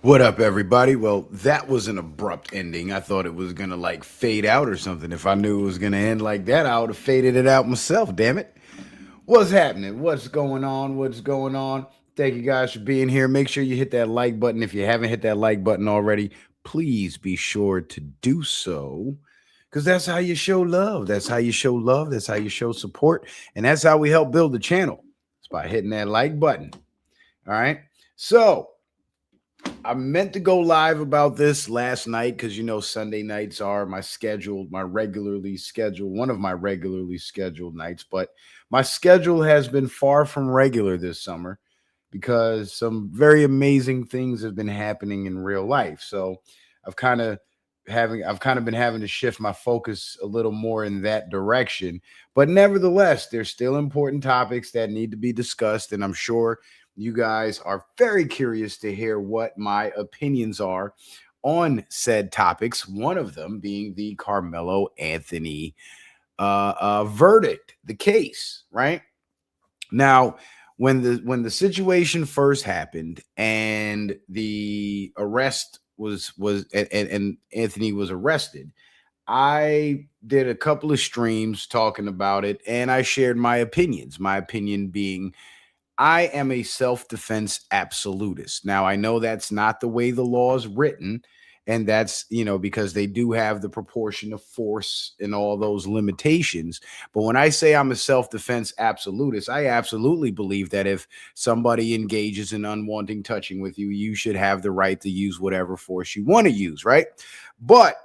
What up, everybody? Well, that was an abrupt ending. I thought it was gonna like fade out or something. If I knew it was gonna end like that, I would have faded it out myself. Damn it! What's happening? What's going on? What's going on? Thank you guys for being here. Make sure you hit that like button. If you haven't hit that like button already, please be sure to do so. Because that's how you show love. That's how you show love. That's how you show support. And that's how we help build the channel. It's by hitting that like button. All right. So I meant to go live about this last night because Sunday nights are one of my regularly scheduled nights, but my schedule has been far from regular this summer because some very amazing things have been happening in real life. So I've kind of been having to shift my focus a little more in that direction. But nevertheless, there's still important topics that need to be discussed, and I'm sure you guys are very curious to hear what my opinions are on said topics. One of them being the Karmelo Anthony verdict, the case. Right now, when the situation first happened and the arrest and Anthony was arrested, I did a couple of streams talking about it, and I shared my opinions. My opinion being, I am a self-defense absolutist. Now, I know that's not the way the law is written, and that's, because they do have the proportion of force and all those limitations. But when I say I'm a self-defense absolutist, I absolutely believe that if somebody engages in unwanted touching with you, you should have the right to use whatever force you want to use, right? But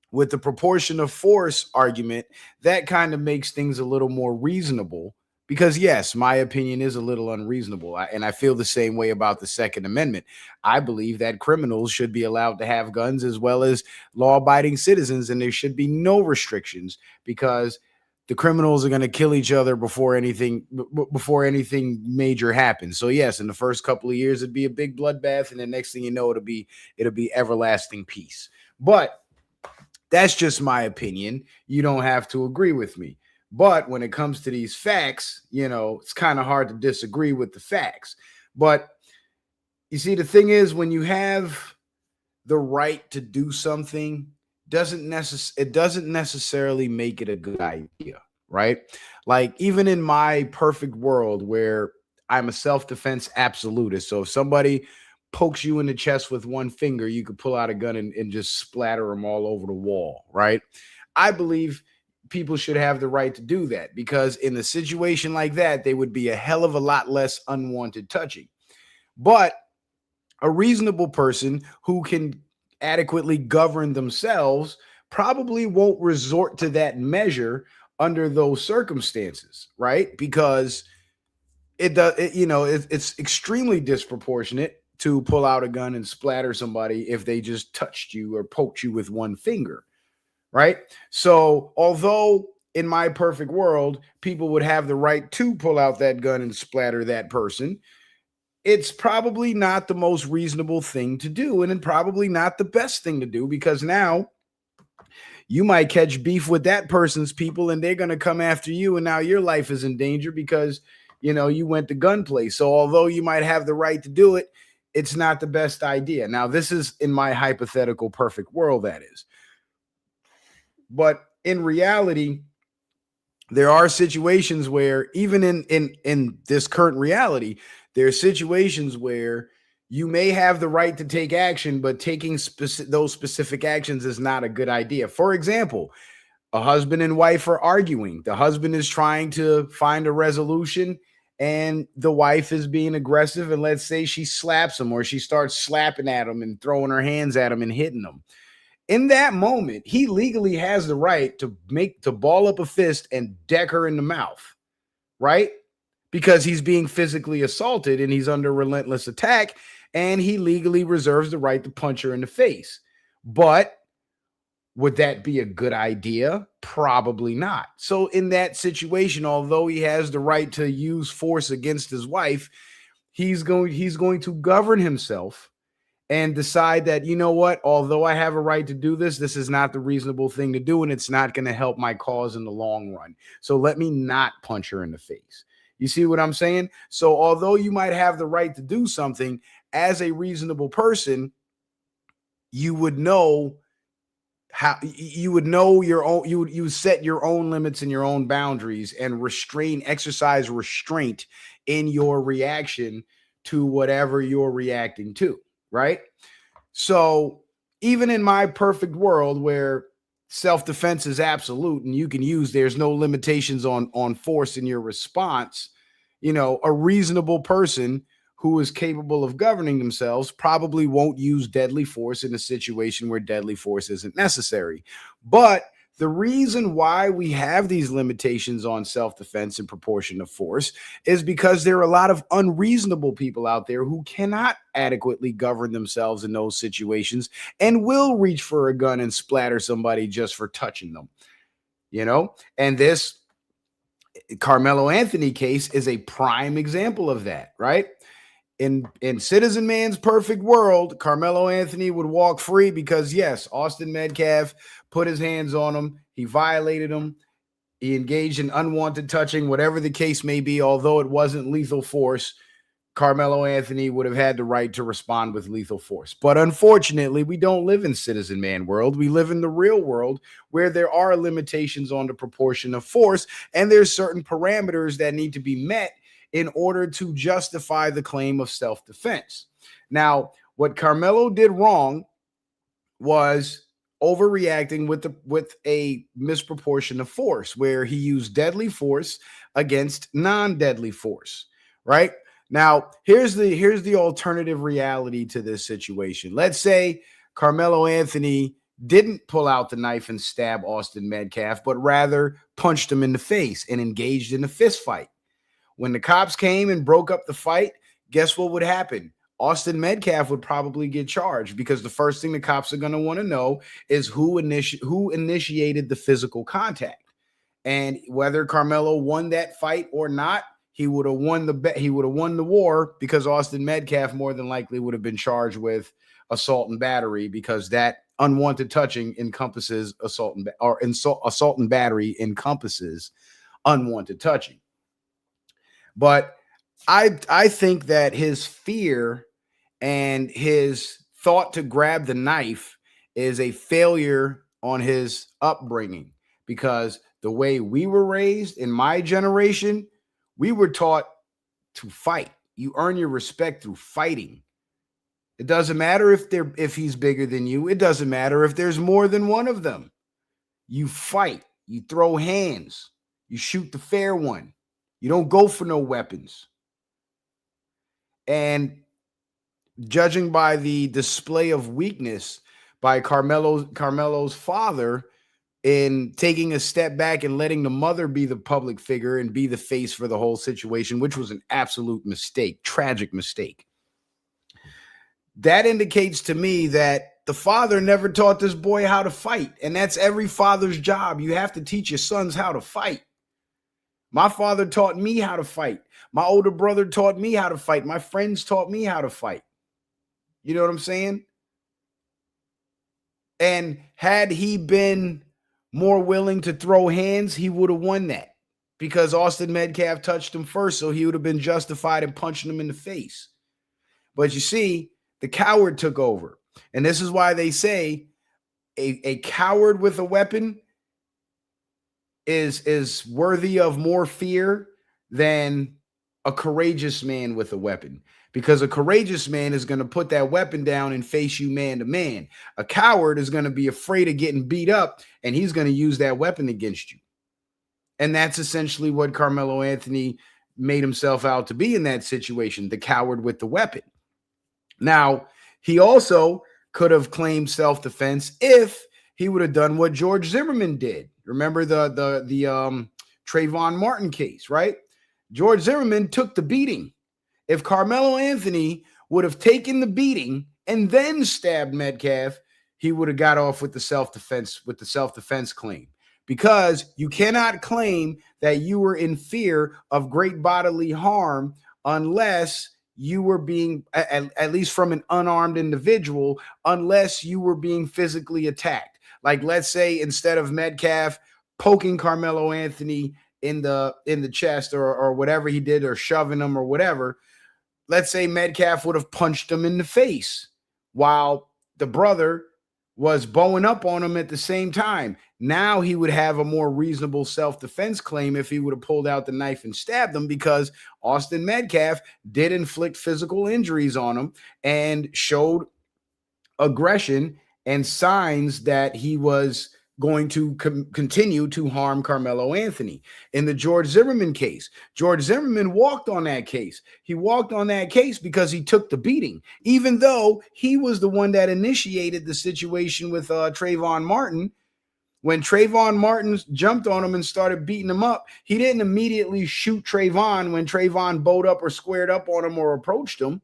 with the proportion of force argument, that kind of makes things a little more reasonable. Because, yes, my opinion is a little unreasonable. And I feel the same way about the Second Amendment. I believe that criminals should be allowed to have guns as well as law-abiding citizens, and there should be no restrictions because the criminals are going to kill each other before anything major happens. So, yes, in the first couple of years, it'd be a big bloodbath, and the next thing you know, it'll be everlasting peace. But That's just my opinion. You don't have to agree with me. But when it comes to these facts, it's kind of hard to disagree with the facts. But you see, the thing is, when you have the right to do something, it doesn't necessarily make it a good idea, right? Like, even in my perfect world where I'm a self-defense absolutist, so if somebody pokes you in the chest with one finger, you could pull out a gun and just splatter them all over the wall, right? I believe people should have the right to do that, because in a situation like that, they would be a hell of a lot less unwanted touching. But a reasonable person who can adequately govern themselves probably won't resort to that measure under those circumstances, right? Because it's extremely disproportionate to pull out a gun and splatter somebody if they just touched you or poked you with one finger, right? So although in my perfect world people would have the right to pull out that gun and splatter that person, it's probably not the most reasonable thing to do, and probably not the best thing to do, because now you might catch beef with that person's people and they're going to come after you, and now your life is in danger because you went to gunplay. So although you might have the right to do it, it's not the best idea. Now, this is in my hypothetical perfect world, that is. But in reality, there are situations where, even in this current reality, there are situations where you may have the right to take action, but taking those specific actions is not a good idea. For example, a husband and wife are arguing. The husband is trying to find a resolution, and the wife is being aggressive. And let's say she slaps him, or she starts slapping at him and throwing her hands at him and hitting him. In that moment, he legally has the right to ball up a fist and deck her in the mouth, right? Because he's being physically assaulted and he's under relentless attack, and he legally reserves the right to punch her in the face. But would that be a good idea? Probably not. So in that situation, although he has the right to use force against his wife, he's going to govern himself and decide that, what, although I have a right to do this, this is not the reasonable thing to do, and it's not going to help my cause in the long run. So let me not punch her in the face. You see what I'm saying? So although you might have the right to do something, as a reasonable person, you would know your own, you set your own limits and your own boundaries, and exercise restraint in your reaction to whatever you're reacting to, right? So even in my perfect world where self-defense is absolute and there's no limitations on force in your response, a reasonable person who is capable of governing themselves probably won't use deadly force in a situation where deadly force isn't necessary. But the reason why we have these limitations on self-defense and proportion of force is because there are a lot of unreasonable people out there who cannot adequately govern themselves in those situations and will reach for a gun and splatter somebody just for touching them, And this Karmelo Anthony case is a prime example of that, right? In Citizen Man's perfect world, Karmelo Anthony would walk free because, yes, Austin Metcalf put his hands on him. He violated him. He engaged in unwanted touching, whatever the case may be. Although it wasn't lethal force, Karmelo Anthony would have had the right to respond with lethal force. But unfortunately, we don't live in Citizen Man world. We live in the real world where there are limitations on the proportion of force, and there's certain parameters that need to be met in order to justify the claim of self-defense. Now, what Karmelo did wrong was overreacting with a misproportion of force, where he used deadly force against non-deadly force, right? Now, here's the alternative reality to this situation. Let's say Karmelo Anthony didn't pull out the knife and stab Austin Metcalf, but rather punched him in the face and engaged in a fist fight. When the cops came and broke up the fight, guess what would happen? Austin Metcalf would probably get charged, because the first thing the cops are going to want to know is who initiated the physical contact. And whether Karmelo won that fight or not, he would have won the war, because Austin Metcalf more than likely would have been charged with assault and battery, because that unwanted touching encompasses assault and battery encompasses unwanted touching. But I think that his fear and his thought to grab the knife is a failure on his upbringing, because the way we were raised in my generation, we were taught to fight. You earn your respect through fighting. It doesn't matter if he's bigger than you. It doesn't matter if there's more than one of them. You fight. You throw hands. You shoot the fair one. You don't go for no weapons. And judging by the display of weakness by Carmelo's father in taking a step back and letting the mother be the public figure and be the face for the whole situation, which was an absolute mistake, tragic mistake. That indicates to me that the father never taught this boy how to fight. And that's every father's job. You have to teach your sons how to fight. My father taught me how to fight. My older brother taught me how to fight. My friends taught me how to fight. You know what I'm saying? And had he been more willing to throw hands, he would have won that, because Austin Metcalf touched him first, so he would have been justified in punching him in the face. But you see, the coward took over. And this is why they say a coward with a weapon is worthy of more fear than a courageous man with a weapon, because a courageous man is going to put that weapon down and face you man to man. A coward is going to be afraid of getting beat up, and he's going to use that weapon against you. And that's essentially what Karmelo Anthony made himself out to be in that situation, the coward with the weapon. Now, he also could have claimed self-defense if he would have done what George Zimmerman did. Remember the Trayvon Martin case, right? George Zimmerman took the beating. If Karmelo Anthony would have taken the beating and then stabbed Metcalf, he would have got off with the self-defense claim. Because you cannot claim that you were in fear of great bodily harm unless you were being, at least from an unarmed individual, unless you were being physically attacked. Like, let's say instead of Metcalf poking Karmelo Anthony in the chest or whatever he did, or shoving him or whatever, let's say Metcalf would have punched him in the face while the brother was bowing up on him at the same time. Now he would have a more reasonable self-defense claim if he would have pulled out the knife and stabbed him, because Austin Metcalf did inflict physical injuries on him and showed aggression and signs that he was going to continue to harm Karmelo Anthony. In the George Zimmerman case, George Zimmerman walked on that case. He walked on that case because he took the beating, even though he was the one that initiated the situation with Trayvon Martin. When Trayvon Martin jumped on him and started beating him up, he didn't immediately shoot Trayvon when Trayvon bowed up or squared up on him or approached him.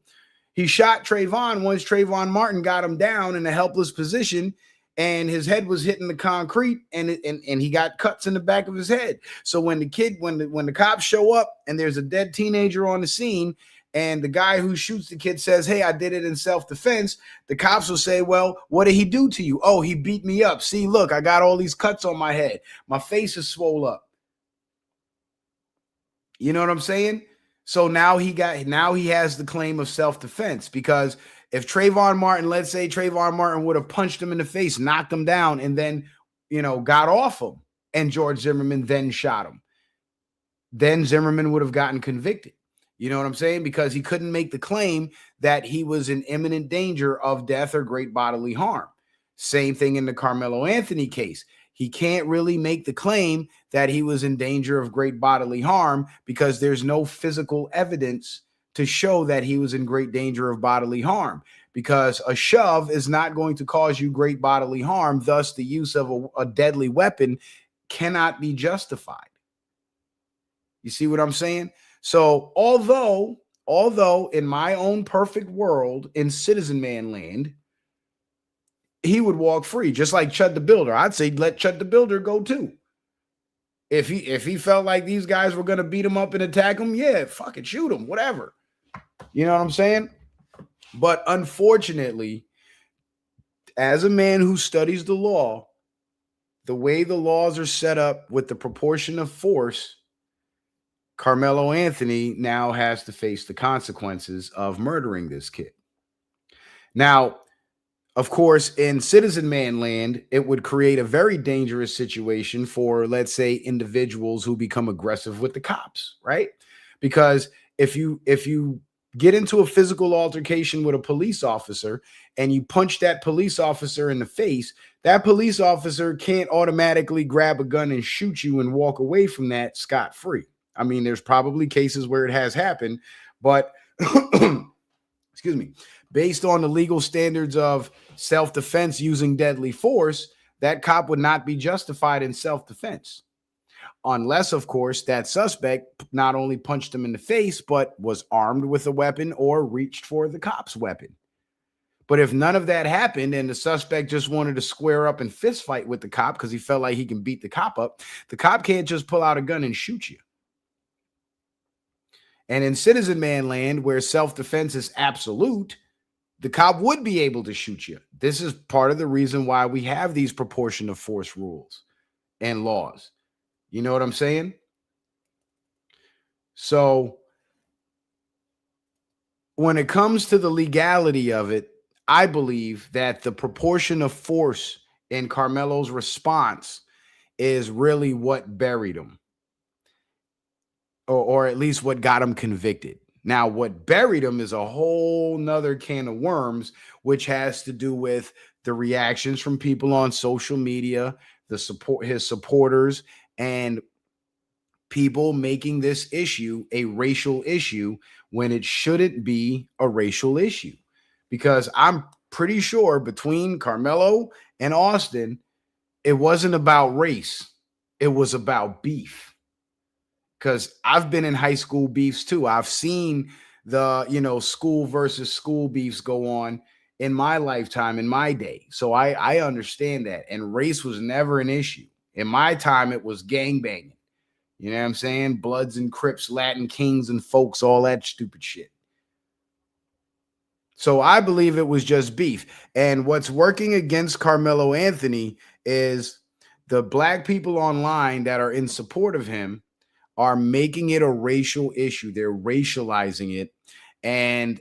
He shot Trayvon once Trayvon Martin got him down in a helpless position, and his head was hitting the concrete, and he got cuts in the back of his head. So when the cops show up and there's a dead teenager on the scene, and the guy who shoots the kid says, "Hey, I did it in self-defense," the cops will say, "Well, what did he do to you?" "Oh, he beat me up. See, look, I got all these cuts on my head. My face is swole up." You know what I'm saying? So now he has the claim of self-defense, because if Trayvon Martin, let's say Trayvon Martin would have punched him in the face, knocked him down, and then, got off him, and George Zimmerman then shot him, then Zimmerman would have gotten convicted. You know what I'm saying? Because he couldn't make the claim that he was in imminent danger of death or great bodily harm. Same thing in the Karmelo Anthony case. He can't really make the claim that he was in danger of great bodily harm, because there's no physical evidence to show that he was in great danger of bodily harm, because a shove is not going to cause you great bodily harm. Thus, the use of a deadly weapon cannot be justified. You see what I'm saying? So although in my own perfect world, in Citizen Man land, he would walk free, just like Chud the Builder. I'd say let Chud the Builder go too. If he felt like these guys were going to beat him up and attack him, yeah, fucking shoot him, whatever. You know what I'm saying? But unfortunately, As a man who studies the law, the way the laws are set up with the proportion of force, Carmelo Anthony now has to face the consequences of murdering this kid. Now, of course, in citizen man land, it would create a very dangerous situation for, let's say, individuals who become aggressive with the cops, right? Because if you get into a physical altercation with a police officer and you punch that police officer in the face, that police officer can't automatically grab a gun and shoot you and walk away from that scot-free. I mean, there's probably cases where it has happened, but excuse me, based on the legal standards of self-defense using deadly force, that cop would not be justified in self-defense. Unless, of course, that suspect not only punched him in the face, but was armed with a weapon or reached for the cop's weapon. But if none of that happened and the suspect just wanted to square up and fist fight with the cop because he felt like he can beat the cop up, the cop can't just pull out a gun and shoot you. And in citizen man land, where self-defense is absolute, the cop would be able to shoot you. This is part of the reason why we have these proportion of force rules and laws. You know what I'm saying? So when it comes to the legality of it, I believe that the proportion of force in Carmelo's response is really what buried him, or at least what got him convicted. Now, what buried him is a whole nother can of worms, which has to do with the reactions from people on social media, his supporters, and people making this issue a racial issue when it shouldn't be a racial issue. Because I'm pretty sure between Carmelo and Austin, it wasn't about race. It was about beef. Because I've been in high school beefs too. I've seen the, school versus school beefs go on in my lifetime, in my day. So I understand that. And race was never an issue. In my time, it was gangbanging. You know what I'm saying? Bloods and Crips, Latin Kings and folks, all that stupid shit. So I believe it was just beef. And what's working against Carmelo Anthony is the black people online that are in support of him are making it a racial issue. They're racializing it. And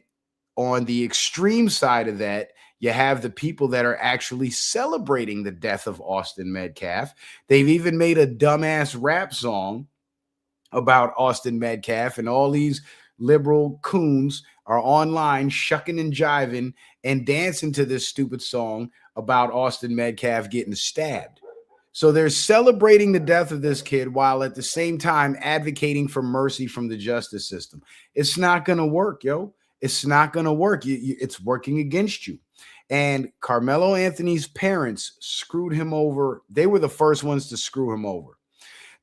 on the extreme side of that, you have the people that are actually celebrating the death of Austin Metcalf. They've even made a dumbass rap song about Austin Metcalf, and all these liberal coons are online shucking and jiving and dancing to this stupid song about Austin Metcalf getting stabbed. So they're celebrating the death of this kid while at the same time advocating for mercy from the justice system. It's not going to work, yo. It's not going to work. It's working against you. And Carmelo Anthony's parents screwed him over. They were the first ones to screw him over.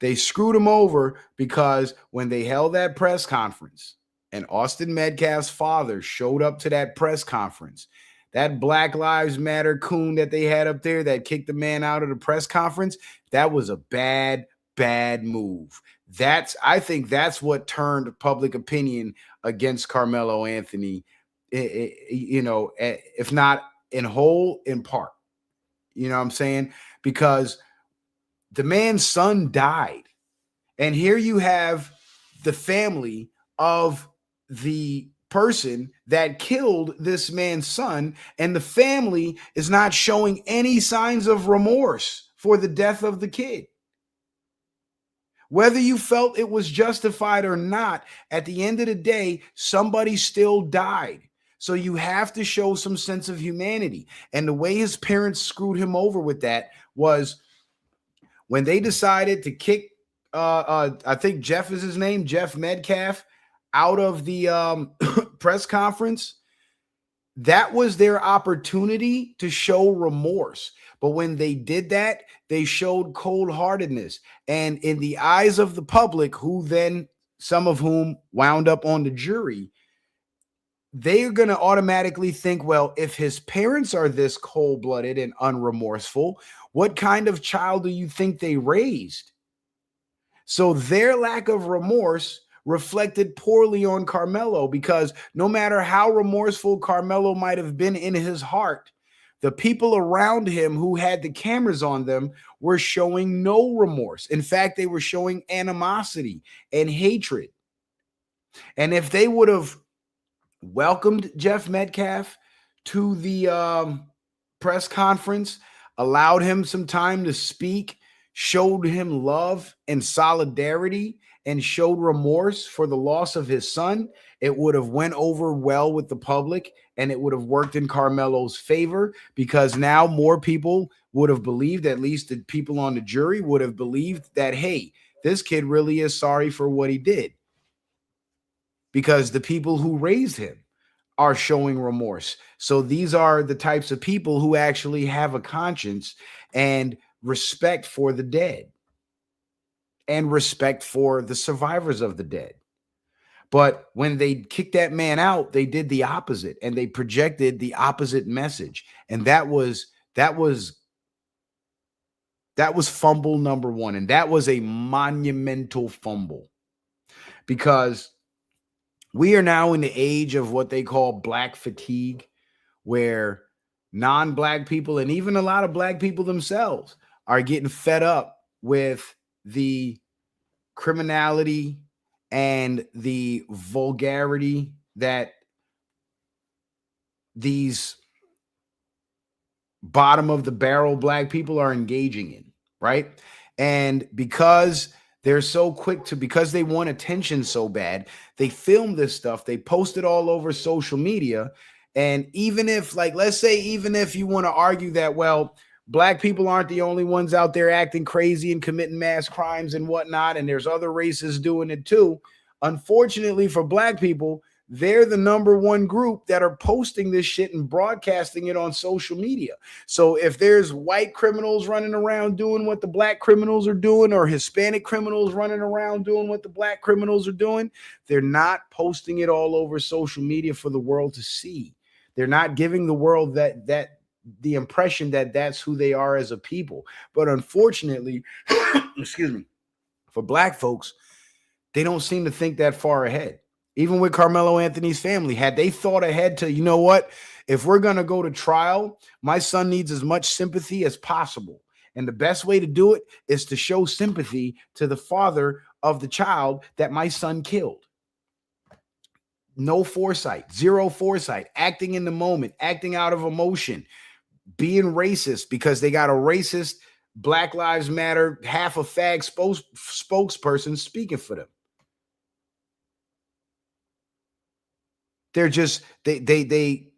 They screwed him over because when they held that press conference and Austin Metcalf's father showed up to that press conference, that Black Lives Matter coon that they had up there that kicked the man out of the press conference, that was a bad, bad move. I think that's what turned public opinion against Carmelo Anthony, if not in whole, in part. You know what I'm saying? Because the man's son died. And here you have the family of the person that killed this man's son, and the family is not showing any signs of remorse for the death of the kid. Whether you felt it was justified or not, at the end of the day, somebody still died. So you have to show some sense of humanity. And the way his parents screwed him over with that was when they decided to kick, I think Jeff is his name, Jeff Metcalf, out of the press conference. That was their opportunity to show remorse. But when they did that, they showed cold-heartedness. And in the eyes of the public, who then, some of whom wound up on the jury, they're going to automatically think, well, if his parents are this cold-blooded and unremorseful, what kind of child do you think they raised? So their lack of remorse reflected poorly on Carmelo, because no matter how remorseful Carmelo might have been in his heart, The people around him who had the cameras on them were showing no remorse. In fact, they were showing animosity and hatred. And if they would have welcomed Jeff Metcalf to the press conference, allowed him some time to speak, showed him love and solidarity, and showed remorse for the loss of his son, it would have went over well with the public, and it would have worked in Karmelo's favor, because now more people would have believed, at least the people on the jury would have believed, that, hey, this kid really is sorry for what he did, because the people who raised him are showing remorse. So these are the types of people who actually have a conscience and respect for the dead and respect for the survivors of the dead. But when they kicked that man out, they did the opposite, and they projected the opposite message. And that was fumble number one. And that was a monumental fumble, because we are now in the age of what they call black fatigue, where non-black people and even a lot of black people themselves are getting fed up with the criminality and the vulgarity that these bottom of the barrel black people are engaging in, right? And because they're so quick to, because they want attention so bad, they film this stuff, they post it all over social media. And even if, like, let's say, even if you want to argue that, well, black people aren't the only ones out there acting crazy and committing mass crimes and whatnot, and there's other races doing it too. Unfortunately for black people, they're the number one group that are posting this shit and broadcasting it on social media. So if there's white criminals running around doing what the black criminals are doing, or Hispanic criminals running around doing what the black criminals are doing, they're not posting it all over social media for the world to see. They're not giving the world that the impression that that's who they are as a people. But unfortunately, excuse me, for black folks, they don't seem to think that far ahead. Even with Karmelo Anthony's family, had they thought ahead to, you know what, if we're going to go to trial, my son needs as much sympathy as possible. And the best way to do it is to show sympathy to the father of the child that my son killed. No foresight, zero foresight, acting in the moment, acting out of emotion, being racist because they got a racist Black Lives Matter, half a fag spokesperson speaking for them. They're just, they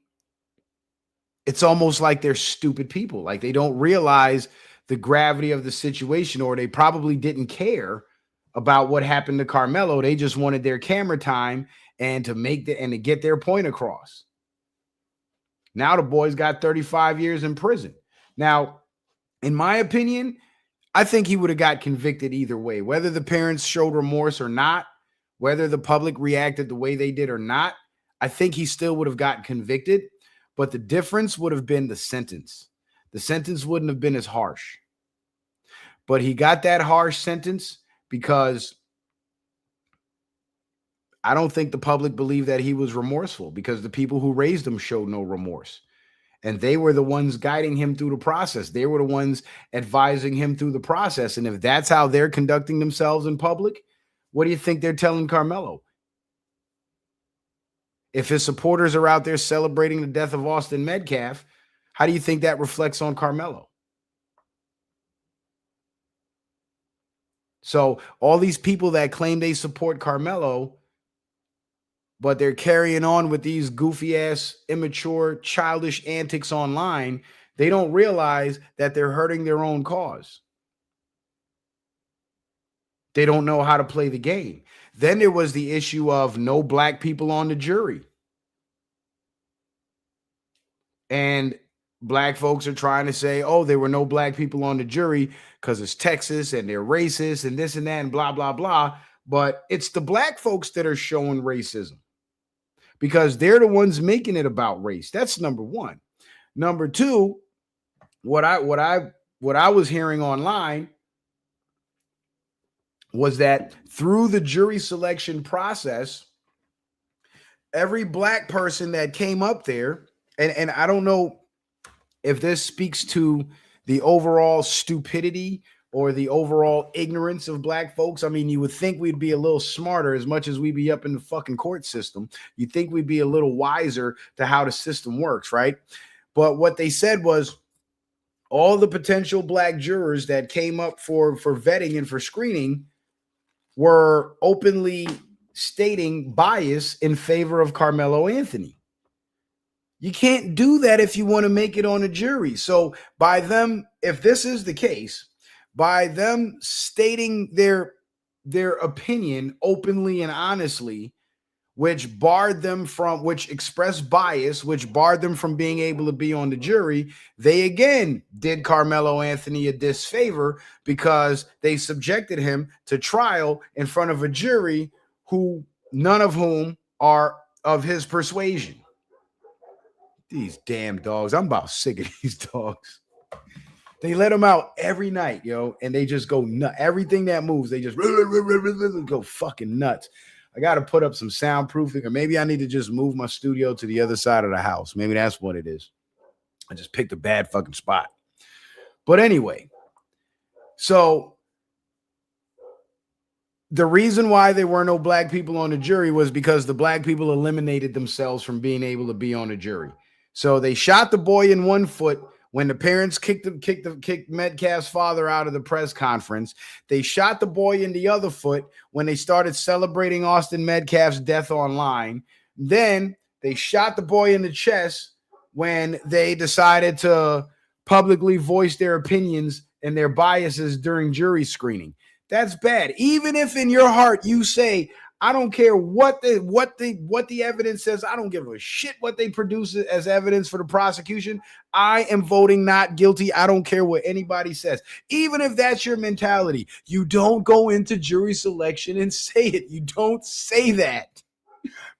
it's almost like they're stupid people. Like they don't realize the gravity of the situation, or they probably didn't care about what happened to Karmelo. They just wanted their camera time and to get their point across. Now the boy's got 35 years in prison. Now, in my opinion, I think he would have got convicted either way, whether the parents showed remorse or not, whether the public reacted the way they did or not. I think he still would have gotten convicted, but the difference would have been the sentence. The sentence wouldn't have been as harsh. But he got that harsh sentence because I don't think the public believed that he was remorseful, because the people who raised him showed no remorse. And they were the ones guiding him through the process. They were the ones advising him through the process. And if that's how they're conducting themselves in public, what do you think they're telling Karmelo? If his supporters are out there celebrating the death of Austin Metcalf, how do you think that reflects on Karmelo? So all these people that claim they support Karmelo, but they're carrying on with these goofy ass, immature, childish antics online, they don't realize that they're hurting their own cause. They don't know how to play the game. Then there was the issue of no black people on the jury. And black folks are trying to say, oh, there were no black people on the jury because it's Texas and they're racist and this and that and blah, blah, blah. But it's the black folks that are showing racism, because they're the ones making it about race. That's number one. Number two, what I was hearing online was that through the jury selection process, every black person that came up there, and I don't know if this speaks to the overall stupidity or the overall ignorance of black folks, I mean, you would think we'd be a little smarter as much as we be up in the fucking court system. You'd think we'd be a little wiser to how the system works, right? But what they said was all the potential black jurors that came up for vetting and for screening were openly stating bias in favor of Karmelo Anthony. You can't do that if you want to make it on a jury. So by them, if this is the case, by them stating their opinion openly and honestly, which expressed bias, which barred them from being able to be on the jury, they again did Karmelo Anthony a disfavor because they subjected him to trial in front of a jury who none of whom are of his persuasion. These damn dogs. I'm about sick of these dogs. They let them out every night, yo, and they just go nuts. Everything that moves, they just go fucking nuts. I got to put up some soundproofing, or maybe I need to just move my studio to the other side of the house. Maybe that's what it is. I just picked a bad fucking spot. But anyway, so the reason why there were no black people on the jury was because the black people eliminated themselves from being able to be on a jury. So they shot the boy in one foot when the parents kicked Metcalf's father out of the press conference. They shot the boy in the other foot when they started celebrating Austin Metcalf's death online. Then they shot the boy in the chest when they decided to publicly voice their opinions and their biases during jury screening. That's bad. Even if in your heart you say, I don't care what the evidence says. I don't give a shit what they produce as evidence for the prosecution. I am voting not guilty. I don't care what anybody says. Even if that's your mentality, you don't go into jury selection and say it. You don't say that.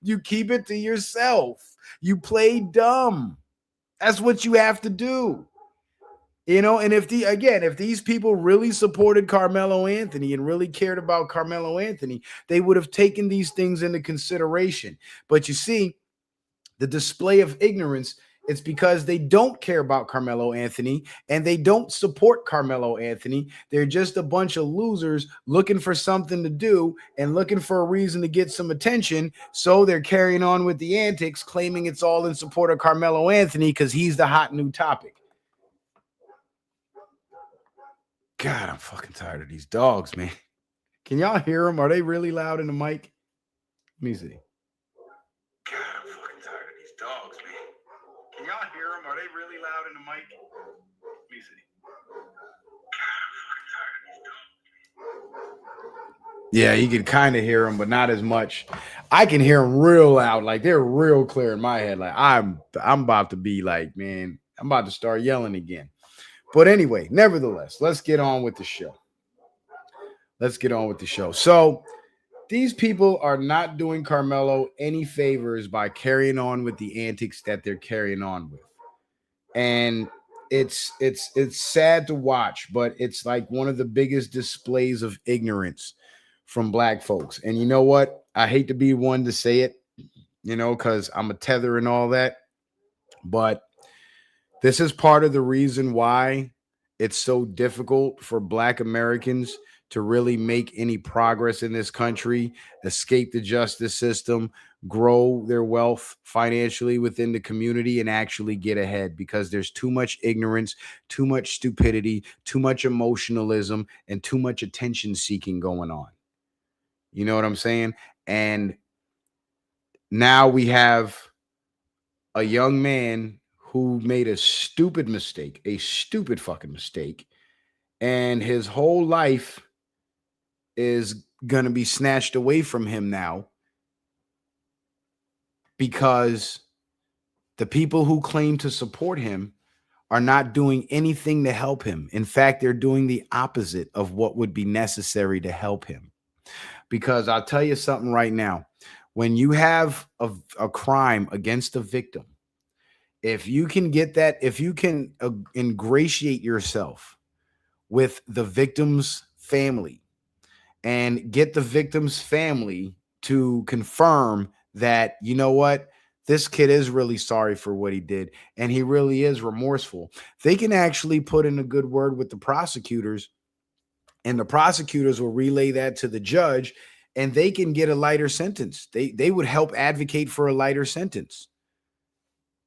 You keep it to yourself. You play dumb. That's what you have to do. You know, and if these people really supported Karmelo Anthony and really cared about Karmelo Anthony, they would have taken these things into consideration. But you see, the display of ignorance, it's because they don't care about Karmelo Anthony and they don't support Karmelo Anthony. They're just a bunch of losers looking for something to do and looking for a reason to get some attention. So they're carrying on with the antics, claiming it's all in support of Karmelo Anthony because he's the hot new topic. God, I'm fucking tired of these dogs, man. Can y'all hear them? Are they really loud in the mic? Let me see. God, I'm fucking tired of these dogs, man. Can y'all hear them? Are they really loud in the mic? Let me see. God, I'm fucking tired of these dogs. Yeah, you can kind of hear them, but not as much. I can hear them real loud, like they're real clear in my head. Like I'm about to be like, man, I'm about to start yelling again. But anyway, nevertheless, let's get on with the show. So these people are not doing Karmelo any favors by carrying on with the antics that they're carrying on with. And it's sad to watch, but it's like one of the biggest displays of ignorance from black folks. And you know what? I hate to be one to say it, you know, because I'm a tether and all that. But this is part of the reason why it's so difficult for black Americans to really make any progress in this country, escape the justice system, grow their wealth financially within the community, and actually get ahead, because there's too much ignorance, too much stupidity, too much emotionalism, and too much attention seeking going on. You know what I'm saying? And now we have a young man who made a stupid fucking mistake, and his whole life is going to be snatched away from him now because the people who claim to support him are not doing anything to help him. In fact, they're doing the opposite of what would be necessary to help him. Because I'll tell you something right now, when you have a crime against a victim, if you can ingratiate yourself with the victim's family and get the victim's family to confirm that, you know what, this kid is really sorry for what he did, and he really is remorseful. They can actually put in a good word with the prosecutors, and the prosecutors will relay that to the judge, and they can get a lighter sentence. They would help advocate for a lighter sentence.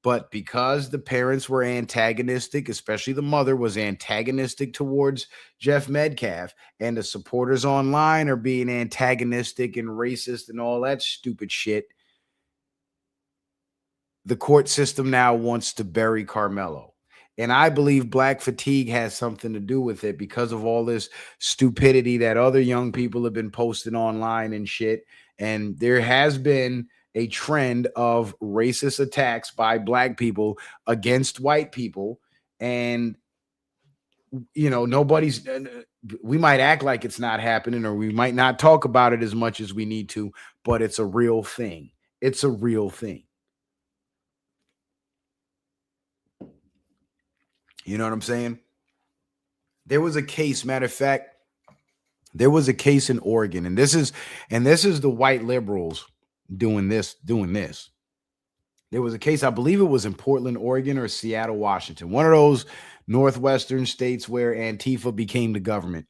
But because the parents were antagonistic, especially the mother was antagonistic towards Jeff Metcalf, and the supporters online are being antagonistic and racist and all that stupid shit, the court system now wants to bury Karmelo. And I believe black fatigue has something to do with it because of all this stupidity that other young people have been posting online and shit. And there has been a trend of racist attacks by black people against white people. And, nobody's, we might act like it's not happening, or we might not talk about it as much as we need to, but it's a real thing. It's a real thing. You know what I'm saying? There was a case, matter of fact, there was a case in Oregon, and this is the white liberals doing this. There was a case, I believe it was in Portland, Oregon, or Seattle, Washington, one of those northwestern states where Antifa became the government.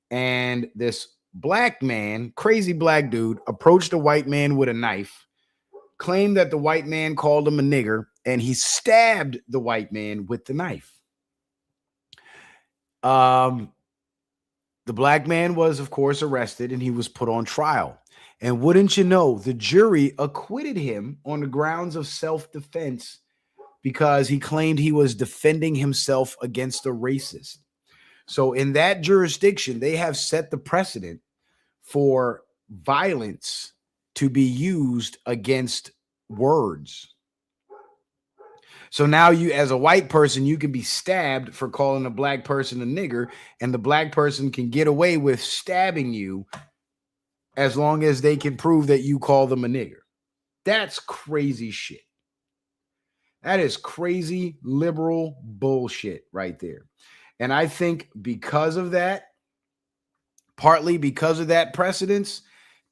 And this black man, crazy black dude, approached a white man with a knife, claimed that the white man called him a nigger, and he stabbed the white man with the knife. Um, The black man was, of course, arrested, and he was put on trial. And wouldn't you know, the jury acquitted him on the grounds of self-defense because he claimed he was defending himself against a racist. So in that jurisdiction, they have set the precedent for violence to be used against words. So now you, as a white person, you can be stabbed for calling a black person a nigger, and the black person can get away with stabbing you as long as they can prove that you call them a nigger. That's crazy shit. That is crazy liberal bullshit right there. And I think because of that, partly because of that precedence,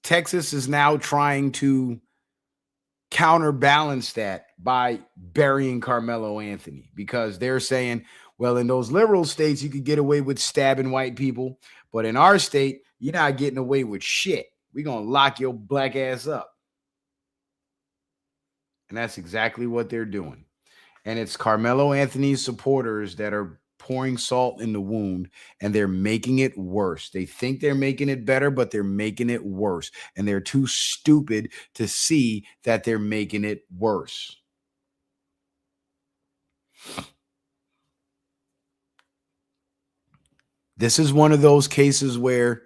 Texas is now trying to counterbalance that by burying Karmelo Anthony, because they're saying, well, in those liberal states, you could get away with stabbing white people, but in our state, you're not getting away with shit. We're going to lock your black ass up. And that's exactly what they're doing. And it's Karmelo Anthony's supporters that are pouring salt in the wound, and they're making it worse. They think they're making it better, but they're making it worse. And they're too stupid to see that they're making it worse. This is one of those cases where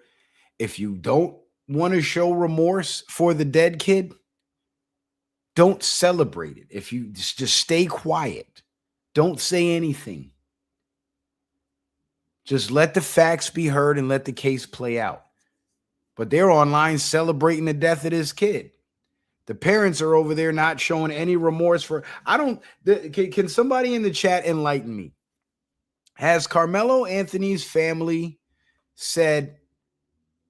if you don't want to show remorse for the dead kid, don't celebrate it. If you just stay quiet, don't say anything. Just let the facts be heard and let the case play out. But they're online celebrating the death of this kid. The parents are over there not showing any remorse for. I don't. Can somebody in the chat enlighten me? Has Karmelo Anthony's family said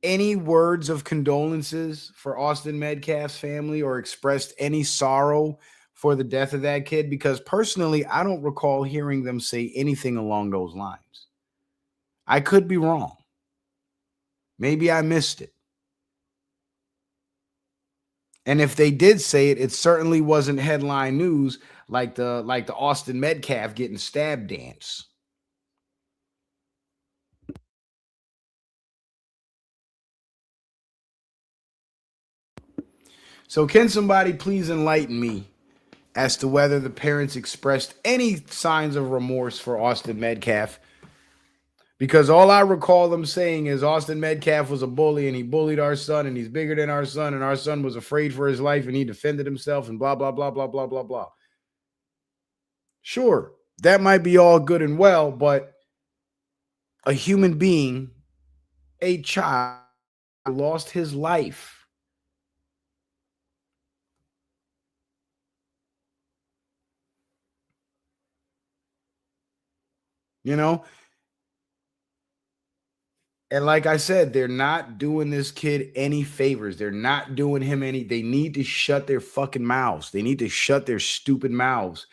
any words of condolences for Austin Metcalf's family, or expressed any sorrow for the death of that kid? Because personally, I don't recall hearing them say anything along those lines. I could be wrong. Maybe I missed it. And if they did say it, it certainly wasn't headline news like the Austin Metcalf getting stabbed dance. So can somebody please enlighten me as to whether the parents expressed any signs of remorse for Austin Metcalf? Because all I recall them saying is Austin Metcalf was a bully and he bullied our son and he's bigger than our son and our son was afraid for his life and he defended himself and blah, blah, blah, blah, blah, blah, blah. Sure, that might be all good and well, but a human being, a child, lost his life. You know, And like I said, they're not doing this kid any favors. They're not doing him any. They need to shut their fucking mouths. They need to shut their stupid mouths.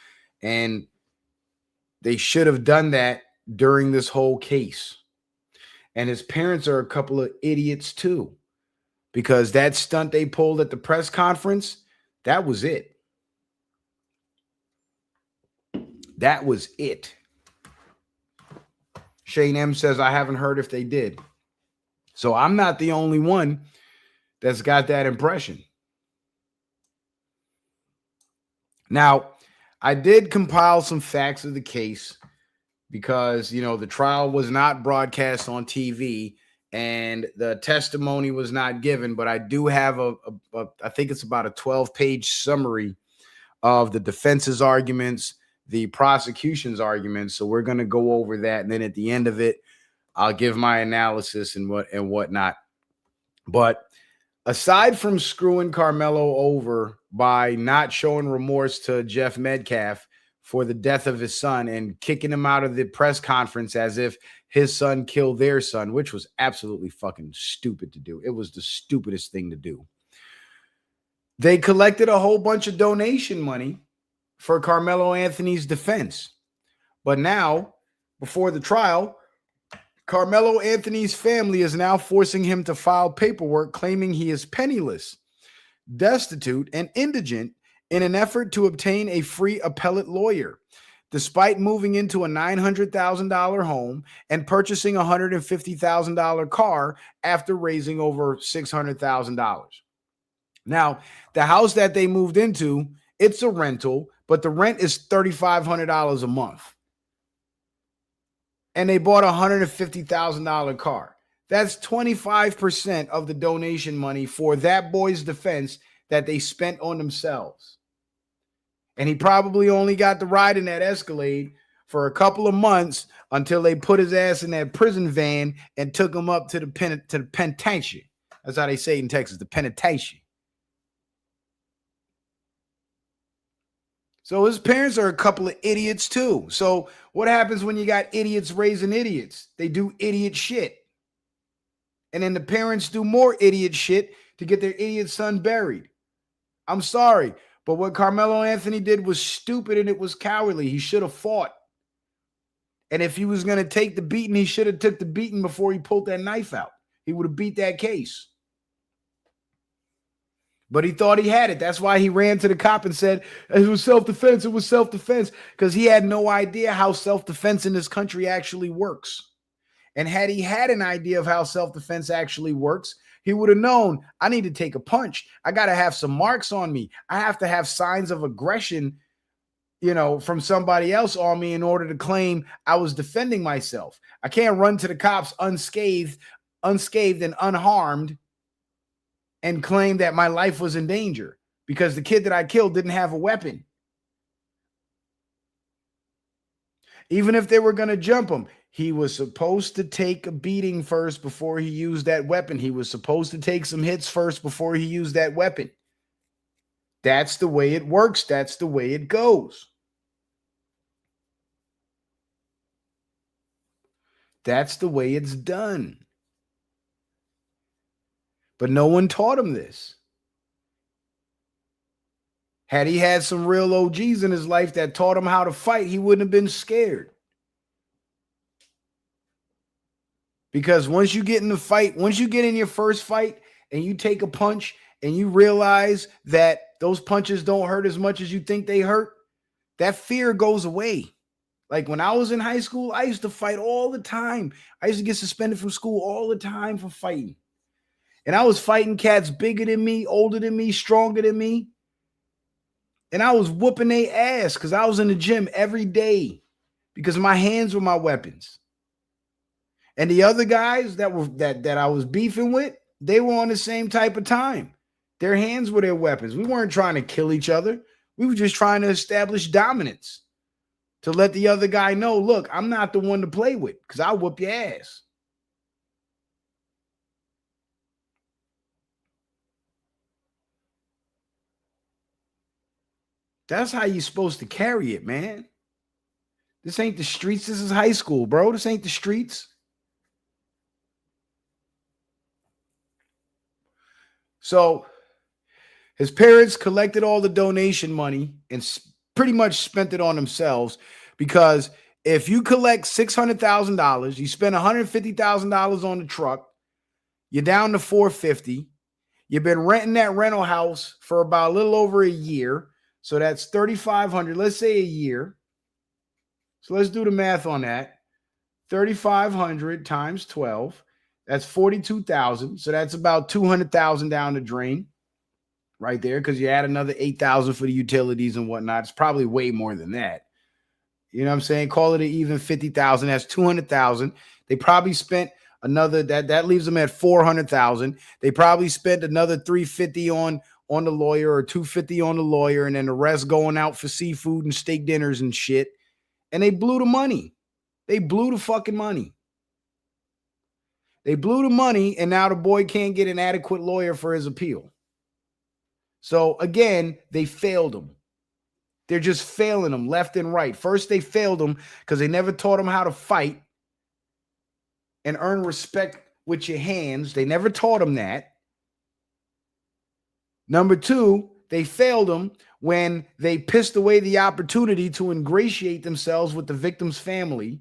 And they should have done that during this whole case. And his parents are a couple of idiots too, because that stunt they pulled at the press conference, that was it. That was it. Shane M says, I haven't heard if they did. So I'm not the only one that's got that impression. Now, I did compile some facts of the case because, the trial was not broadcast on TV and the testimony was not given, but I do have I think it's about a 12-page summary of the defense's arguments, the prosecution's arguments. So we're going to go over that. And then at the end of it, I'll give my analysis and whatnot. But aside from screwing Karmelo over by not showing remorse to Jeff Metcalf for the death of his son and kicking him out of the press conference as if his son killed their son, which was absolutely fucking stupid to do. It was the stupidest thing to do. They collected a whole bunch of donation money for Karmelo Anthony's defense. But now, before the trial, Karmelo Anthony's family is now forcing him to file paperwork claiming he is penniless, destitute, and indigent in an effort to obtain a free appellate lawyer, despite moving into a $900,000 home and purchasing a $150,000 car after raising over $600,000. Now, the house that they moved into, it's a rental, but the rent is $3,500 a month. And they bought a $150,000 car. That's 25% of the donation money for that boy's defense that they spent on themselves. And he probably only got to ride in that Escalade for a couple of months until they put his ass in that prison van and took him up to the penitentiary. That's how they say it in Texas, the penitentiary. So his parents are a couple of idiots too. So what happens when you got idiots raising idiots? They do idiot shit. And then the parents do more idiot shit to get their idiot son buried. I'm sorry, but what Karmelo Anthony did was stupid and it was cowardly. He should have fought. And if he was going to take the beating, he should have took the beating before he pulled that knife out. He would have beat that case. But he thought he had it. That's why he ran to the cop and said, it was self-defense. It was self-defense. Because he had no idea how self-defense in this country actually works. And had he had an idea of how self-defense actually works, he would have known, I need to take a punch. I got to have some marks on me. I have to have signs of aggression, from somebody else on me in order to claim I was defending myself. I can't run to the cops unscathed and unharmed and claim that my life was in danger because the kid that I killed didn't have a weapon. Even if they were going to jump him, he was supposed to take a beating first before he used that weapon. He was supposed to take some hits first before he used that weapon. That's the way it works. That's the way it goes. That's the way it's done. But no one taught him this. Had he had some real OGs in his life that taught him how to fight, he wouldn't have been scared. Because once you get in the fight, once you get in your first fight and you take a punch and you realize that those punches don't hurt as much as you think they hurt, that fear goes away. Like when I was in high school, I used to fight all the time. I used to get suspended from school all the time for fighting. And I was fighting cats bigger than me, older than me, stronger than me. And I was whooping their ass because I was in the gym every day because my hands were my weapons. And the other guys that I was beefing with, they were on the same type of time. Their hands were their weapons. We weren't trying to kill each other. We were just trying to establish dominance to let the other guy know, look, I'm not the one to play with because I'll whoop your ass. That's how you're supposed to carry it, man. This ain't the streets. This is high school, bro. This ain't the streets. So his parents collected all the donation money and pretty much spent it on themselves because if you collect $600,000, you spend $150,000 on the truck, you're down to $450. You've been renting that rental house for about a little over a year. So that's $3,500, let's say a year. So let's do the math on that. 3,500 times 12, that's 42,000. So that's about 200,000 down the drain right there, because you add another 8,000 for the utilities and whatnot. It's probably way more than that. You know what I'm saying? Call it an even 50,000. That's 200,000. They probably spent another that leaves them at 400,000. They probably spent another 350 on the lawyer or 250 on the lawyer, and then the rest going out for seafood and steak dinners and shit. And they blew the money. They blew the fucking money. They blew the money, and now the boy can't get an adequate lawyer for his appeal. So again, they failed him. They're just failing him left and right. First, they failed him because they never taught him how to fight and earn respect with your hands. They never taught him that. Number two, they failed him when they pissed away the opportunity to ingratiate themselves with the victim's family.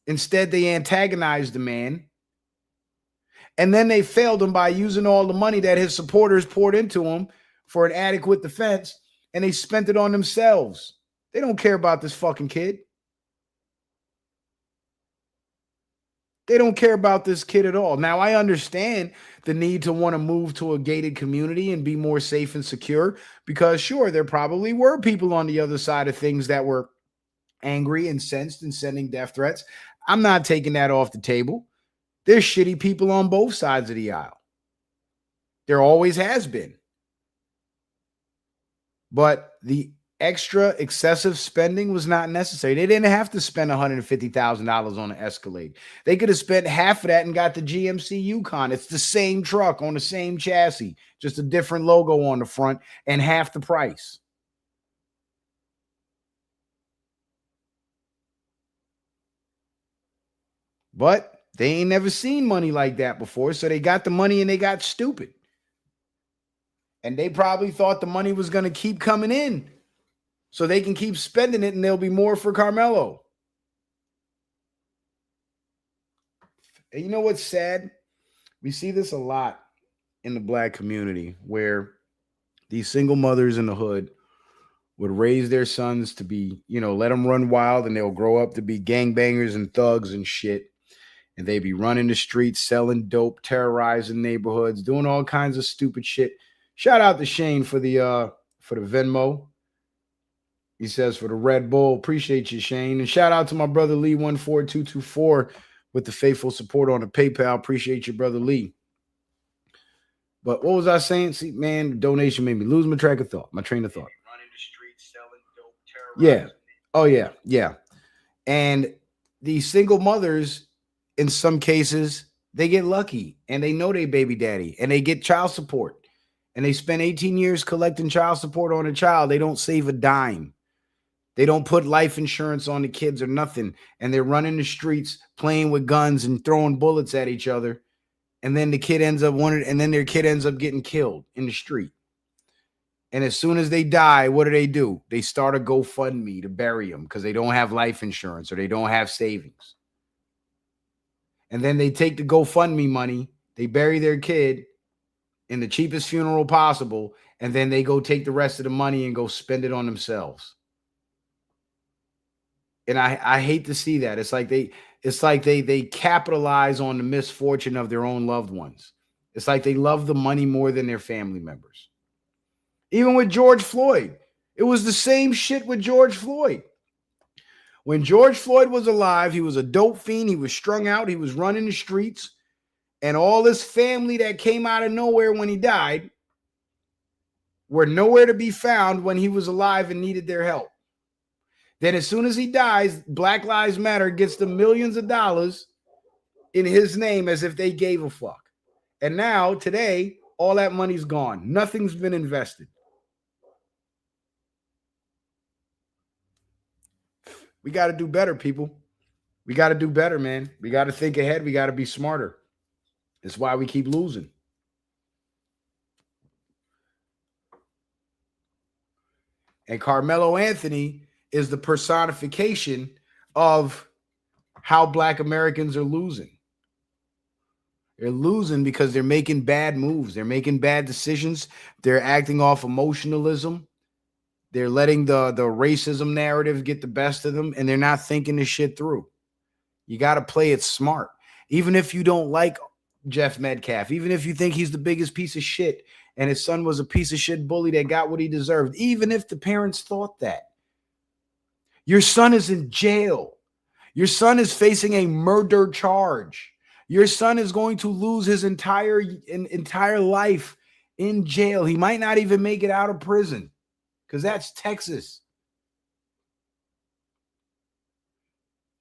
Instead, they antagonized the man. And then they failed him by using all the money that his supporters poured into him for an adequate defense, and they spent it on themselves. They don't care about this fucking kid. They don't care about this kid at all. Now, I understand the need to want to move to a gated community and be more safe and secure because, sure, there probably were people on the other side of things that were angry, incensed, and sending death threats. I'm not taking that off the table. There's shitty people on both sides of the aisle. There always has been. But the extra excessive spending was not necessary. They didn't have to spend $150,000 on an Escalade. They could have spent half of that and got the GMC Yukon. It's the same truck on the same chassis, just a different logo on the front and half the price. But they ain't never seen money like that before, so they got the money and they got stupid. And they probably thought the money was going to keep coming in so they can keep spending it and there'll be more for Karmelo. And you know what's sad? We see this a lot in the black community where these single mothers in the hood would raise their sons to be, let them run wild, and they'll grow up to be gangbangers and thugs and shit. And they be running the streets, selling dope, terrorizing neighborhoods, doing all kinds of stupid shit. Shout out to Shane for the Venmo. He says for the Red Bull. Appreciate you, Shane. And shout out to my brother Lee 14224 with the faithful support on the PayPal. Appreciate you, brother Lee. But what was I saying? See, man, the donation made me lose my train of thought. Running the streets, selling dope, terrorizing. Yeah. Oh, yeah. Yeah. And these single mothers, in some cases, they get lucky and they know they baby daddy and they get child support and they spend 18 years collecting child support on a child. They don't save a dime. They don't put life insurance on the kids or nothing. And they're running the streets, playing with guns and throwing bullets at each other. And then their kid ends up getting killed in the street. And as soon as they die, what do? They start a GoFundMe to bury them because they don't have life insurance or they don't have savings. And then they take the GoFundMe money, they bury their kid in the cheapest funeral possible, and then they go take the rest of the money and go spend it on themselves. And I hate to see that. It's like they capitalize on the misfortune of their own loved ones. It's like they love the money more than their family members. Even with George Floyd, it was the same shit with George Floyd. When George Floyd was alive, he was a dope fiend. He was strung out. He was running the streets. And all this family that came out of nowhere when he died were nowhere to be found when he was alive and needed their help. Then as soon as he dies, Black Lives Matter gets the millions of dollars in his name as if they gave a fuck. And now, today, all that money's gone. Nothing's been invested. We got to do better, people. We got to do better, man. We got to think ahead. We got to be smarter. That's why we keep losing. And Karmelo Anthony is the personification of how Black Americans are losing. They're losing because they're making bad moves. They're making bad decisions. They're acting off emotionalism. They're letting the racism narrative get the best of them, and they're not thinking this shit through. You got to play it smart. Even if you don't like Jeff Metcalf, even if you think he's the biggest piece of shit and his son was a piece of shit bully that got what he deserved, even if the parents thought that, your son is in jail. Your son is facing a murder charge. Your son is going to lose his entire life in jail. He might not even make it out of prison because that's Texas.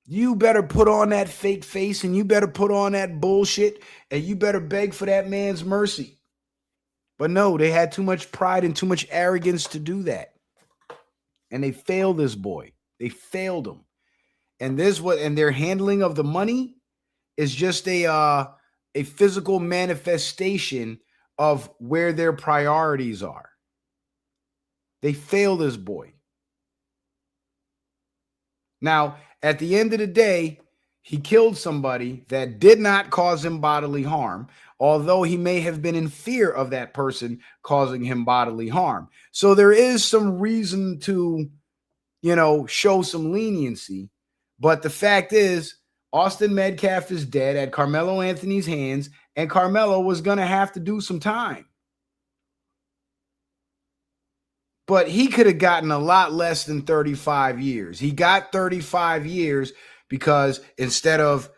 You better put on that fake face and you better put on that bullshit and you better beg for that man's mercy. But no, they had too much pride and too much arrogance to do that. And they failed this boy. They failed him. And their handling of the money is just a physical manifestation of where their priorities are. They failed this boy. Now, at the end of the day, he killed somebody that did not cause him bodily harm, although he may have been in fear of that person causing him bodily harm. So there is some reason to, show some leniency. But the fact is, Austin Metcalf is dead at Karmelo Anthony's hands, and Karmelo was going to have to do some time. But he could have gotten a lot less than 35 years. He got 35 years because instead of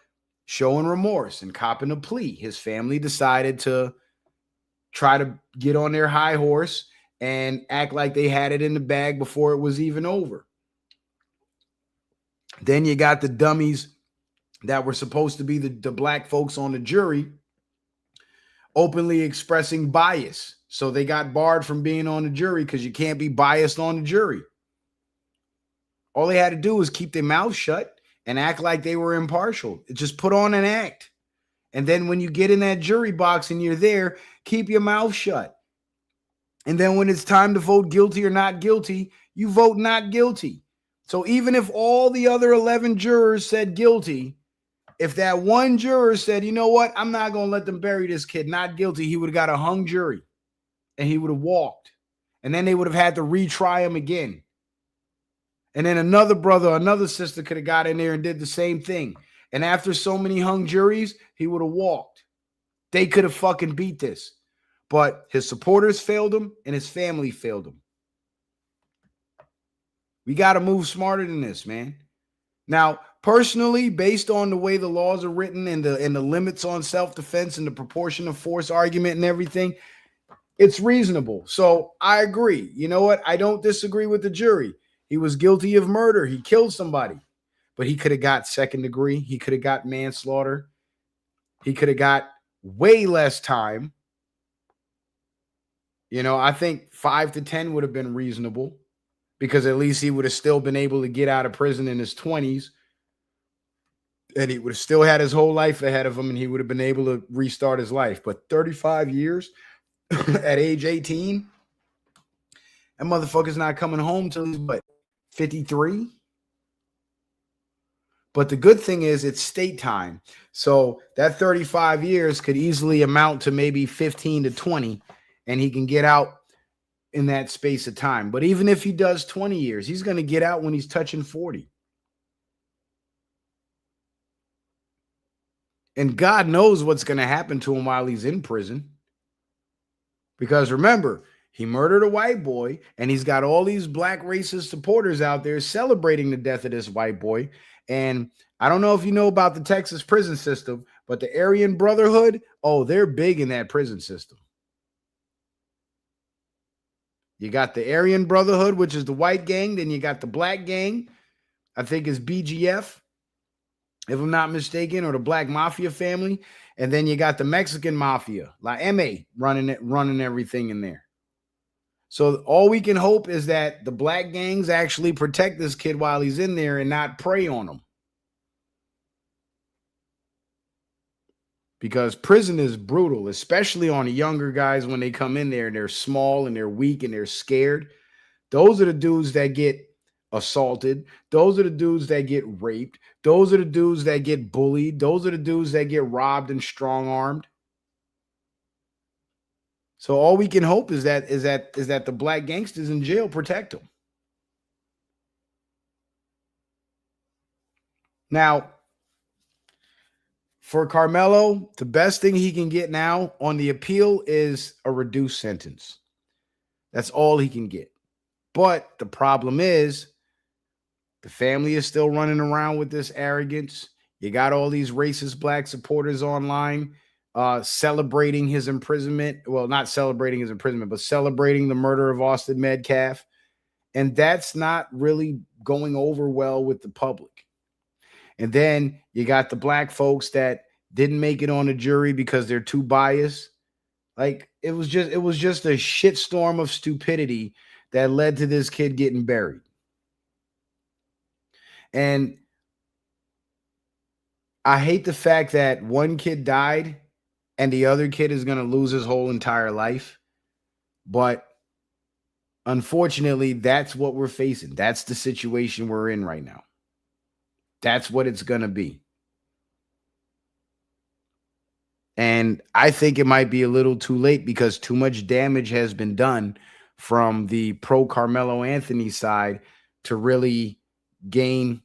showing remorse and copping a plea, his family decided to try to get on their high horse and act like they had it in the bag before it was even over. Then you got the dummies that were supposed to be the black folks on the jury openly expressing bias. So they got barred from being on the jury because you can't be biased on the jury. All they had to do was keep their mouth shut and act like they were impartial. Just put on an act. And then when you get in that jury box and you're there, keep your mouth shut. And then when it's time to vote guilty or not guilty, you vote not guilty. So even if all the other 11 jurors said guilty, if that one juror said, you know what, I'm not going to let them bury this kid, not guilty, he would have got a hung jury and he would have walked. And then they would have had to retry him again. And then another brother, another sister could have got in there and did the same thing. And after so many hung juries, he would have walked. They could have fucking beat this. But his supporters failed him and his family failed him. We got to move smarter than this, man. Now, personally, based on the way the laws are written and the limits on self-defense and the proportion of force argument and everything, it's reasonable. So I agree. You know what? I don't disagree with the jury. He was guilty of murder. He killed somebody. But he could have got second degree. He could have got manslaughter. He could have got way less time. I think 5 to 10 would have been reasonable because at least he would have still been able to get out of prison in his 20s. And he would have still had his whole life ahead of him and he would have been able to restart his life. But 35 years at age 18, that motherfucker's not coming home till he's, 53? But the good thing is it's state time. So that 35 years could easily amount to maybe 15 to 20, and he can get out in that space of time. But even if he does 20 years, he's going to get out when he's touching 40. And God knows what's going to happen to him while he's in prison. Because remember, he murdered a white boy, and he's got all these black racist supporters out there celebrating the death of this white boy. And I don't know if you know about the Texas prison system, but the Aryan Brotherhood, they're big in that prison system. You got the Aryan Brotherhood, which is the white gang. Then you got the black gang, I think it's BGF, if I'm not mistaken, or the Black Mafia family. And then you got the Mexican Mafia, La M.A., running everything in there. So all we can hope is that the black gangs actually protect this kid while he's in there and not prey on him. Because prison is brutal, especially on the younger guys when they come in there and they're small and they're weak and they're scared. Those are the dudes that get assaulted. Those are the dudes that get raped. Those are the dudes that get bullied. Those are the dudes that get robbed and strong-armed. So all we can hope is that the black gangsters in jail protect them. Now, for Karmelo, the best thing he can get now on the appeal is a reduced sentence. That's all he can get. But the problem is the family is still running around with this arrogance. You got all these racist black supporters online celebrating his imprisonment. Well, not celebrating his imprisonment, but celebrating the murder of Austin Metcalf. And that's not really going over well with the public. And then you got the black folks that didn't make it on the jury because they're too biased. Like it was just a shitstorm of stupidity that led to this kid getting buried. And I hate the fact that one kid died and the other kid is going to lose his whole entire life. But unfortunately, that's what we're facing. That's the situation we're in right now. That's what it's going to be. And I think it might be a little too late because too much damage has been done from the pro Karmelo Anthony side to really gain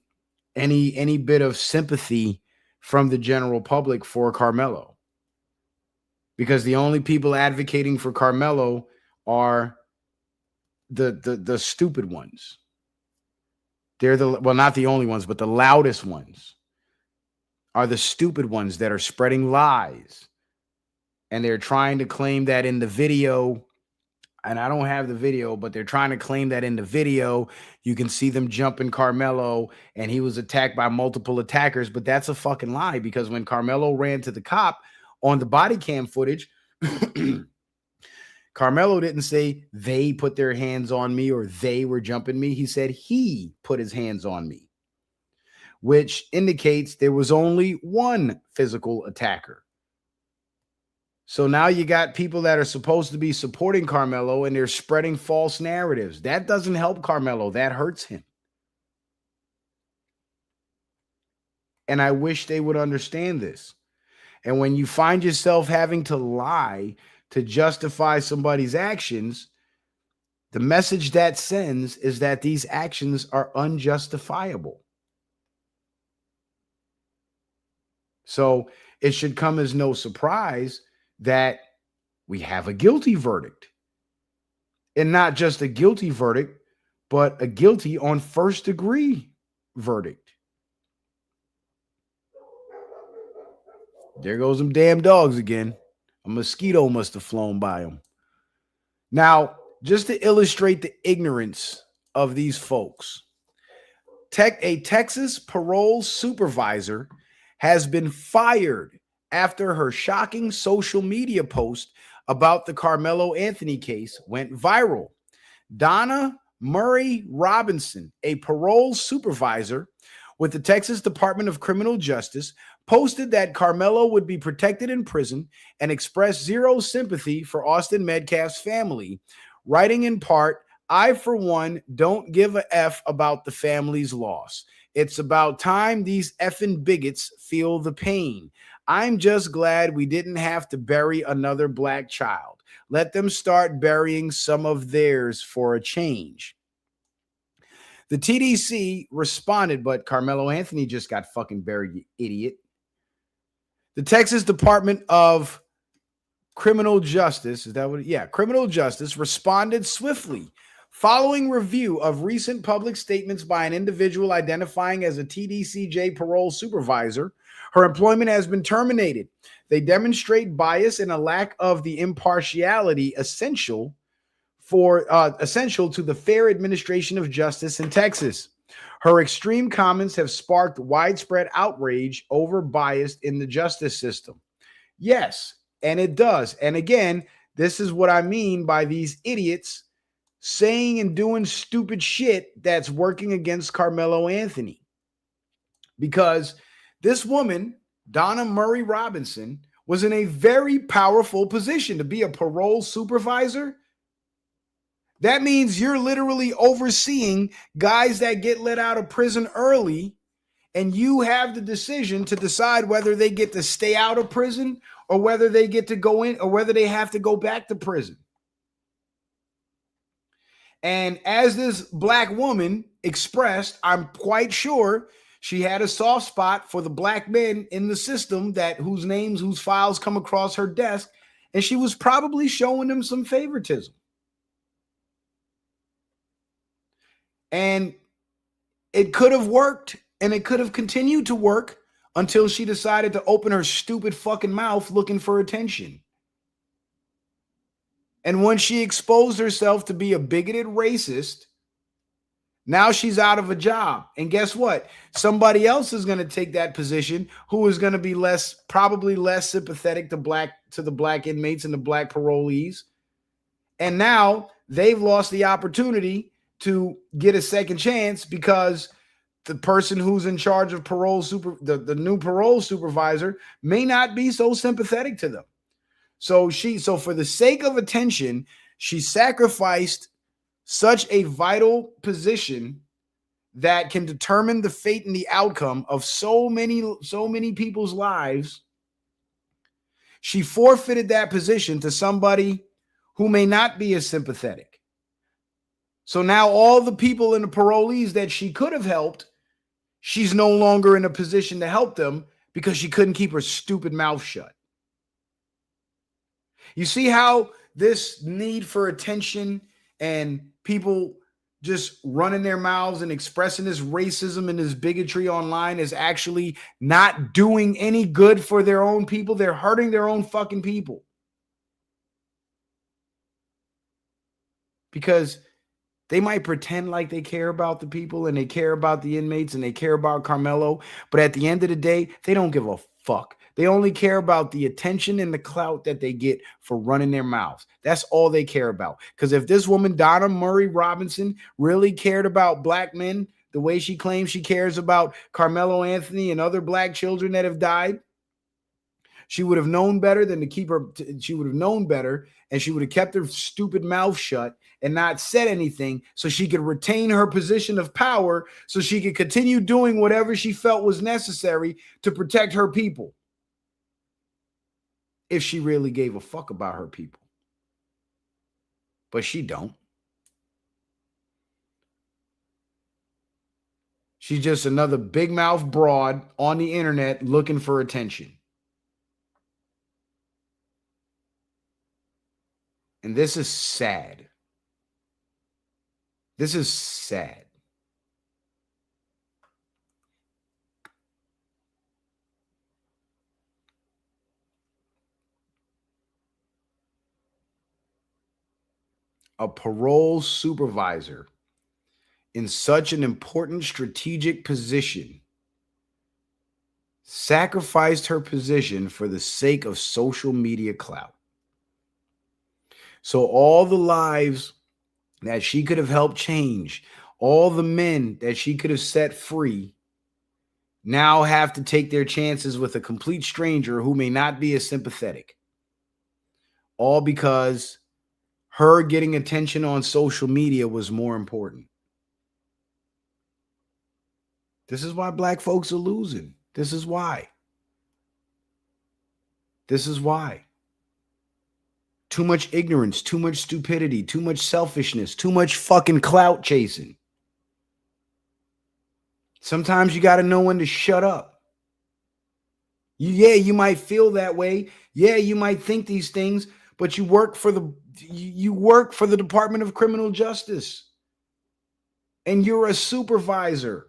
any bit of sympathy from the general public for Karmelo. Because the only people advocating for Karmelo are the stupid ones. They're not the only ones, but the loudest ones are the stupid ones that are spreading lies. And they're trying to claim that in the video, and I don't have the video, but they're trying to claim that in the video, you can see them jumping Karmelo and he was attacked by multiple attackers. But that's a fucking lie, because when Karmelo ran to the cop on the body cam footage, Karmelo didn't say they put their hands on me or they were jumping me. He said he put his hands on me, which indicates there was only one physical attacker. So now you got people that are supposed to be supporting Karmelo and they're spreading false narratives. That doesn't help Karmelo. That hurts him. And I wish they would understand this. And when you find yourself having to lie to justify somebody's actions, the message that sends is that these actions are unjustifiable. So it should come as no surprise that we have a guilty verdict. And not just a guilty verdict, but a guilty on first degree verdict. There goes them damn dogs again. A mosquito must have flown by them. Now, just to illustrate the ignorance of these folks, a Texas parole supervisor has been fired after her shocking social media post about the Karmelo Anthony case went viral. Donna Murray Robinson, a parole supervisor with the Texas Department of Criminal Justice, posted that Karmelo would be protected in prison and expressed zero sympathy for Austin Metcalf's family, writing in part, "I, for one, don't give a F about the family's loss. It's about time these effing bigots feel the pain. I'm just glad we didn't have to bury another black child. Let them start burying some of theirs for a change." The TDC responded, but Karmelo Anthony just got fucking buried, you idiot. The Texas Department of Criminal Justice, Criminal Justice responded swiftly following review of recent public statements by an individual identifying as a TDCJ parole supervisor. Her employment has been terminated. They demonstrate bias and a lack of the impartiality essential to the fair administration of justice in Texas. Her extreme comments have sparked widespread outrage over bias in the justice system. Yes, and it does. And again, this is what I mean by these idiots saying and doing stupid shit that's working against Karmelo Anthony. Because this woman, Donna Murray Robinson, was in a very powerful position to be a parole supervisor. That means you're literally overseeing guys that get let out of prison early, and you have the decision to decide whether they get to stay out of prison or whether they get to go in or whether they have to go back to prison. And as this black woman expressed, I'm quite sure she had a soft spot for the black men in the system whose files come across her desk, and she was probably showing them some favoritism. And it could have worked, and it could have continued to work until she decided to open her stupid fucking mouth looking for attention. And when she exposed herself to be a bigoted racist, now she's out of a job. And guess what? Somebody else is going to take that position who is going to be probably less sympathetic to the black inmates and the black parolees. And now they've lost the opportunity to get a second chance because the person who's in charge of the new parole supervisor may not be so sympathetic to them. So for the sake of attention, she sacrificed such a vital position that can determine the fate and the outcome of so many people's lives. She forfeited that position to somebody who may not be as sympathetic. So now all the people and the parolees that she could have helped, she's no longer in a position to help them because she couldn't keep her stupid mouth shut. You see how this need for attention and people just running their mouths and expressing this racism and this bigotry online is actually not doing any good for their own people? They're hurting their own fucking people. Because they might pretend like they care about the people and they care about the inmates and they care about Karmelo, but at the end of the day, they don't give a fuck. They only care about the attention and the clout that they get for running their mouths. That's all they care about. Because if this woman, Donna Murray Robinson, really cared about black men the way she claims she cares about Karmelo Anthony and other black children that have died, she would have known better than to keep her. She would have known better, and she would have kept her stupid mouth shut and not said anything so she could retain her position of power so she could continue doing whatever she felt was necessary to protect her people. If she really gave a fuck about her people. But she don't. She's just another big mouth broad on the internet looking for attention. And this is sad. This is sad. A parole supervisor in such an important strategic position sacrificed her position for the sake of social media clout. So all the lives that she could have helped change, all the men that she could have set free, now have to take their chances with a complete stranger who may not be as sympathetic. All because her getting attention on social media was more important. This is why black folks are losing. This is why. This is why. Too much ignorance, too much stupidity, too much selfishness, too much fucking clout chasing. Sometimes you got to know when to shut up. You might feel that way. Yeah, you might think these things, but you work for the Department of Criminal Justice. And you're a supervisor.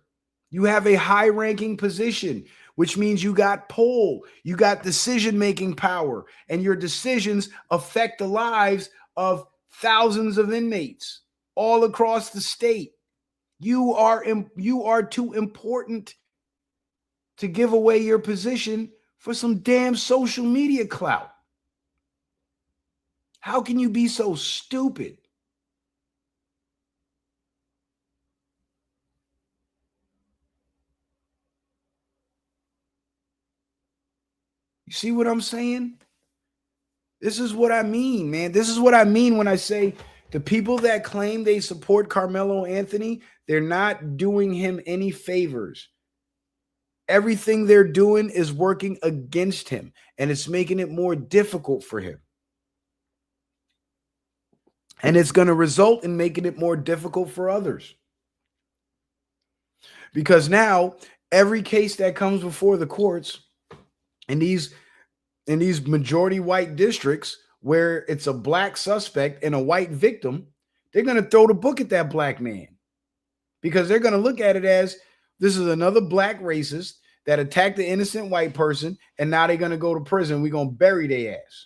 You have a high-ranking position, which means you got pull, you got decision-making power, and your decisions affect the lives of thousands of inmates all across the state. You are too important to give away your position for some damn social media clout. How can you be so stupid? You see what I'm saying? This is what I mean, man. This is what I mean when I say The people that claim they support Karmelo Anthony, they're not doing him any favors. Everything they're doing is working against him, and it's making it more difficult for him. And it's going to result in making it more difficult for others. Because now, every case that comes before the courts in these majority white districts where it's a black suspect and a white victim, they're going to throw the book at that black man. Because they're going to look at it as this is another black racist that attacked the innocent white person, and now they're going to go to prison. We're going to bury their ass.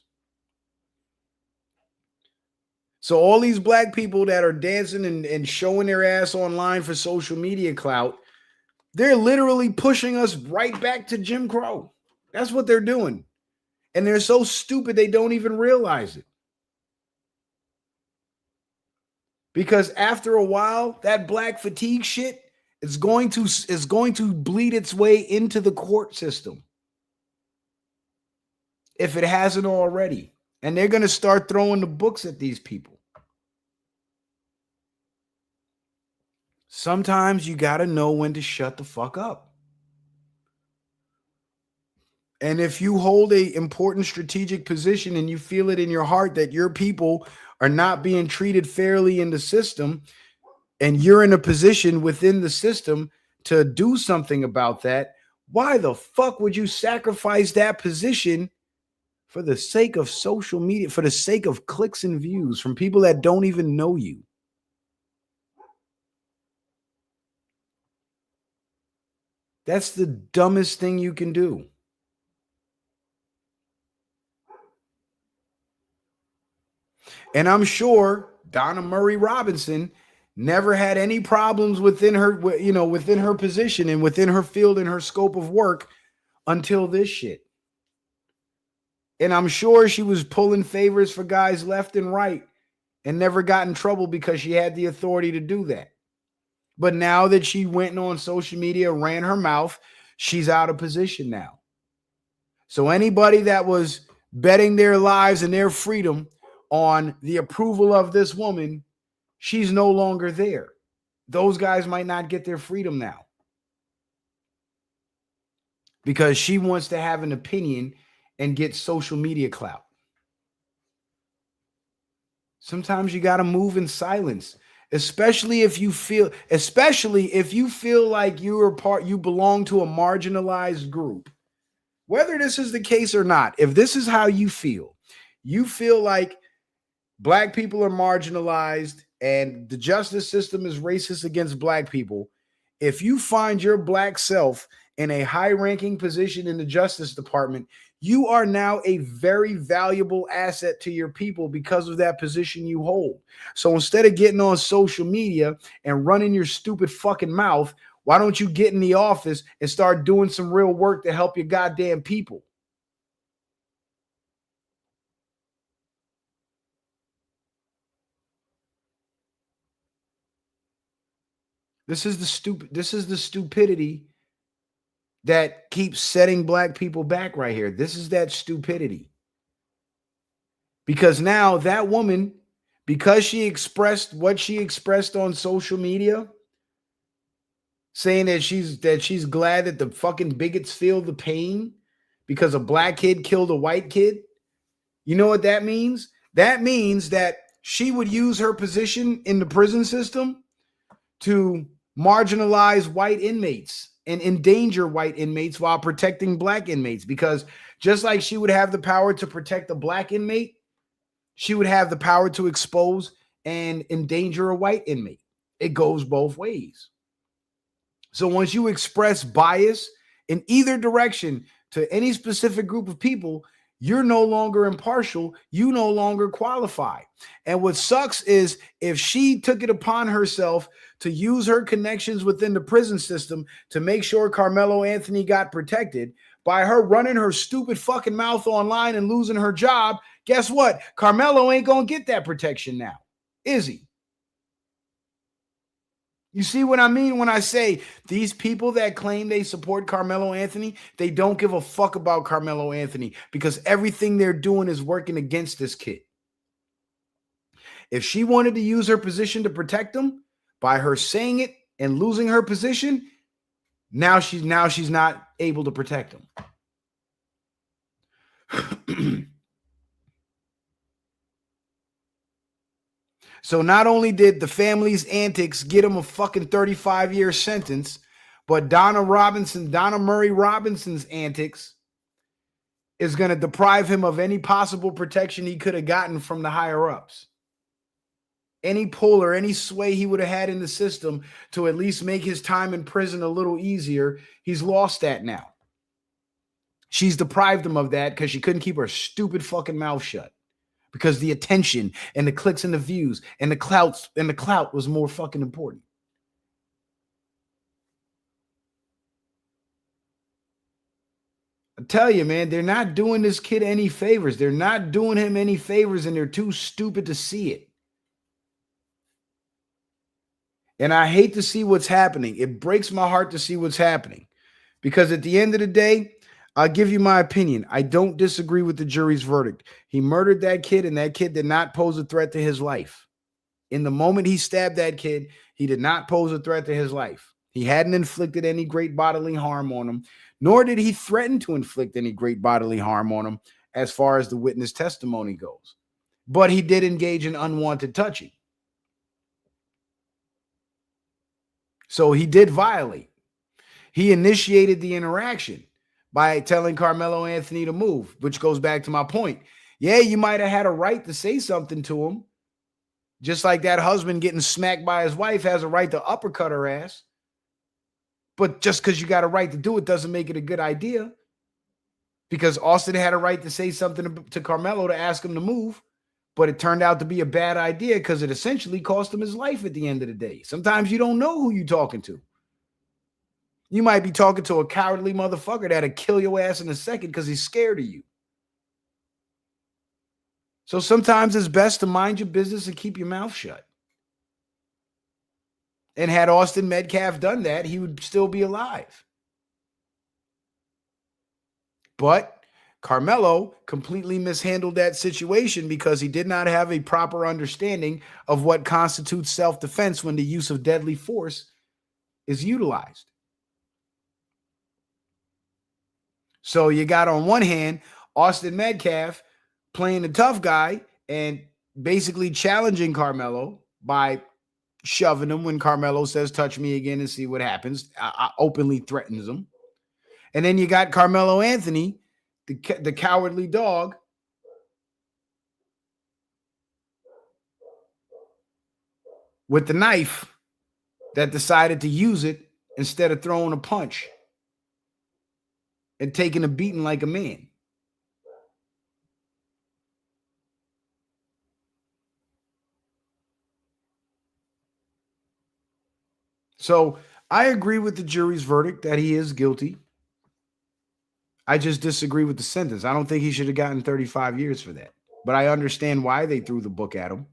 So all these black people that are dancing and showing their ass online for social media clout, they're literally pushing us right back to Jim Crow. That's what they're doing. And they're so stupid they don't even realize it. Because after a while, that black fatigue shit is going to bleed its way into the court system. If it hasn't already. And they're going to start throwing the books at these people. Sometimes you got to know when to shut the fuck up. And if you hold an important strategic position and you feel it in your heart that your people are not being treated fairly in the system, and you're in a position within the system to do something about that, why the fuck would you sacrifice that position for the sake of social media, for the sake of clicks and views from people that don't even know you? That's the dumbest thing you can do. And I'm sure Donna Murray Robinson never had any problems within her, within her position and within her field and her scope of work until this shit. And I'm sure she was pulling favors for guys left and right and never got in trouble because she had the authority to do that. But now that she went on social media, ran her mouth, she's out of position now. So anybody that was betting their lives and their freedom on the approval of this woman, she's no longer there. Those guys might not get their freedom now because she wants to have an opinion and get social media clout. Sometimes you got to move in silence, especially if you feel like you belong to a marginalized group. Whether this is the case or not, if this is how you feel like black people are marginalized and the justice system is racist against black people, if you find your black self in a high-ranking position in the Justice Department, you are now a very valuable asset to your people because of that position you hold. So instead of getting on social media and running your stupid fucking mouth, why don't you get in the office and start doing some real work to help your goddamn people? This is the stupidity that keeps setting black people back right here. This is that stupidity. Because now that woman, because she expressed what she expressed on social media, saying that she's glad that the fucking bigots feel the pain because a black kid killed a white kid. You know what that means? That means that she would use her position in the prison system to marginalize white inmates and endanger white inmates while protecting black inmates. Because just like she would have the power to protect a black inmate, she would have the power to expose and endanger a white inmate. It goes both ways. So once you express bias in either direction to any specific group of people, you're no longer impartial. You no longer qualify. And what sucks is if she took it upon herself to use her connections within the prison system to make sure Karmelo Anthony got protected by her running her stupid fucking mouth online and losing her job, guess what? Karmelo ain't going to get that protection now, is he? You see what I mean when I say these people that claim they support Karmelo Anthony, they don't give a fuck about Karmelo Anthony because everything they're doing is working against this kid. If she wanted to use her position to protect him by her saying it and losing her position, now she's not able to protect him. So not only did the family's antics get him a fucking 35-year sentence, but Donna Murray Robinson's antics is going to deprive him of any possible protection he could have gotten from the higher ups. Any pull or any sway he would have had in the system to at least make his time in prison a little easier, he's lost that now. She's deprived him of that because she couldn't keep her stupid fucking mouth shut. Because the attention and the clicks and the views and the clout was more fucking important. I tell you, man, they're not doing this kid any favors. They're not doing him any favors, and they're too stupid to see it. And I hate to see what's happening. It breaks my heart to see what's happening. Because at the end of the day, I'll give you my opinion. I don't disagree with the jury's verdict. He murdered that kid, and that kid did not pose a threat to his life. In the moment he stabbed that kid, he did not pose a threat to his life. He hadn't inflicted any great bodily harm on him, nor did he threaten to inflict any great bodily harm on him as far as the witness testimony goes. But he did engage in unwanted touching. So he did violate. He initiated the interaction by telling Karmelo Anthony to move, which goes back to my point. Yeah, you might have had a right to say something to him, just like that husband getting smacked by his wife has a right to uppercut her ass. But just because you got a right to do it doesn't make it a good idea. Because Austin had a right to say something to Karmelo to ask him to move, but it turned out to be a bad idea because it essentially cost him his life at the end of the day. Sometimes you don't know who you're talking to. You might be talking to a cowardly motherfucker that'll kill your ass in a second because he's scared of you. So sometimes it's best to mind your business and keep your mouth shut. And had Austin Metcalf done that, he would still be alive. But Karmelo completely mishandled that situation because he did not have a proper understanding of what constitutes self-defense when the use of deadly force is utilized. So you got on one hand, Austin Metcalf playing the tough guy and basically challenging Karmelo by shoving him when Karmelo says, touch me again and see what happens. Openly threatens him. And then you got Karmelo Anthony, the cowardly dog, with the knife that decided to use it instead of throwing a punch and taking a beating like a man. So I agree with the jury's verdict that he is guilty. I just disagree with the sentence. I don't think he should have gotten 35 years for that. But I understand why they threw the book at him.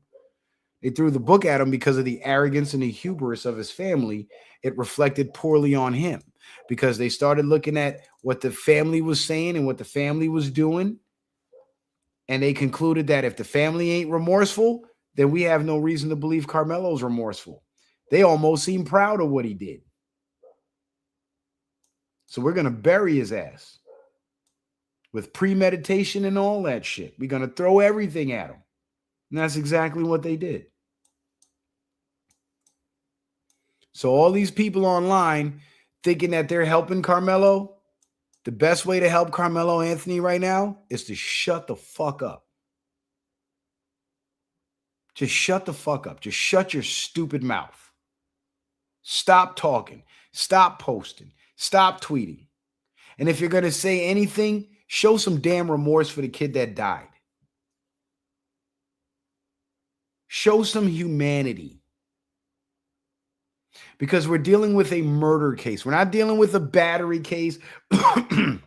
They threw the book at him because of the arrogance and the hubris of his family. It reflected poorly on him because they started looking at what the family was saying and what the family was doing. And they concluded that if the family ain't remorseful, then we have no reason to believe Karmelo's remorseful. They almost seem proud of what he did. So we're going to bury his ass with premeditation and all that shit. We're going to throw everything at him. And that's exactly what they did. So all these people online thinking that they're helping Karmelo, the best way to help Karmelo Anthony right now is to shut the fuck up. Just shut the fuck up. Just shut your stupid mouth. Stop talking. Stop posting. Stop tweeting. And if you're going to say anything, show some damn remorse for the kid that died. Show some humanity. Because we're dealing with a murder case. We're not dealing with a battery case. We're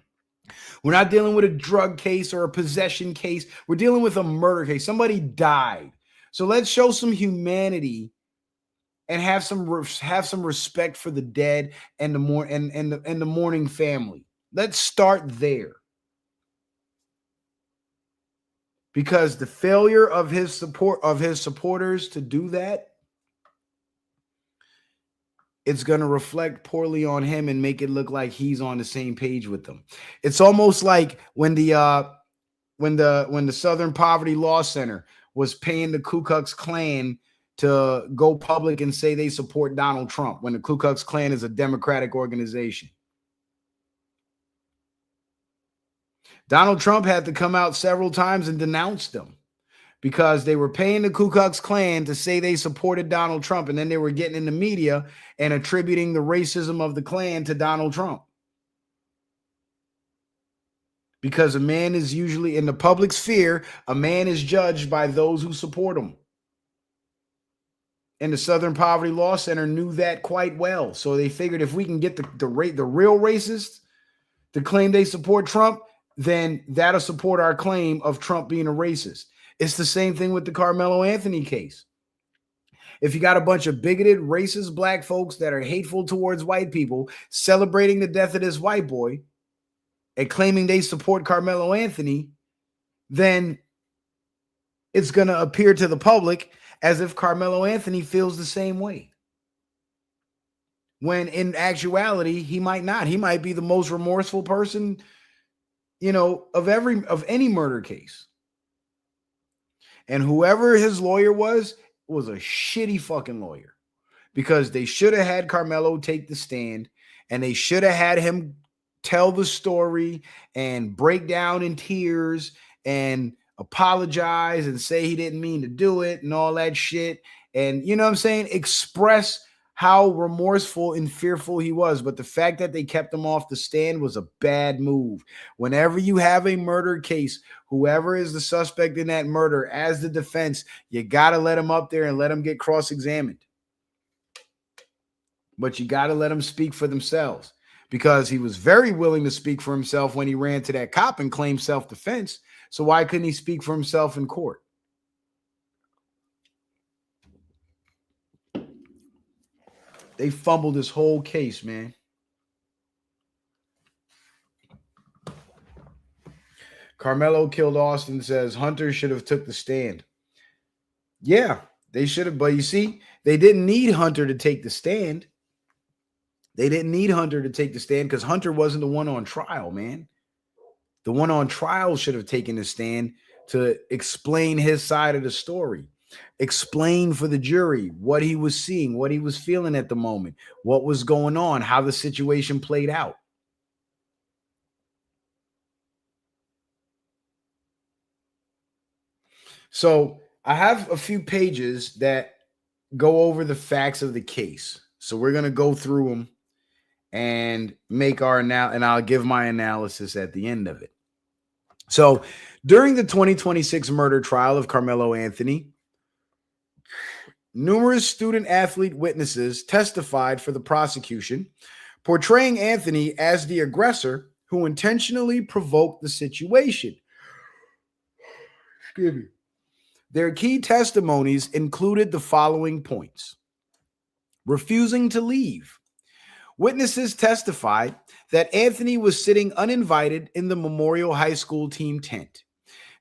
not dealing with a drug case or a possession case. We're dealing with a murder case. Somebody died. So let's show some humanity and have some respect for the dead and the mourning family. Let's start there. because the failure of his supporters to do that, it's going to reflect poorly on him and make it look like he's on the same page with them. It's almost like when the Southern Poverty Law Center was paying the Ku Klux Klan to go public and say they support Donald Trump when the Ku Klux Klan is a Democratic organization. Donald Trump had to come out several times and denounce them because they were paying the Ku Klux Klan to say they supported Donald Trump, and then they were getting in the media and attributing the racism of the Klan to Donald Trump. Because a man is usually, in the public sphere, a man is judged by those who support him. And the Southern Poverty Law Center knew that quite well. So they figured if we can get the real racists to claim they support Trump, then that'll support our claim of Trump being a racist. It's the same thing with the Karmelo Anthony case. If you got a bunch of bigoted, racist black folks that are hateful towards white people celebrating the death of this white boy and claiming they support Karmelo Anthony, then it's going to appear to the public as if Karmelo Anthony feels the same way. When in actuality, he might not. He might be the most remorseful person, of any murder case. And whoever his lawyer was a shitty fucking lawyer, because they should have had Karmelo take the stand and they should have had him tell the story and break down in tears and apologize and say he didn't mean to do it and all that shit. And you know what I'm saying? Express how remorseful and fearful he was. But the fact that they kept him off the stand was a bad move. Whenever you have a murder case, whoever is the suspect in that murder, as the defense, you got to let him up there and let him get cross-examined. But you got to let them speak for themselves, because he was very willing to speak for himself when he ran to that cop and claimed self-defense. So why couldn't he speak for himself in court? They fumbled this whole case, man. Karmelo Killed Austin says Hunter should have took the stand. Yeah, they should have. But you see, they didn't need Hunter to take the stand. They didn't need Hunter to take the stand because Hunter wasn't the one on trial, man. The one on trial should have taken the stand to explain his side of the story. Explain for the jury what he was seeing, what he was feeling at the moment, what was going on, how the situation played out. So I have a few pages that go over the facts of the case. So we're going to go through them and make our and I'll give my analysis at the end of it. So during the 2026 murder trial of Karmelo Anthony, numerous student athlete witnesses testified for the prosecution, portraying Anthony as the aggressor who intentionally provoked the situation. Excuse me. Their key testimonies included the following points: refusing to leave. Witnesses testified that Anthony was sitting uninvited in the Memorial High School team tent.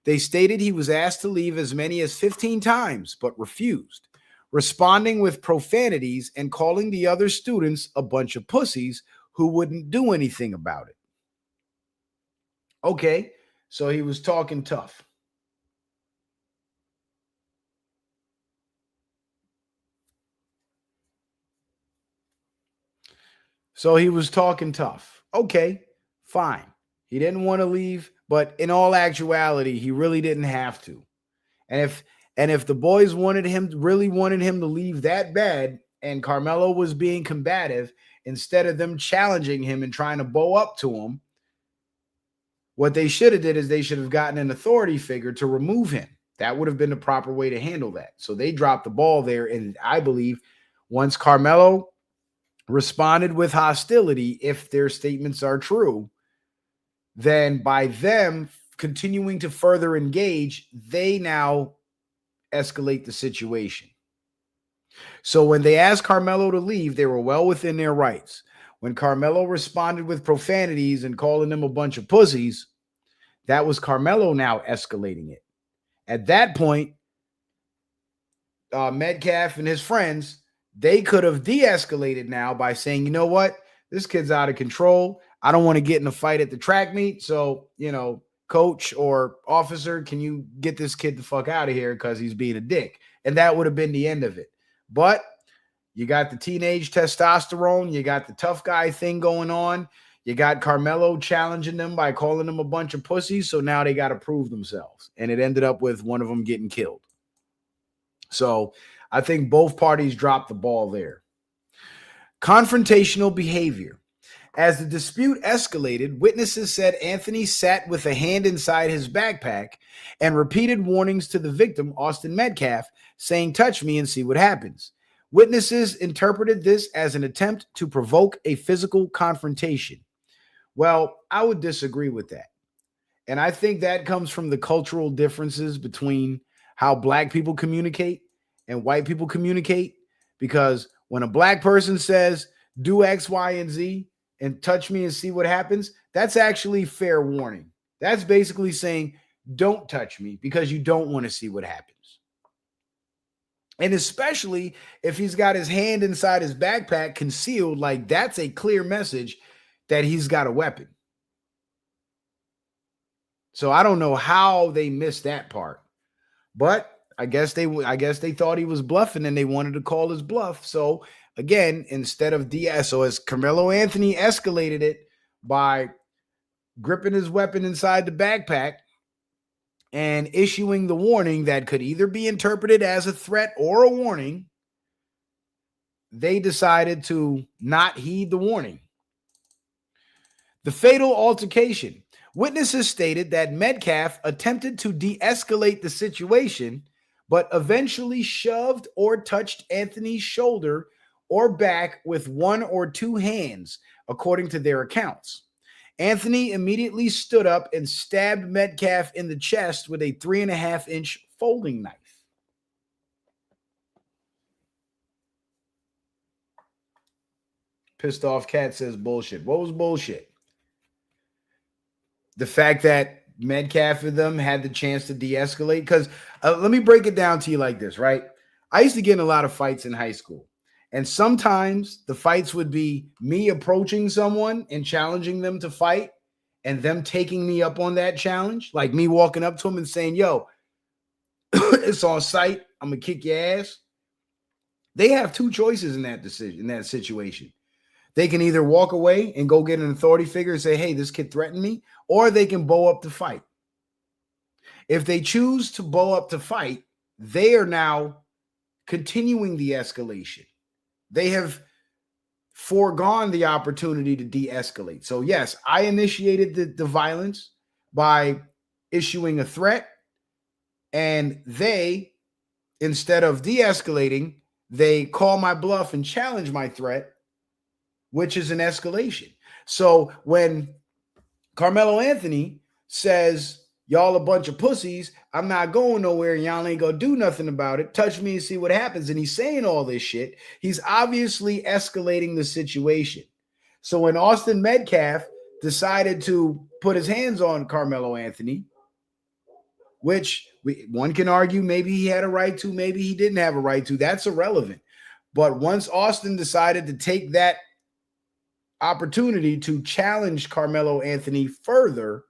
They stated he was asked to leave as many as 15 times, but refused, responding with profanities and calling the other students a bunch of pussies who wouldn't do anything about it. Okay, so he was talking tough. So he was talking tough. Okay, fine. He didn't want to leave, but in all actuality, he really didn't have to. And if the boys really wanted him to leave that bad, and Karmelo was being combative, instead of them challenging him and trying to bow up to him, what they should have did is they should have gotten an authority figure to remove him. That would have been the proper way to handle that. So they dropped the ball there. And I believe once Karmelo responded with hostility, if their statements are true, then by them continuing to further engage, they now escalate the situation. So when they asked Karmelo to leave, they were well within their rights. When Karmelo responded with profanities and calling them a bunch of pussies, that was Karmelo now escalating it. At that point, Metcalf and his friends, they could have de-escalated now by saying, you know what, this kid's out of control. I don't want to get in a fight at the track meet. So, coach or officer, can you get this kid the fuck out of here because he's being a dick? And that would have been the end of it. But you got the teenage testosterone. You got the tough guy thing going on. You got Karmelo challenging them by calling them a bunch of pussies. So now they got to prove themselves. And it ended up with one of them getting killed. So I think both parties dropped the ball there. Confrontational behavior. As the dispute escalated, witnesses said Anthony sat with a hand inside his backpack and repeated warnings to the victim, Austin Metcalf, saying, "Touch me and see what happens." Witnesses interpreted this as an attempt to provoke a physical confrontation. Well, I would disagree with that. And I think that comes from the cultural differences between how black people communicate and white people communicate. Because when a black person says, do X, Y, and Z and touch me and see what happens, that's actually fair warning. That's basically saying, don't touch me because you don't want to see what happens. And especially if he's got his hand inside his backpack concealed, like that's a clear message that he's got a weapon. So I don't know how they missed that part, but I guess they thought he was bluffing and they wanted to call his bluff. So again, instead of so as Karmelo Anthony escalated it by gripping his weapon inside the backpack and issuing the warning that could either be interpreted as a threat or a warning, they decided to not heed the warning. The fatal altercation. Witnesses stated that Metcalf attempted to de-escalate the situation, but eventually shoved or touched Anthony's shoulder or back with one or two hands, according to their accounts. Anthony immediately stood up and stabbed Metcalf in the chest with a 3.5-inch folding knife. Pissed off cat says bullshit. What was bullshit? The fact that Metcalf and them had the chance to de-escalate? Because let me break it down to you like this, right? I used to get in a lot of fights in high school. And sometimes the fights would be me approaching someone and challenging them to fight and them taking me up on that challenge. Like me walking up to them and saying, yo, it's on sight. I'm going to kick your ass. They have two choices in that decision, in that situation. They can either walk away and go get an authority figure and say, hey, this kid threatened me, or they can bow up to fight. If they choose to bow up to fight, they are now continuing the escalation. They have foregone the opportunity to de-escalate. So yes, I initiated the violence by issuing a threat, and they, instead of de-escalating, they call my bluff and challenge my threat, which is an escalation. So when Karmelo Anthony says, y'all a bunch of pussies, I'm not going nowhere, and y'all ain't gonna do nothing about it, touch me and see what happens, and he's saying all this shit, he's obviously escalating the situation. So when Austin Metcalf decided to put his hands on Karmelo Anthony, which one can argue maybe he had a right to, maybe he didn't have a right to, that's irrelevant. But once Austin decided to take that opportunity to challenge Karmelo Anthony further,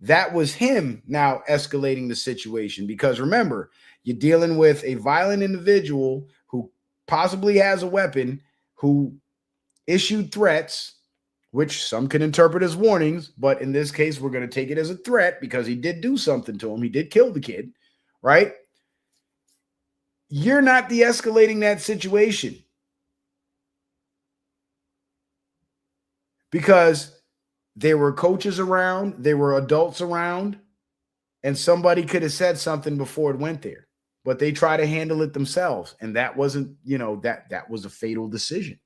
that was him now escalating the situation. Because remember, you're dealing with a violent individual who possibly has a weapon, who issued threats, which some can interpret as warnings, but in this case, we're going to take it as a threat because he did do something to him. He did kill the kid, right? You're not de-escalating that situation. Because there were coaches around, there were adults around, and somebody could have said something before it went there. But they try to handle it themselves. And that wasn't, that was a fatal decision.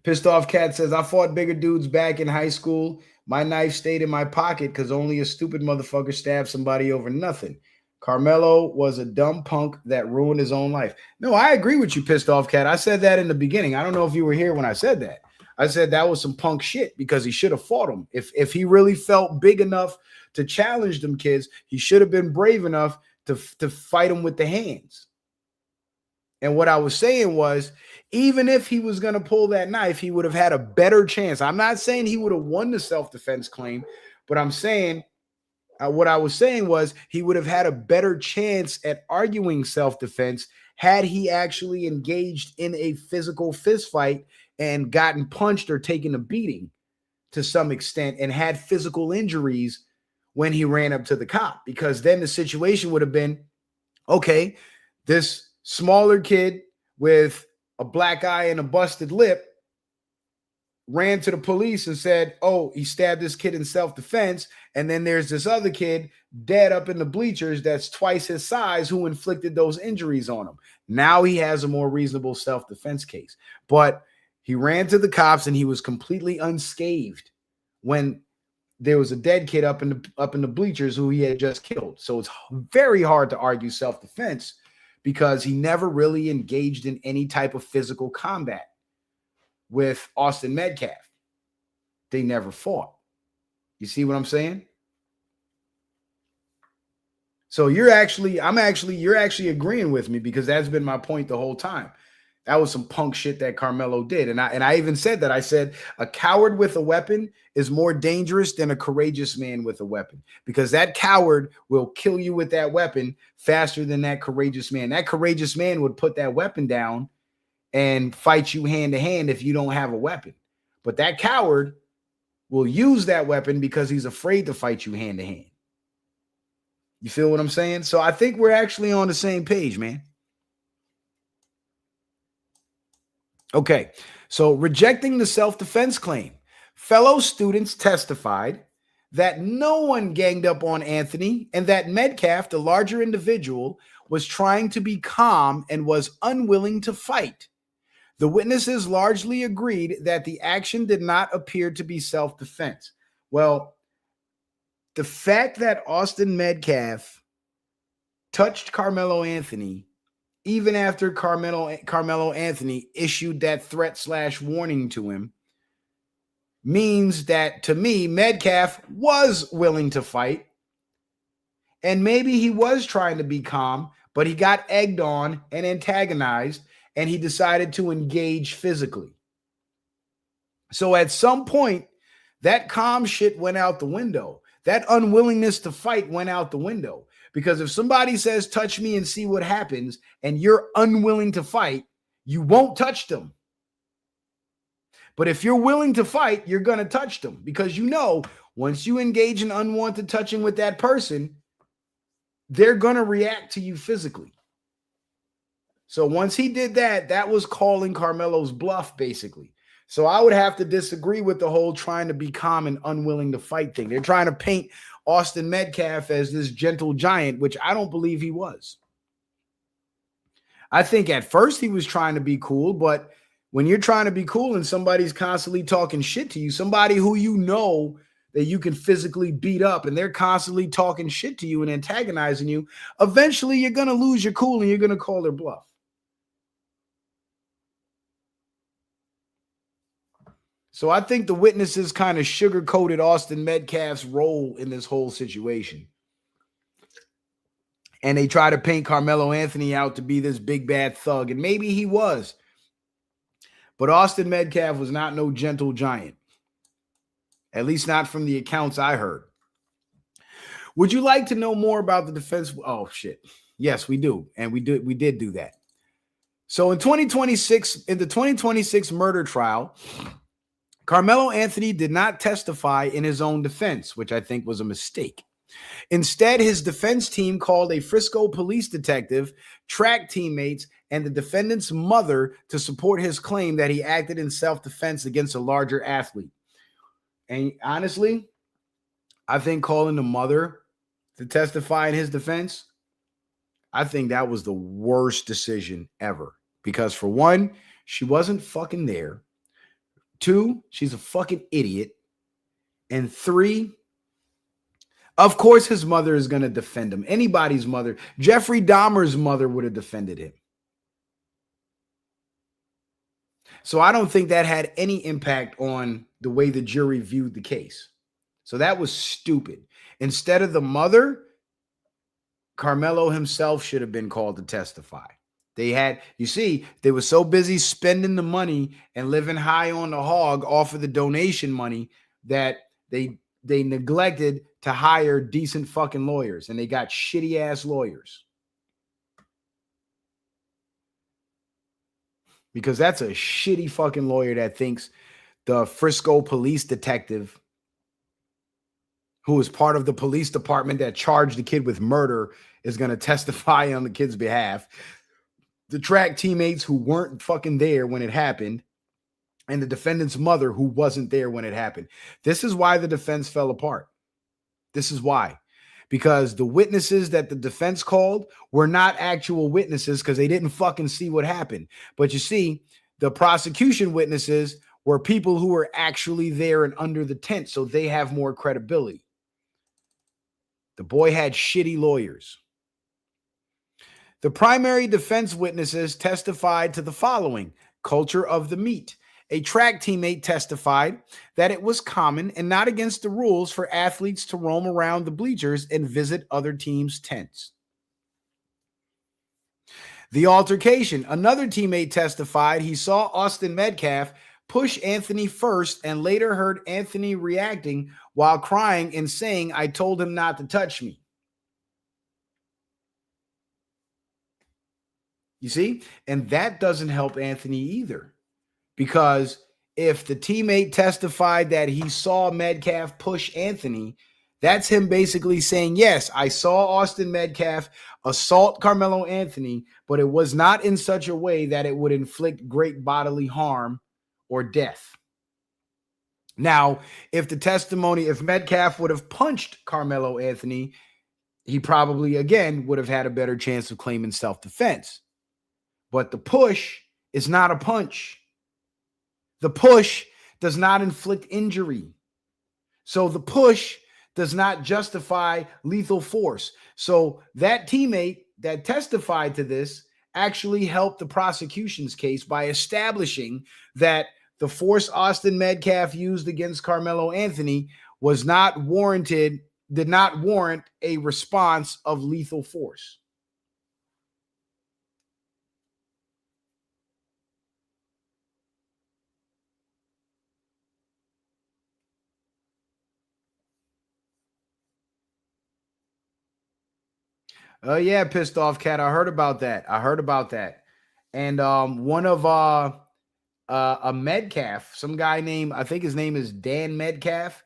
Pissed Off Cat says, I fought bigger dudes back in high school. My knife stayed in my pocket because only a stupid motherfucker stabbed somebody over nothing. Karmelo was a dumb punk that ruined his own life. No, I agree with you, Pissed Off Cat. I said that in the beginning. I don't know if you were here when I said that. I said that was some punk shit because he should have fought him. If he really felt big enough to challenge them kids. He should have been brave enough to fight them with the hands. And what I was saying was, even if he was going to pull that knife, he would have had a better chance. I'm not saying he would have won the self-defense claim, but I'm saying what I was saying was he would have had a better chance at arguing self-defense had he actually engaged in a physical fist fight and gotten punched or taken a beating to some extent and had physical injuries when he ran up to the cop, because then the situation would have been, okay, this smaller kid with a black eye and a busted lip ran to the police and said, oh, he stabbed this kid in self-defense. And then there's this other kid dead up in the bleachers that's twice his size who inflicted those injuries on him. Now he has a more reasonable self-defense case. But he ran to the cops and he was completely unscathed when there was a dead kid up in the bleachers who he had just killed. So it's very hard to argue self-defense because he never really engaged in any type of physical combat with Austin Metcalf. They never fought. You see what I'm saying? So you're actually agreeing with me, because that's been my point the whole time. That was some punk shit that Karmelo did. And I even said that. I said a coward with a weapon is more dangerous than a courageous man with a weapon, because that coward will kill you with that weapon faster than that courageous man. That courageous man would put that weapon down and fight you hand to hand if you don't have a weapon. But that coward will use that weapon because he's afraid to fight you hand to hand. You feel what I'm saying? So I think we're actually on the same page, man. Okay, so rejecting the self-defense claim. Fellow students testified that no one ganged up on Anthony and that Metcalf, the larger individual, was trying to be calm and was unwilling to fight. The witnesses largely agreed that the action did not appear to be self-defense. Well, the fact that Austin Metcalf touched Karmelo Anthony even after Karmelo Anthony issued that threat/warning to him means that, to me, Metcalf was willing to fight. And maybe he was trying to be calm, but he got egged on and antagonized, and he decided to engage physically. So at some point, that calm shit went out the window. That unwillingness to fight went out the window. Because if somebody says, touch me and see what happens, and you're unwilling to fight, you won't touch them. But if you're willing to fight, you're going to touch them, because you know once you engage in unwanted touching with that person, they're going to react to you physically. So once he did that, that was calling Karmelo's bluff, basically. So I would have to disagree with the whole trying to be calm and unwilling to fight thing. They're trying to paint Austin Metcalf as this gentle giant, which I don't believe he was. I think at first he was trying to be cool, but when you're trying to be cool and somebody's constantly talking shit to you, somebody who you know that you can physically beat up, and they're constantly talking shit to you and antagonizing you, eventually you're going to lose your cool and you're going to call their bluff. So I think the witnesses kind of sugarcoated Austin Metcalf's role in this whole situation. And they try to paint Karmelo Anthony out to be this big bad thug. And maybe he was. But Austin Metcalf was not no gentle giant. At least not from the accounts I heard. Would you like to know more about the defense? Oh, shit. Yes, we do. And we did do that. So in the 2026 murder trial, Karmelo Anthony did not testify in his own defense, which I think was a mistake. Instead, his defense team called a Frisco police detective, track teammates, and the defendant's mother to support his claim that he acted in self-defense against a larger athlete. And honestly, I think calling the mother to testify in his defense, I think that was the worst decision ever. Because for one, she wasn't fucking there. 2, she's a fucking idiot. And 3, of course his mother is going to defend him. Anybody's mother. Jeffrey Dahmer's mother would have defended him. So I don't think that had any impact on the way the jury viewed the case. So that was stupid. Instead of the mother, Karmelo himself should have been called to testify. They were so busy spending the money and living high on the hog off of the donation money that they neglected to hire decent fucking lawyers, and they got shitty ass lawyers. Because that's a shitty fucking lawyer that thinks the Frisco police detective, who is part of the police department that charged the kid with murder, is going to testify on the kid's behalf. The track teammates who weren't fucking there when it happened, and the defendant's mother who wasn't there when it happened. This is why the defense fell apart. This is why. Because the witnesses that the defense called were not actual witnesses because they didn't fucking see what happened. But you see, the prosecution witnesses were people who were actually there and under the tent, so they have more credibility. The boy had shitty lawyers. The primary defense witnesses testified to the following: culture of the meet. A track teammate testified that it was common and not against the rules for athletes to roam around the bleachers and visit other teams' tents. The altercation. Another teammate testified he saw Austin Metcalf push Anthony first and later heard Anthony reacting while crying and saying, "I told him not to touch me." You see? And that doesn't help Anthony either. Because if the teammate testified that he saw Metcalf push Anthony, that's him basically saying, yes, I saw Austin Metcalf assault Karmelo Anthony, but it was not in such a way that it would inflict great bodily harm or death. Now, if Metcalf would have punched Karmelo Anthony, he probably, again, would have had a better chance of claiming self-defense. But the push is not a punch. The push does not inflict injury. So the push does not justify lethal force. So that teammate that testified to this actually helped the prosecution's case by establishing that the force Austin Metcalf used against Karmelo Anthony was not warranted, did not warrant a response of lethal force. Oh yeah, pissed off cat. I heard about that. And one of a Metcalf, some guy named, I think his name is Dan Metcalf.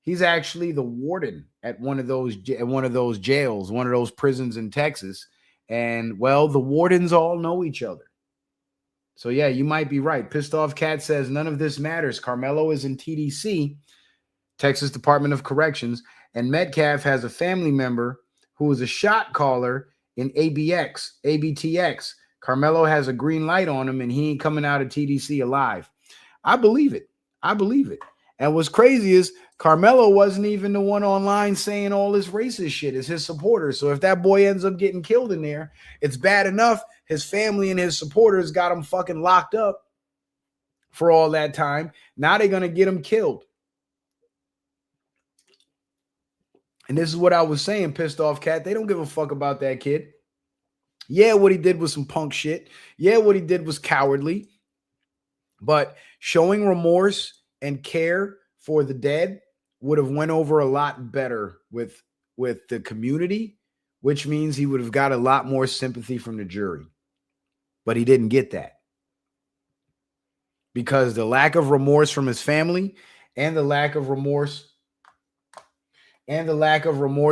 He's actually the warden at one of those jails, one of those prisons in Texas. And well, the wardens all know each other. So yeah, you might be right. Pissed off cat says none of this matters. Karmelo is in TDC, Texas Department of Corrections, and Metcalf has a family member who is a shot caller in ABTX. Karmelo has a green light on him, and he ain't coming out of TDC alive. I believe it. And what's crazy is Karmelo wasn't even the one online saying all this racist shit. It's his supporters. So if that boy ends up getting killed in there, it's bad enough his family and his supporters got him fucking locked up for all that time. Now they're going to get him killed. And this is what I was saying, pissed off cat. They don't give a fuck about that kid. Yeah, what he did was some punk shit. Yeah, what he did was cowardly. But showing remorse and care for the dead would have went over a lot better with the community, which means he would have got a lot more sympathy from the jury. But he didn't get that. Because the lack of remorse from his family and the lack of remorse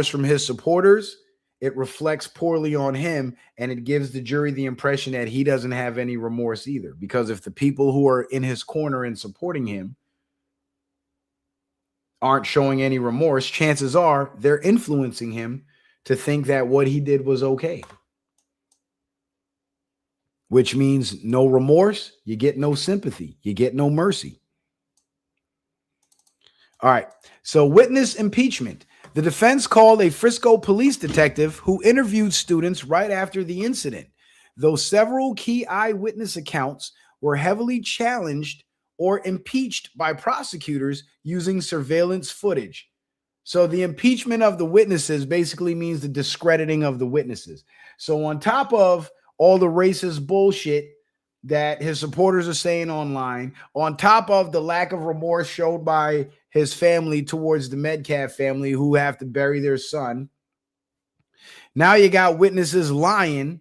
from his supporters, it reflects poorly on him, and it gives the jury the impression that he doesn't have any remorse either. Because if the people who are in his corner and supporting him aren't showing any remorse, chances are they're influencing him to think that what he did was okay. Which means no remorse, you get no sympathy, you get no mercy. All right, so witness impeachment. The defense called a Frisco police detective who interviewed students right after the incident. Though several key eyewitness accounts were heavily challenged or impeached by prosecutors using surveillance footage. So the impeachment of the witnesses basically means the discrediting of the witnesses. So on top of all the racist bullshit that his supporters are saying online, on top of the lack of remorse showed by his family towards the Metcalf family who have to bury their son, now you got witnesses lying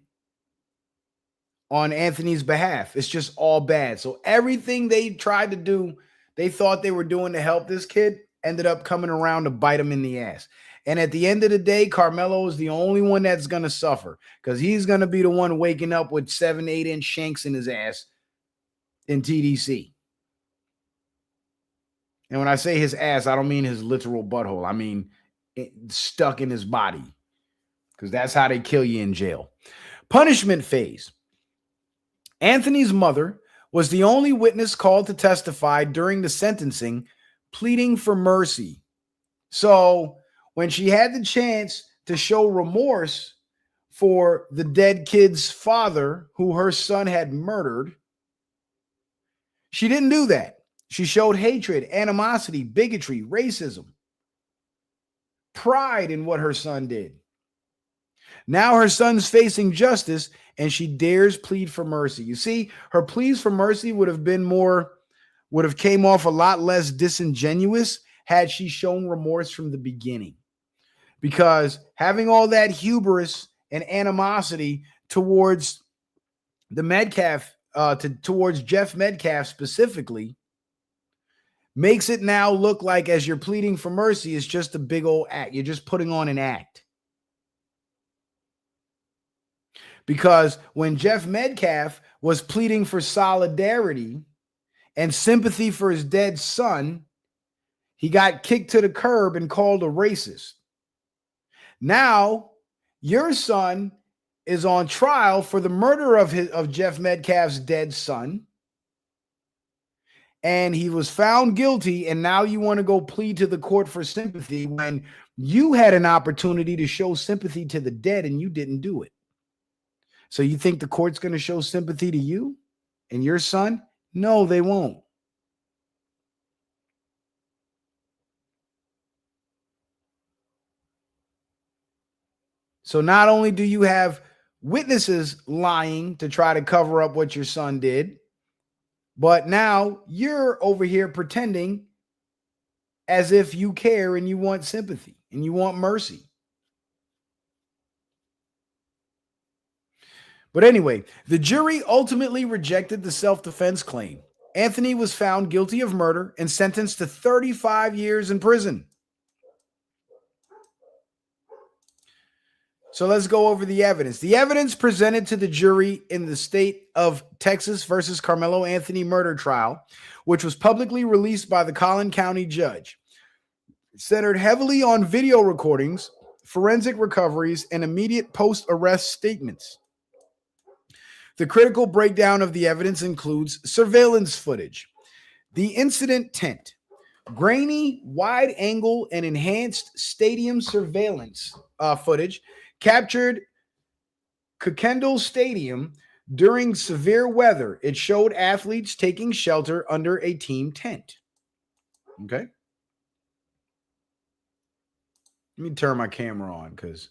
on Anthony's behalf. It's just all bad. So everything they tried to do, they thought they were doing to help this kid, ended up coming around to bite him in the ass. And at the end of the day, Karmelo is the only one that's going to suffer because he's going to be the one waking up with 7-8 inch shanks in his ass in TDC. And when I say his ass, I don't mean his literal butthole. I mean stuck in his body because that's how they kill you in jail. Punishment phase. Anthony's mother was the only witness called to testify during the sentencing, pleading for mercy. So when she had the chance to show remorse for the dead kid's father, who her son had murdered, she didn't do that. She showed hatred, animosity, bigotry, racism, pride in what her son did. Now her son's facing justice and she dares plead for mercy. You see, her pleas for mercy would have came off a lot less disingenuous had she shown remorse from the beginning. Because having all that hubris and animosity towards the Metcalf, towards Jeff Metcalf specifically, makes it now look like as you're pleading for mercy, it's just a big old act. You're just putting on an act. Because when Jeff Metcalf was pleading for solidarity and sympathy for his dead son, he got kicked to the curb and called a racist. Now, your son is on trial for the murder of Jeff Metcalf's dead son, and he was found guilty, and now you want to go plead to the court for sympathy when you had an opportunity to show sympathy to the dead and you didn't do it. So you think the court's going to show sympathy to you and your son? No, they won't. So not only do you have witnesses lying to try to cover up what your son did, but now you're over here pretending as if you care and you want sympathy and you want mercy. But anyway, the jury ultimately rejected the self-defense claim. Anthony was found guilty of murder and sentenced to 35 years in prison. So let's go over the evidence. The evidence presented to the jury in the state of Texas versus Karmelo Anthony murder trial, which was publicly released by the Collin County judge, centered heavily on video recordings, forensic recoveries, and immediate post-arrest statements. The critical breakdown of the evidence includes surveillance footage, the incident tent, grainy, wide angle, and enhanced stadium surveillance footage captured Kendall Stadium during severe weather. It showed athletes taking shelter under a team tent. Okay. Let me turn my camera on because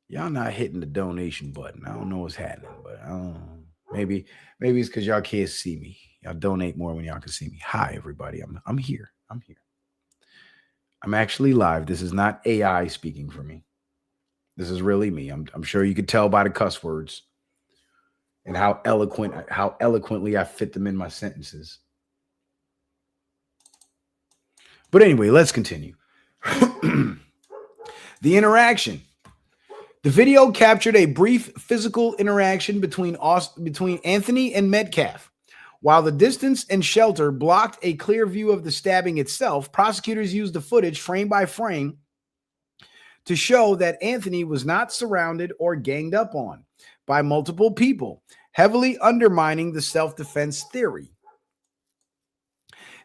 y'all not hitting the donation button. I don't know what's happening, but I don't know. Maybe it's because y'all can't see me. Y'all donate more when y'all can see me. Hi, everybody. I'm here. I'm here. I'm actually live. This is not AI speaking for me. This is really me. I'm sure you could tell by the cuss words and how eloquently I fit them in my sentences. But anyway, let's continue. The interaction. The video captured a brief physical interaction between Anthony and Metcalf. While the distance and shelter blocked a clear view of the stabbing itself, prosecutors used the footage frame by frame to show that Anthony was not surrounded or ganged up on by multiple people, heavily undermining the self-defense theory.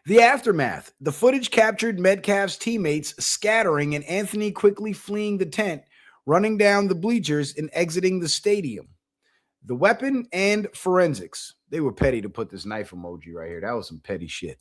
The aftermath. The footage captured Metcalf's teammates scattering and Anthony quickly fleeing the tent, running down the bleachers and exiting the stadium. The weapon and forensics. They were petty to put this knife emoji right here. That was some petty shit.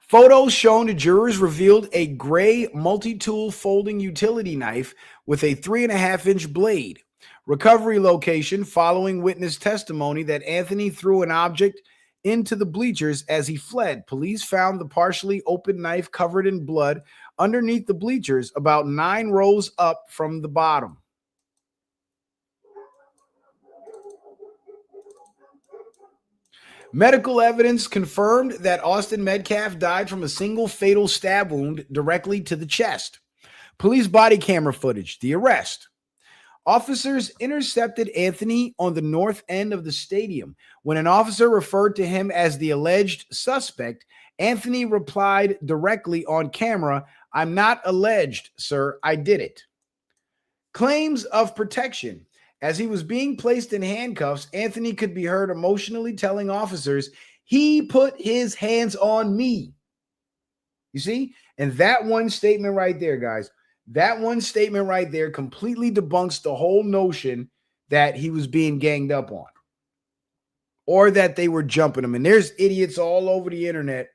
Photos shown to jurors revealed a gray multi-tool folding utility knife with a 3.5-inch blade. Recovery location following witness testimony that Anthony threw an object into the bleachers as he fled. Police found the partially open knife covered in blood underneath the bleachers, about 9 rows up from the bottom. Medical evidence confirmed that Austin Metcalf died from a single fatal stab wound directly to the chest. Police body camera footage, the arrest. Officers intercepted Anthony on the north end of the stadium. When an officer referred to him as the alleged suspect, Anthony replied directly on camera, "I'm not alleged, sir. I did it." Claims of protection. As he was being placed in handcuffs, Anthony could be heard emotionally telling officers, "He put his hands on me." You see? And that one statement right there, guys, that one statement right there completely debunks the whole notion that he was being ganged up on or that they were jumping him. And there's idiots all over the internet,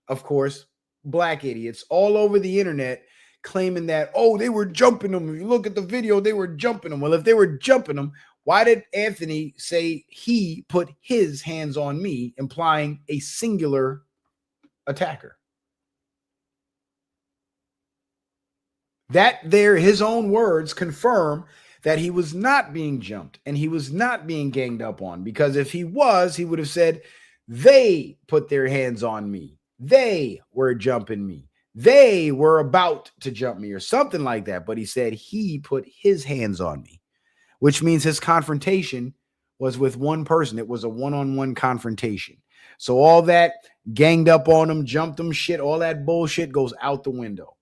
of course, black idiots all over the internet claiming that, oh, they were jumping him. If you look at the video, they were jumping him. Well, if they were jumping him, why did Anthony say he put his hands on me, implying a singular attacker? That there, his own words confirm that he was not being jumped and he was not being ganged up on, because if he was, he would have said, they put their hands on me. They were jumping me. They were about to jump me or something like that. But he said he put his hands on me, which means his confrontation was with one person. It was a one-on-one confrontation. So all that ganged up on him, jumped him shit, all that bullshit goes out the window.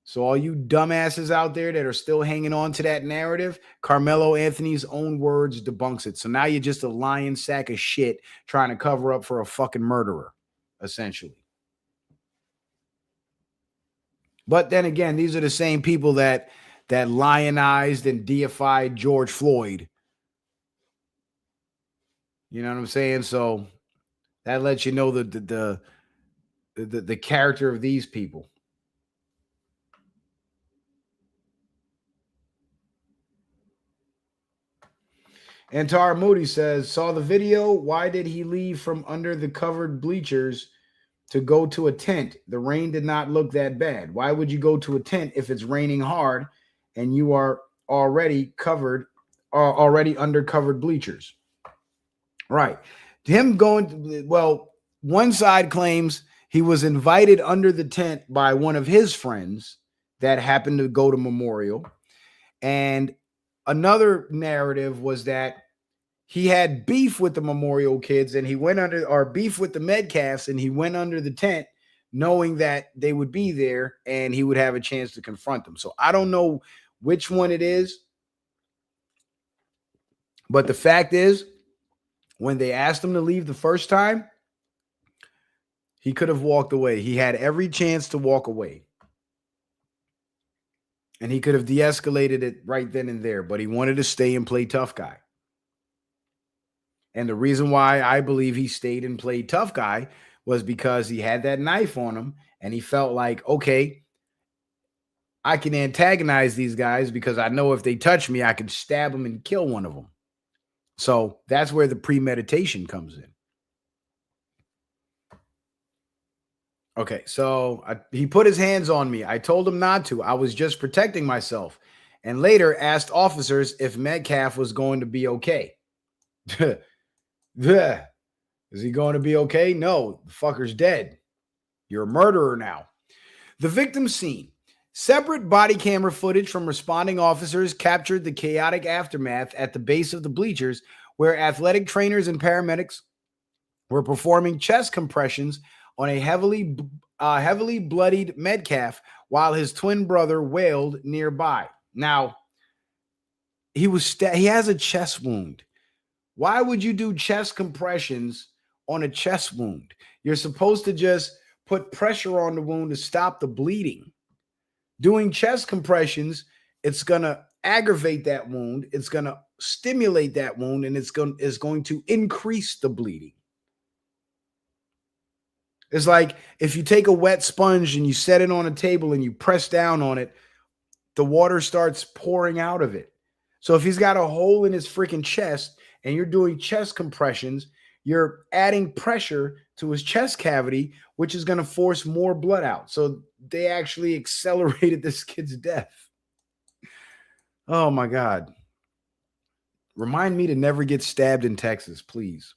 So all you dumbasses out there that are still hanging on to that narrative, Karmelo Anthony's own words debunks it. So now you're just a lying sack of shit trying to cover up for a fucking murderer, essentially. But then again, these are the same people that lionized and deified George Floyd. You know what I'm saying? So that lets you know the character of these people. And Tara Moody says, saw the video. Why did he leave from under the covered bleachers to go to a tent? The rain did not look that bad. Why would you go to a tent if it's raining hard and you are already under covered bleachers? Right. Him going, well, one side claims he was invited under the tent by one of his friends that happened to go to Memorial. And another narrative was that he had beef with the Memorial kids and he went under, or beef with the Metcalfs, and he went under the tent knowing that they would be there and he would have a chance to confront them. So I don't know which one it is, but the fact is, when they asked him to leave the first time, he could have walked away. He had every chance to walk away. And he could have de-escalated it right then and there, but he wanted to stay and play tough guy. And the reason why I believe he stayed and played tough guy was because he had that knife on him and he felt like, okay, I can antagonize these guys because I know if they touch me, I can stab them and kill one of them. So that's where the premeditation comes in. Okay, so he put his hands on me. I told him not to. I was just protecting myself. And later asked officers if Metcalf was going to be okay. Is he going to be okay? No, the fucker's dead. You're a murderer now. The victim's scene. Separate body camera footage from responding officers captured the chaotic aftermath at the base of the bleachers, where athletic trainers and paramedics were performing chest compressions on a heavily bloodied Metcalf while his twin brother wailed nearby. Now, he has a chest wound. Why would you do chest compressions on a chest wound? You're supposed to just put pressure on the wound to stop the bleeding. Doing chest compressions, it's going to aggravate that wound. It's going to stimulate that wound, and it's going to increase the bleeding. It's like if you take a wet sponge and you set it on a table and you press down on it, the water starts pouring out of it. So if he's got a hole in his freaking chest and you're doing chest compressions, you're adding pressure to his chest cavity, which is going to force more blood out. So they actually accelerated this kid's death. Oh my God. Remind me to never get stabbed in Texas, please.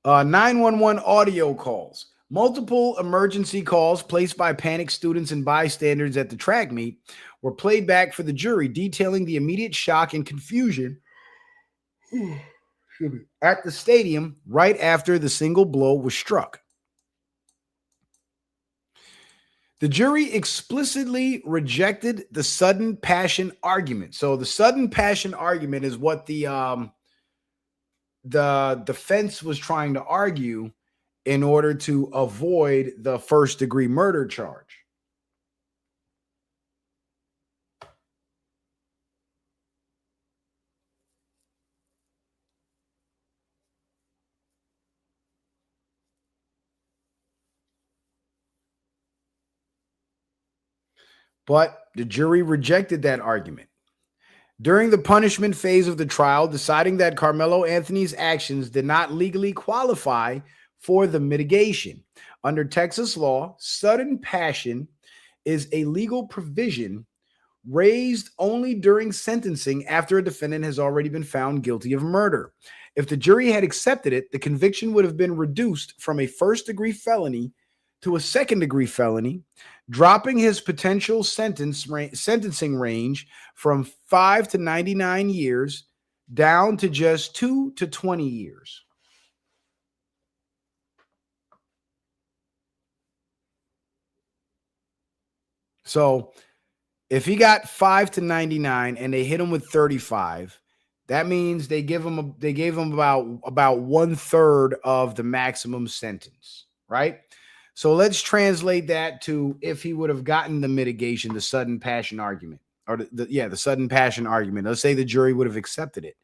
911 audio calls. Multiple emergency calls placed by panicked students and bystanders at the track meet were played back for the jury, detailing the immediate shock and confusion at the stadium right after the single blow was struck. The jury explicitly rejected the sudden passion argument. So the sudden passion argument is what the defense was trying to argue in order to avoid the first-degree murder charge. But the jury rejected that argument. During the punishment phase of the trial, deciding that Karmelo Anthony's actions did not legally qualify for the mitigation. Under Texas law, sudden passion is a legal provision raised only during sentencing after a defendant has already been found guilty of murder. If the jury had accepted it, the conviction would have been reduced from a first-degree felony to a second-degree felony, dropping his potential sentencing range from 5 to 99 years down to just 2 to 20 years. So if he got 5 to 99 and they hit him with 35, that means they gave him about 1/3 of the maximum sentence, right? So let's translate that to if he would have gotten the mitigation, the sudden passion argument, or the sudden passion argument. Let's say the jury would have accepted it.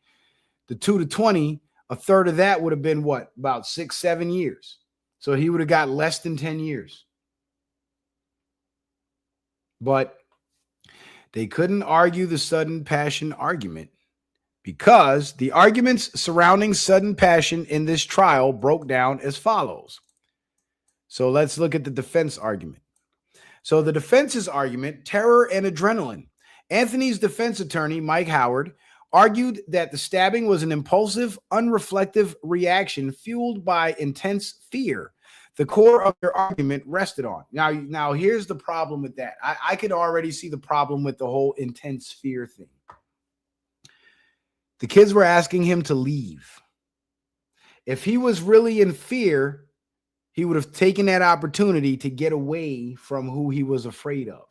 The 2 to 20, a third of that would have been what? About 6, 7 years. So he would have got less than 10 years. But they couldn't argue the sudden passion argument because the arguments surrounding sudden passion in this trial broke down as follows. So let's look at the defense argument. So the defense's argument, terror and adrenaline. Anthony's defense attorney, Mike Howard, argued that the stabbing was an impulsive, unreflective reaction fueled by intense fear. The core of their argument rested on. Now here's the problem with that. I could already see the problem with the whole intense fear thing. The kids were asking him to leave. If he was really in fear, he would have taken that opportunity to get away from who he was afraid of.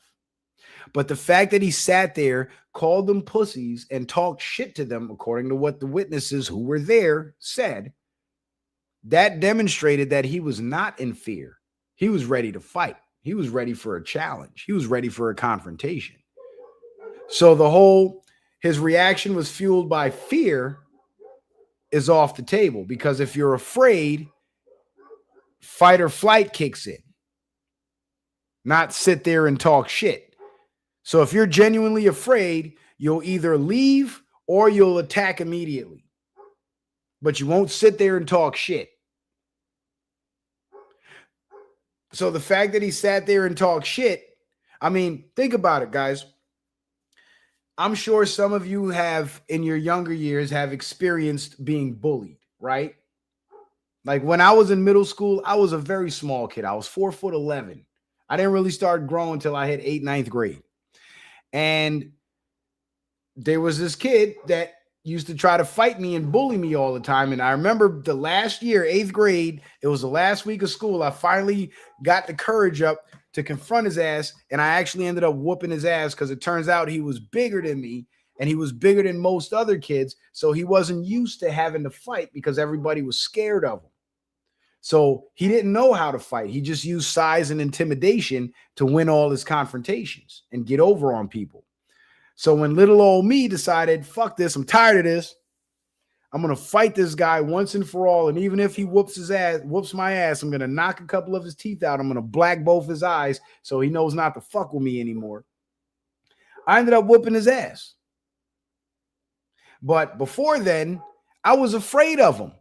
But the fact that he sat there, called them pussies, and talked shit to them, according to what the witnesses who were there said, that demonstrated that he was not in fear. He was ready to fight. He was ready for a challenge. He was ready for a confrontation. So his reaction was fueled by fear is off the table, because if you're afraid, fight or flight kicks in, not sit there and talk shit. So if you're genuinely afraid, you'll either leave or you'll attack immediately, but you won't sit there and talk shit. So the fact that he sat there and talked shit, I mean, think about it, guys. I'm sure some of you have, in your younger years, have experienced being bullied, right? Like when I was in middle school, I was a very small kid. I was 4'11". I didn't really start growing until I hit 8th, 9th grade. And there was this kid that used to try to fight me and bully me all the time. And I remember the last year, 8th grade, it was the last week of school. I finally got the courage up to confront his ass. And I actually ended up whooping his ass because it turns out he was bigger than me and he was bigger than most other kids. So he wasn't used to having to fight because everybody was scared of him. So he didn't know how to fight. He just used size and intimidation to win all his confrontations and get over on people. So when little old me decided, fuck this, I'm tired of this, I'm going to fight this guy once and for all. And even if he whoops my ass, I'm going to knock a couple of his teeth out. I'm going to black both his eyes so he knows not to fuck with me anymore. I ended up whooping his ass. But before then, I was afraid of him.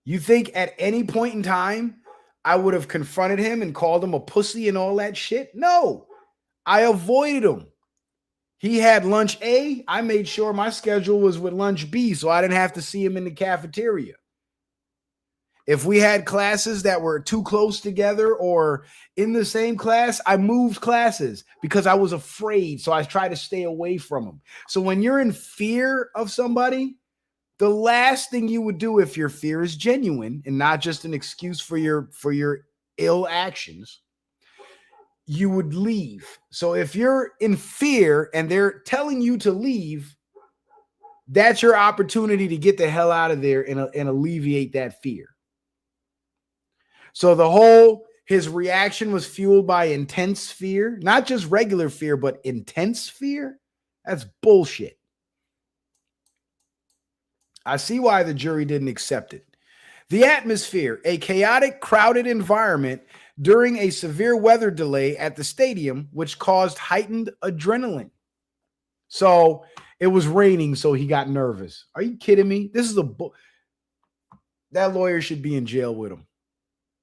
You think at any point in time I would have confronted him and called him a pussy and all that shit? No, I avoided him. He had lunch A. I made sure my schedule was with lunch B so I didn't have to see him in the cafeteria. If we had classes that were too close together or in the same class, I moved classes because I was afraid. So I tried to stay away from them. So when you're in fear of somebody, the last thing you would do if your fear is genuine and not just an excuse for your ill actions, you would leave. So if you're in fear and they're telling you to leave, that's your opportunity to get the hell out of there and alleviate that fear. So his reaction was fueled by intense fear, not just regular fear, but intense fear. That's bullshit. I see why the jury didn't accept it. The atmosphere, a chaotic, crowded environment during a severe weather delay at the stadium, which caused heightened adrenaline. So it was raining, so he got nervous. Are you kidding me? This is that lawyer should be in jail with him.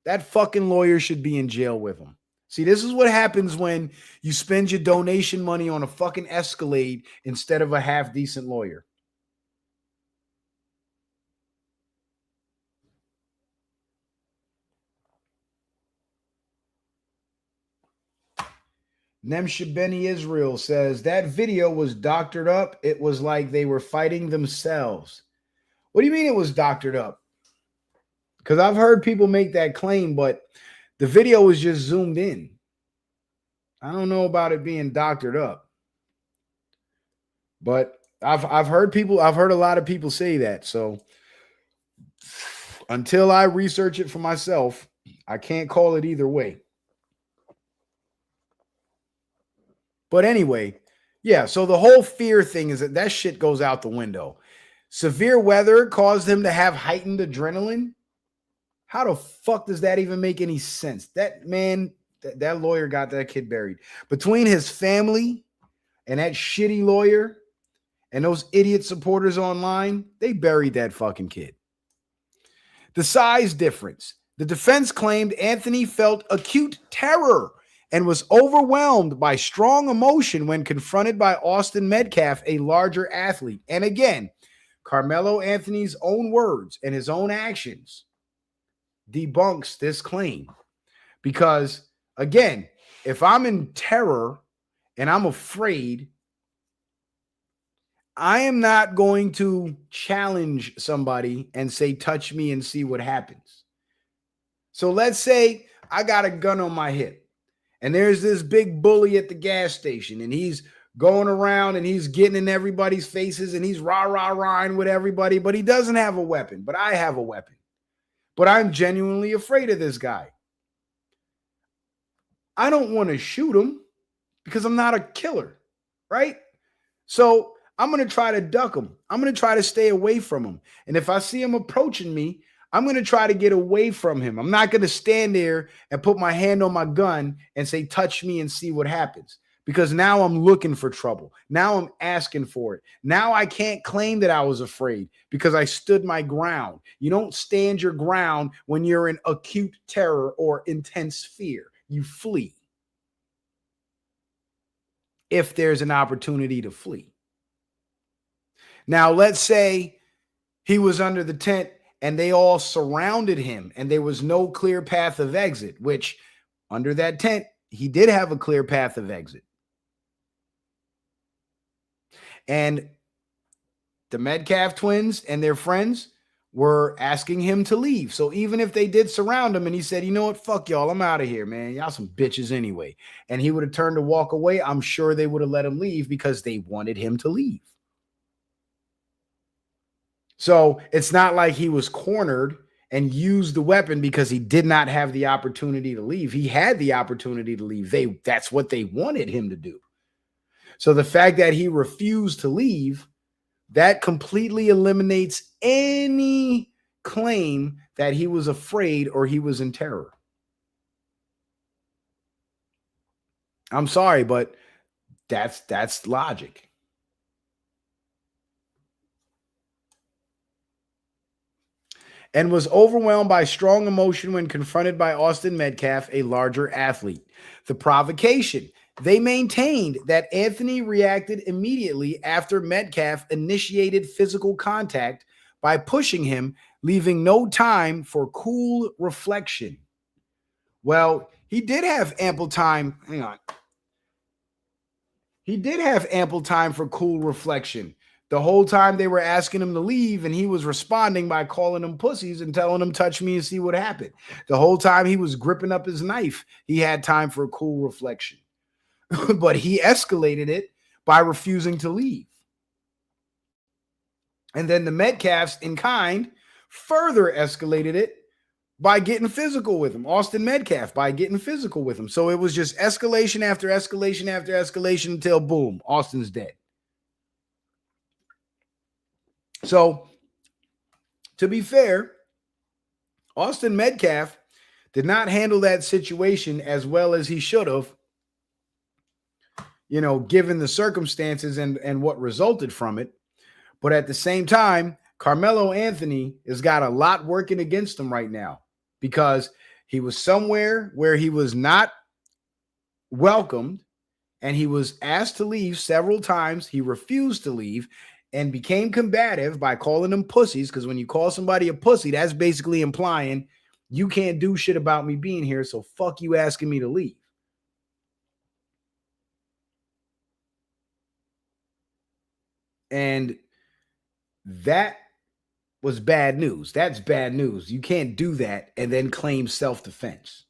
That fucking lawyer should be in jail with him. See, this is what happens when you spend your donation money on a fucking Escalade instead of a half-decent lawyer. Nemsha Benny Israel says that video was doctored up. It was like they were fighting themselves. What do you mean it was doctored up? Because I've heard people make that claim, but the video was just zoomed in. I don't know about it being doctored up. But I've heard a lot of people say that. So until I research it for myself, I can't call it either way. But anyway, yeah, so the whole fear thing is that shit goes out the window. Severe weather caused him to have heightened adrenaline. How the fuck does that even make any sense? That man, that lawyer got that kid buried. Between his family and that shitty lawyer and those idiot supporters online, they buried that fucking kid. The size difference. The defense claimed Anthony felt acute terror and was overwhelmed by strong emotion when confronted by Austin Metcalf, a larger athlete. And again, Karmelo Anthony's own words and his own actions debunks this claim. Because, again, if I'm in terror and I'm afraid, I am not going to challenge somebody and say, touch me and see what happens. So let's say I got a gun on my hip. And there's this big bully at the gas station, and he's going around and he's getting in everybody's faces and he's rah-rah-rahing with everybody, but he doesn't have a weapon, but I have a weapon. But I'm genuinely afraid of this guy. I don't want to shoot him because I'm not a killer, right? So I'm going to try to duck him. I'm going to try to stay away from him. And if I see him approaching me, I'm going to try to get away from him. I'm not going to stand there and put my hand on my gun and say, touch me and see what happens. Because now I'm looking for trouble. Now I'm asking for it. Now I can't claim that I was afraid because I stood my ground. You don't stand your ground when you're in acute terror or intense fear. You flee. If there's an opportunity to flee. Now, let's say he was under the tent and they all surrounded him and there was no clear path of exit, which under that tent, he did have a clear path of exit. And the Metcalf twins and their friends were asking him to leave. So even if they did surround him and he said, you know what, fuck y'all, I'm out of here, man. Y'all some bitches anyway. And he would have turned to walk away. I'm sure they would have let him leave because they wanted him to leave. So it's not like he was cornered and used the weapon because he did not have the opportunity to leave. He had the opportunity to leave. That's what they wanted him to do. So the fact that he refused to leave That completely eliminates any claim that he was afraid or he was in terror. I'm sorry, but that's logic. And was overwhelmed by strong emotion when confronted by Austin Metcalf, a larger athlete. The provocation. They maintained that Anthony reacted immediately after Metcalf initiated physical contact by pushing him, leaving no time for cool reflection. Well, he did have ample time. Hang on. He did have ample time for cool reflection. The whole time they were asking him to leave, and he was responding by calling them pussies and telling them, touch me and see what happened. The whole time he was gripping up his knife, he had time for cool reflection. But he escalated it by refusing to leave. And then the Metcalfs, in kind, further escalated it by getting physical with him. Austin Metcalf by getting physical with him. So it was just escalation after escalation after escalation until boom, Austin's dead. So to be fair, Austin Metcalf did not handle that situation as well as he should have, given the circumstances and what resulted from it. But at the same time, Karmelo Anthony has got a lot working against him right now because he was somewhere where he was not welcomed and he was asked to leave several times. He refused to leave and became combative by calling them pussies, because when you call somebody a pussy, that's basically implying you can't do shit about me being here, so fuck you asking me to leave. And that was bad news. That's bad news. You can't do that and then claim self-defense.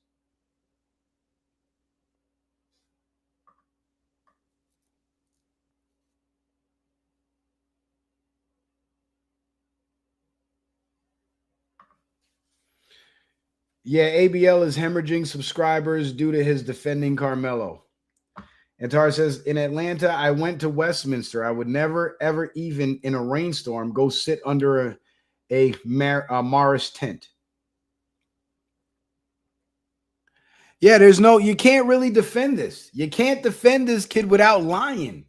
Yeah, ABL is hemorrhaging subscribers due to his defending Karmelo. And Tar says, in Atlanta, I went to Westminster. I would never, ever, even in a rainstorm, go sit under a Morris tent. Yeah, you can't really defend this. You can't defend this kid without lying,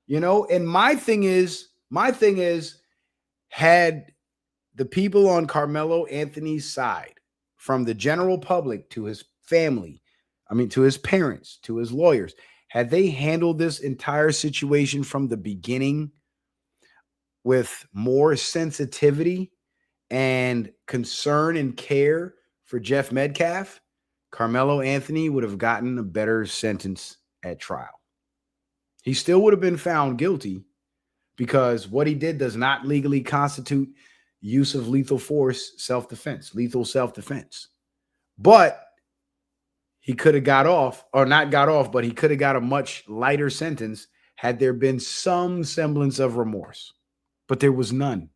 And my thing is, had the people on Karmelo Anthony's side, from the general public to his family, to his parents, to his lawyers, had they handled this entire situation from the beginning with more sensitivity and concern and care for Jeff Metcalf, Karmelo Anthony would have gotten a better sentence at trial. He still would have been found guilty because what he did does not legally constitute use of lethal force, lethal self-defense. But he could have got off, or not got off, but he could have got a much lighter sentence had there been some semblance of remorse. But there was none.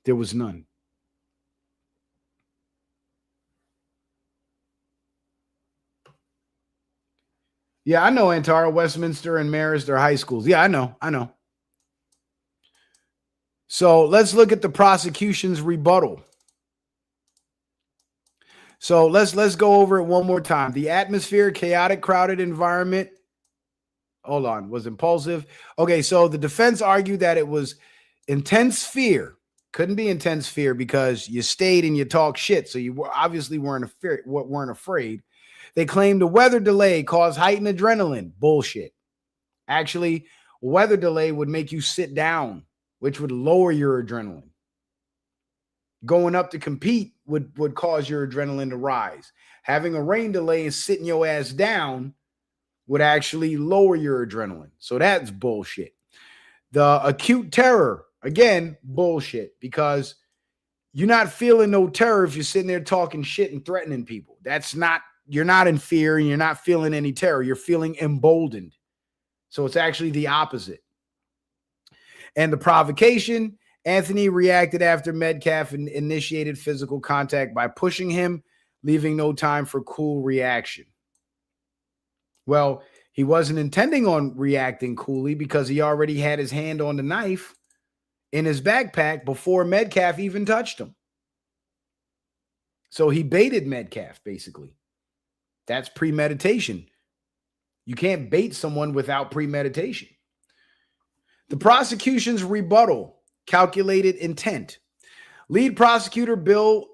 There was none. Yeah, I know, Antara, Westminster and Marist are high schools. Yeah, I know. So let's look at the prosecution's rebuttal. So let's go over it one more time. The atmosphere, chaotic, crowded environment. Hold on, was impulsive. Okay, so the defense argued that it was intense fear. Couldn't be intense fear because you stayed and you talked shit. So you obviously weren't afraid. They claimed a weather delay caused heightened adrenaline. Bullshit. Actually, weather delay would make you sit down, which would lower your adrenaline. Going up to compete would cause your adrenaline to rise. Having a rain delay and sitting your ass down would actually lower your adrenaline. So that's bullshit. The acute terror, again, bullshit, because you're not feeling no terror if you're sitting there talking shit and threatening people. You're not in fear and you're not feeling any terror. You're feeling emboldened. So it's actually the opposite. And the provocation, Anthony reacted after Metcalf initiated physical contact by pushing him, leaving no time for cool reaction. Well, He wasn't intending on reacting coolly because he already had his hand on the knife in his backpack before Metcalf even touched him. So he baited Metcalf, basically. That's premeditation. You can't bait someone without premeditation. The prosecution's rebuttal, calculated intent. Lead prosecutor Bill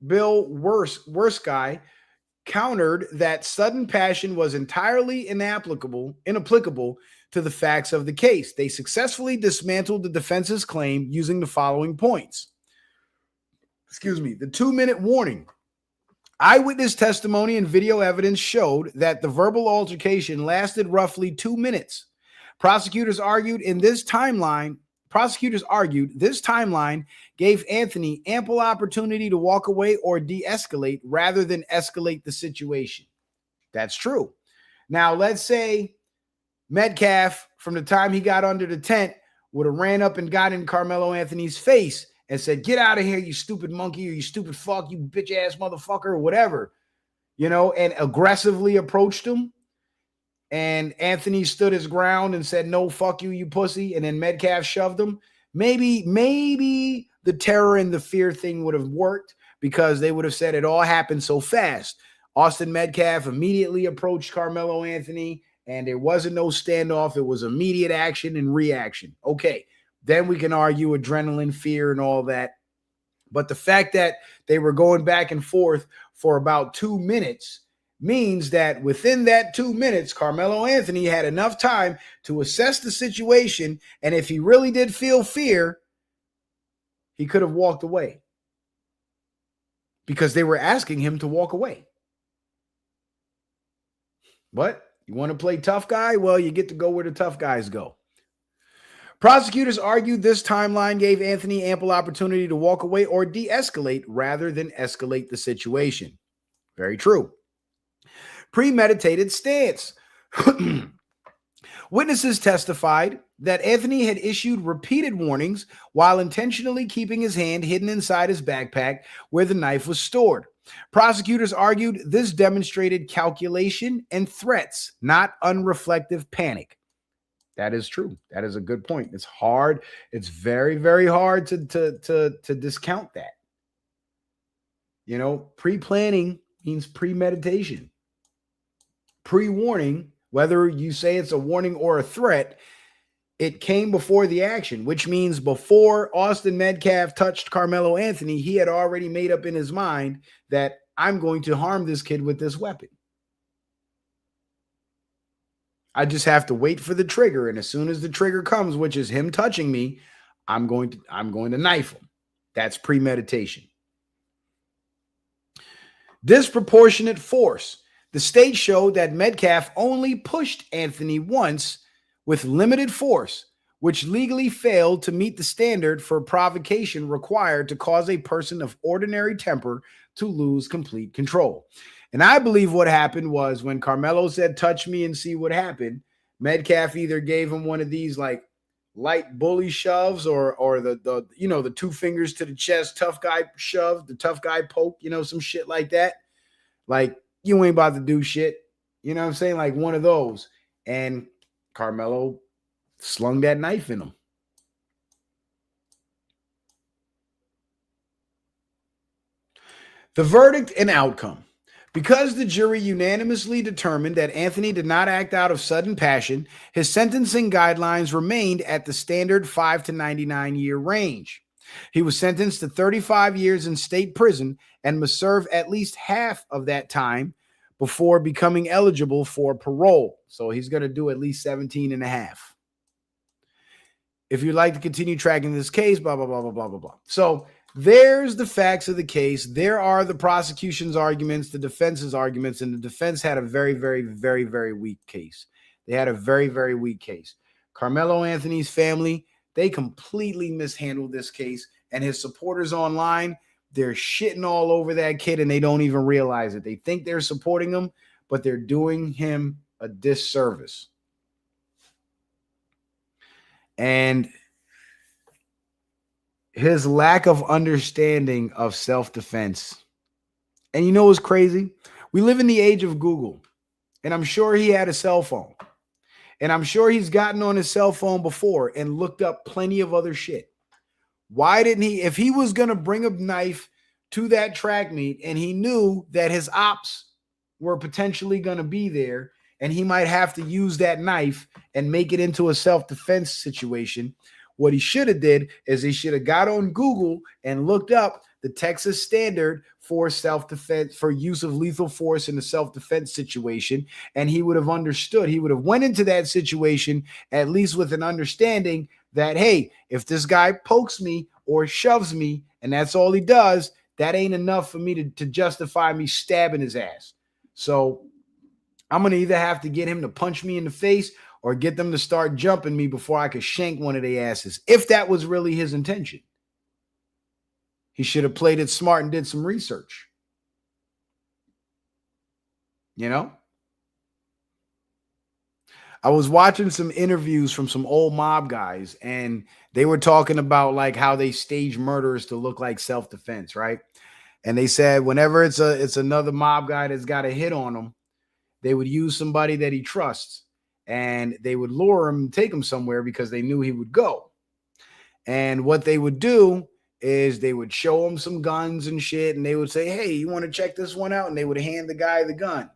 Worskey countered that sudden passion was entirely inapplicable to the facts of the case. They successfully dismantled the defense's claim using the following points. The 2-minute warning. Eyewitness testimony and video evidence showed that the verbal altercation lasted roughly 2 minutes. Prosecutors argued this timeline gave Anthony ample opportunity to walk away or de-escalate rather than escalate the situation. That's true. Now, let's say Metcalf, from the time he got under the tent, would have ran up and got in Karmelo Anthony's face and said, "Get out of here, you stupid monkey," or "You stupid fuck, you bitch ass motherfucker," or whatever, and aggressively approached him. And Anthony stood his ground and said, "No, fuck you, you pussy." And then Metcalf shoved him. Maybe the terror and the fear thing would have worked because they would have said it all happened so fast. Austin Metcalf immediately approached Karmelo Anthony, and there wasn't no standoff. It was immediate action and reaction. Okay, then we can argue adrenaline, fear, and all that. But the fact that they were going back and forth for about 2 minutes means that within that 2 minutes, Karmelo Anthony had enough time to assess the situation, and if he really did feel fear, he could have walked away because they were asking him to walk away. But you want to play tough guy? Well, you get to go where the tough guys go. Prosecutors argued this timeline gave Anthony ample opportunity to walk away or de-escalate rather than escalate the situation. Very true. Premeditated stance. Witnesses testified that Anthony had issued repeated warnings while intentionally keeping his hand hidden inside his backpack where the knife was stored. Prosecutors argued this demonstrated calculation and threats, not unreflective panic. That is true. That is a good point. It's hard. It's very, very hard to discount that. Pre-planning means premeditation. Pre-warning, whether you say it's a warning or a threat, it came before the action, which means before Austin Metcalf touched Karmelo Anthony, he had already made up in his mind that I'm going to harm this kid with this weapon. I just have to wait for the trigger, and as soon as the trigger comes, which is him touching me, I'm going to knife him. That's premeditation. Disproportionate force. The state showed that Metcalf only pushed Anthony once with limited force, which legally failed to meet the standard for provocation required to cause a person of ordinary temper to lose complete control. And I believe what happened was when Karmelo said, "Touch me and see what happened," Metcalf either gave him one of these like light bully shoves or the 2 fingers to the chest, tough guy shove, the tough guy poke, some shit like that. Like, you ain't about to do shit. You know what I'm saying? Like one of those. And Karmelo slung that knife in him. The verdict and outcome. Because the jury unanimously determined that Anthony did not act out of sudden passion, his sentencing guidelines remained at the standard 5 to 99-year range. He was sentenced to 35 years in state prison and must serve at least half of that time before becoming eligible for parole. So he's going to do at least 17 and a half. If you'd like to continue tracking this case, blah, blah, blah, blah, blah, blah, blah. So there's the facts of the case. There are the prosecution's arguments, the defense's arguments, and the defense had a very, very, very, very weak case. They had a very, very weak case. Karmelo Anthony's family, they completely mishandled this case, and his supporters online, they're shitting all over that kid, and they don't even realize it. They think they're supporting him, but they're doing him a disservice. And his lack of understanding of self-defense. And you know what's crazy? We live in the age of Google. And I'm sure he had a cell phone. And I'm sure he's gotten on his cell phone before and looked up plenty of other shit. Why didn't he, if he was going to bring a knife to that track meet and he knew that his ops were potentially going to be there and he might have to use that knife and make it into a self-defense situation, what he should have did is he should have got on Google and looked up the Texas standard for self-defense, for use of lethal force in a self-defense situation, and he would have understood. He would have went into that situation at least with an understanding that, hey, if this guy pokes me or shoves me and that's all he does, that ain't enough for me to justify me stabbing his ass. So I'm going to either have to get him to punch me in the face or get them to start jumping me before I could shank one of their asses, if that was really his intention. He should have played it smart and did some research. You know? I was watching some interviews from some old mob guys, and they were talking about like how they stage murders to look like self-defense, right? And they said whenever it's another mob guy that's got a hit on them, they would use somebody that he trusts, and they would lure him and take him somewhere because they knew he would go. And what they would do is they would show him some guns and shit, and they would say, hey, you want to check this one out? And they would hand the guy the gun.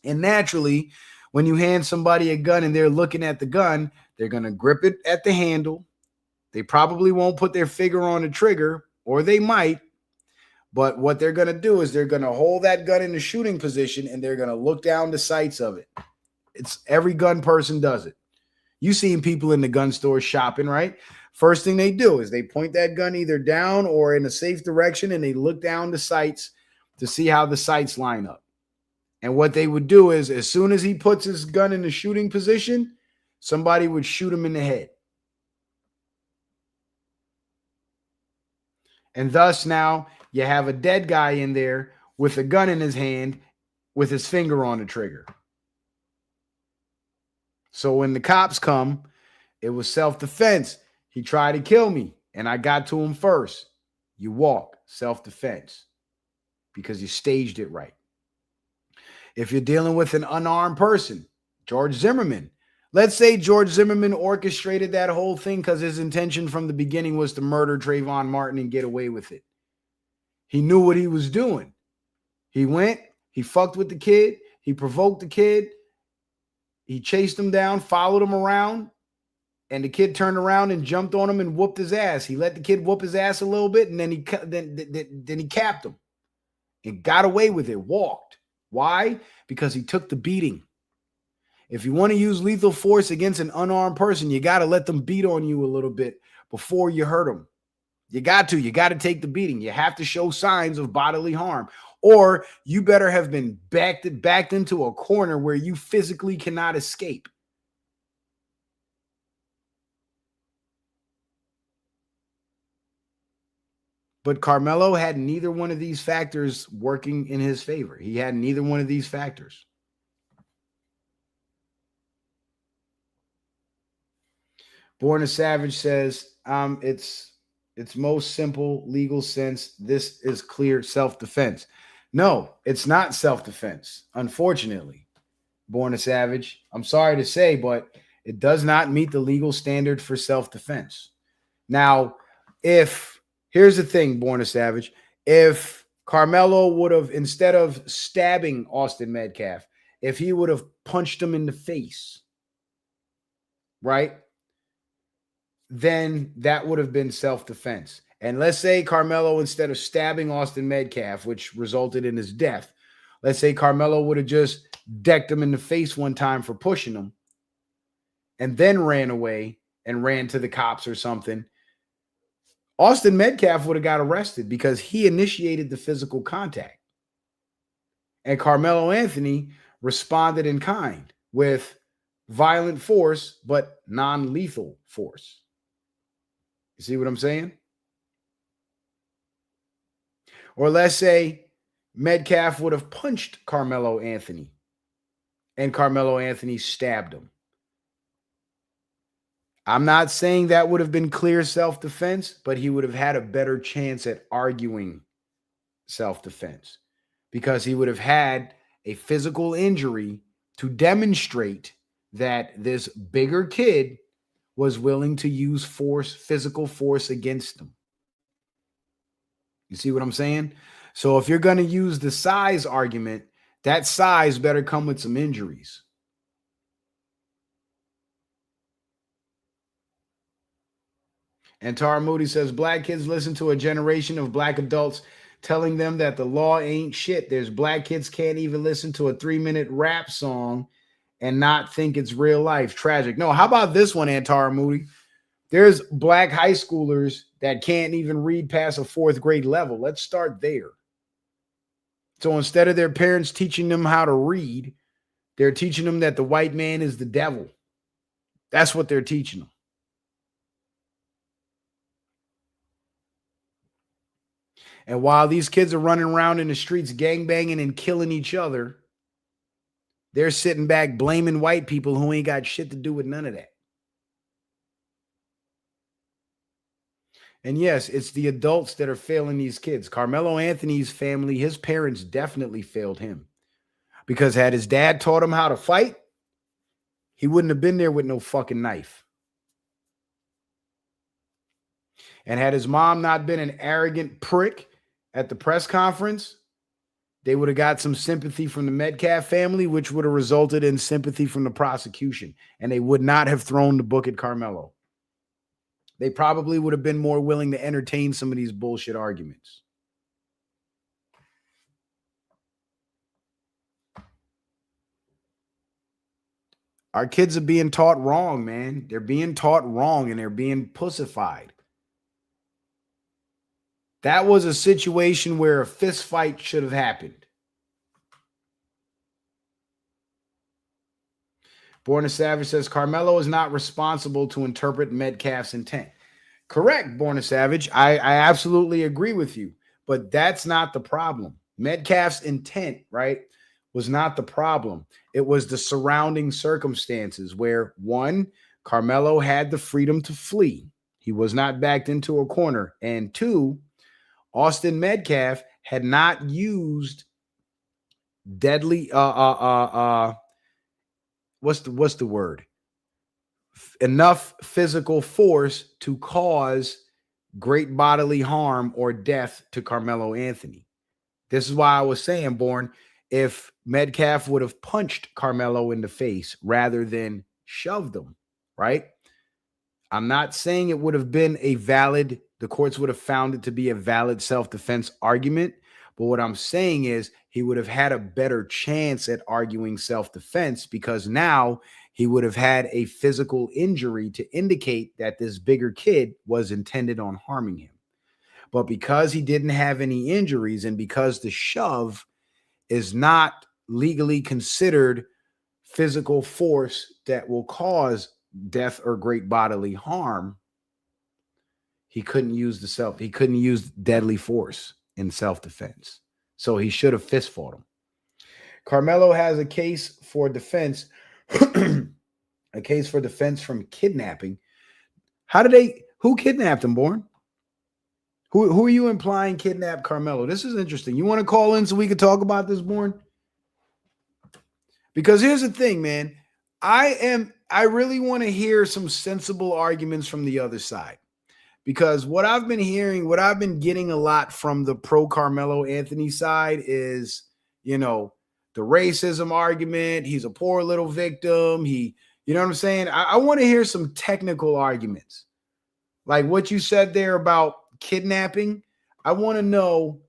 And naturally, when you hand somebody a gun and they're looking at the gun, they're going to grip it at the handle. They probably won't put their finger on the trigger, or they might. But what they're going to do is they're going to hold that gun in the shooting position and they're going to look down the sights of it. It's every gun person does it. You've seen people in the gun store shopping, right? First thing they do is they point that gun either down or in a safe direction and they look down the sights to see how the sights line up. And what they would do is as soon as he puts his gun in the shooting position, somebody would shoot him in the head. And thus now you have a dead guy in there with a gun in his hand with his finger on the trigger. So when the cops come, it was self-defense. He tried to kill me and I got to him first. You walk, self-defense, because you staged it right. If you're dealing with an unarmed person, George Zimmerman, let's say George Zimmerman orchestrated that whole thing because his intention from the beginning was to murder Trayvon Martin and get away with it. He knew what he was doing. He went, he fucked with the kid, he provoked the kid, he chased him down, followed him around, and the kid turned around and jumped on him and whooped his ass. He let the kid whoop his ass a little bit, and then he capped him and got away with it, walked. Why? Because he took the beating. If you want to use lethal force against an unarmed person, you got to let them beat on you a little bit before you hurt them. You got to take the beating. You have to show signs of bodily harm, or you better have been backed into a corner where you physically cannot escape. But Karmelo had neither one of these factors working in his favor. He had neither one of these factors. Born a Savage says, it's most simple legal sense. This is clear self-defense. No, it's not self-defense, unfortunately. Born a Savage, I'm sorry to say, but it does not meet the legal standard for self-defense. Now, here's the thing, Born a Savage, if Karmelo would have, instead of stabbing Austin Metcalf, if he would have punched him in the face, right? Then that would have been self-defense. And let's say Karmelo, instead of stabbing Austin Metcalf, which resulted in his death, let's say Karmelo would have just decked him in the face one time for pushing him and then ran away and ran to the cops or something. Austin Metcalf would have got arrested because he initiated the physical contact. And Karmelo Anthony responded in kind with violent force, but non-lethal force. You see what I'm saying? Or let's say Metcalf would have punched Karmelo Anthony and Karmelo Anthony stabbed him. I'm not saying that would have been clear self-defense, but he would have had a better chance at arguing self-defense because he would have had a physical injury to demonstrate that this bigger kid was willing to use force, physical force against them. You see what I'm saying? So if you're going to use the size argument, that size better come with some injuries. And Tara Moody says, black kids listen to a generation of black adults telling them that the law ain't shit. There's black kids can't even listen to a 3-minute rap song and not think it's real life. Tragic. No, how about this one, Antara Moody? There's black high schoolers that can't even read past a 4th grade level. Let's start there. So instead of their parents teaching them how to read, they're teaching them that the white man is the devil. That's what they're teaching them. And while these kids are running around in the streets gangbanging and killing each other, they're sitting back blaming white people who ain't got shit to do with none of that. And yes, it's the adults that are failing these kids. Karmelo Anthony's family, his parents definitely failed him. Because had his dad taught him how to fight, he wouldn't have been there with no fucking knife. And had his mom not been an arrogant prick at the press conference, they would have got some sympathy from the Metcalf family, which would have resulted in sympathy from the prosecution. And they would not have thrown the book at Karmelo. They probably would have been more willing to entertain some of these bullshit arguments. Our kids are being taught wrong, man. They're being taught wrong and they're being pussified. That was a situation where a fist fight should have happened. Born a Savage says, Karmelo is not responsible to interpret Metcalf's intent. Correct, Born a Savage. I absolutely agree with you. But that's not the problem. Metcalf's intent, right, was not the problem. It was the surrounding circumstances where, one, Karmelo had the freedom to flee. He was not backed into a corner. And two, Austin Metcalf had not used deadly what's the word? Enough physical force to cause great bodily harm or death to Karmelo Anthony. This is why I was saying, Born, if Metcalf would have punched Karmelo in the face rather than shoved him, right? I'm not saying it would have been the courts would have found it to be a valid self-defense argument. But what I'm saying is he would have had a better chance at arguing self-defense because now he would have had a physical injury to indicate that this bigger kid was intended on harming him. But because he didn't have any injuries and because the shove is not legally considered physical force that will cause death or great bodily harm, he couldn't use deadly force in self-defense. So he should have fist fought him. Karmelo has a case for defense, from kidnapping. Who kidnapped him, Born? Who are you implying kidnapped Karmelo? This is interesting. You want to call in so we can talk about this, Born? Because here's the thing, man. I really want to hear some sensible arguments from the other side. Because what I've been getting a lot from the pro Karmelo Anthony side is, the racism argument. He's a poor little victim. You know what I'm saying? I want to hear some technical arguments. Like what you said there about kidnapping. I want to know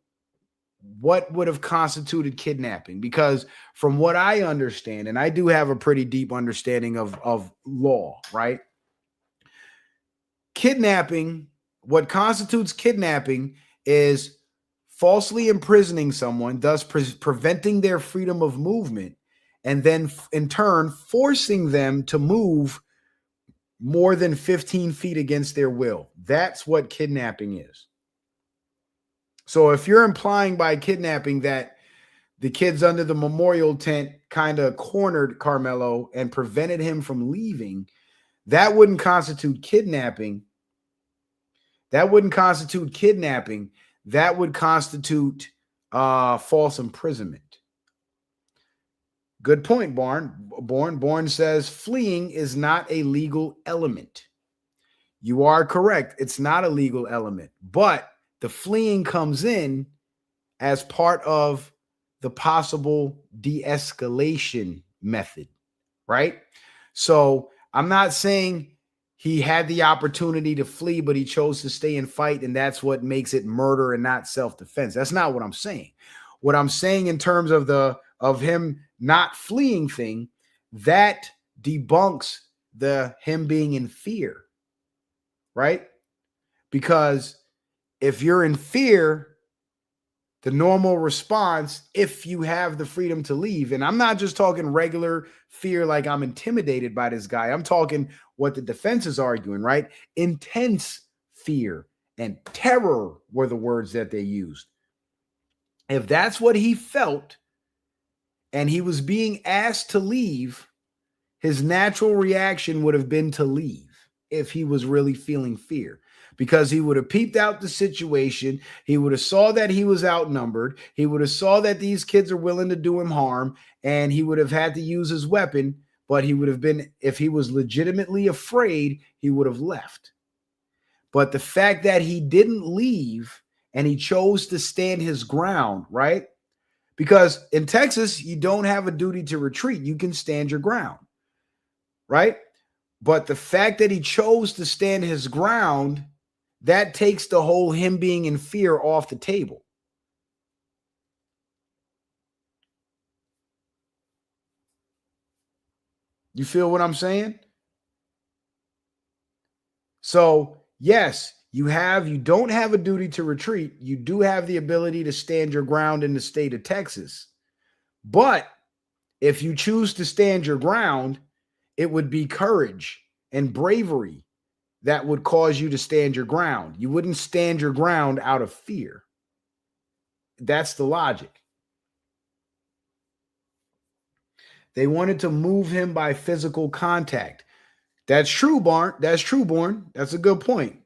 what would have constituted kidnapping. Because from what I understand, and I do have a pretty deep understanding of law, right? Kidnapping, what constitutes kidnapping is falsely imprisoning someone, thus preventing their freedom of movement, and then in turn forcing them to move more than 15 feet against their will. That's what kidnapping is. So if you're implying by kidnapping that the kids under the memorial tent kind of cornered Karmelo and prevented him from leaving, that wouldn't constitute kidnapping. That would constitute false imprisonment. Good point, Born says fleeing is not a legal element. You are correct. It's not a legal element, but the fleeing comes in as part of the possible de-escalation method, right? So I'm not saying he had the opportunity to flee, but he chose to stay and fight, and that's what makes it murder and not self-defense. That's not what I'm saying. What I'm saying in terms of him not fleeing thing, that debunks the him being in fear, right? Because if you're in fear, the normal response, if you have the freedom to leave, and I'm not just talking regular fear like I'm intimidated by this guy, I'm talking what the defense is arguing, right? Intense fear and terror were the words that they used. If that's what he felt and he was being asked to leave, his natural reaction would have been to leave if he was really feeling fear, because he would have peeped out the situation. He would have saw that he was outnumbered. He would have saw that these kids are willing to do him harm, and he would have had to use his weapon. But he would have been, if he was legitimately afraid, he would have left. But the fact that he didn't leave and he chose to stand his ground, right? Because in Texas, you don't have a duty to retreat. You can stand your ground, right? But the fact that he chose to stand his ground, that takes the whole him being in fear off the table. You feel what I'm saying? So, yes, you don't have a duty to retreat. You do have the ability to stand your ground in the state of Texas. But if you choose to stand your ground, it would be courage and bravery that would cause you to stand your ground. You wouldn't stand your ground out of fear. That's the logic. They wanted to move him by physical contact. That's true, Barn. That's true, Born. That's a good point.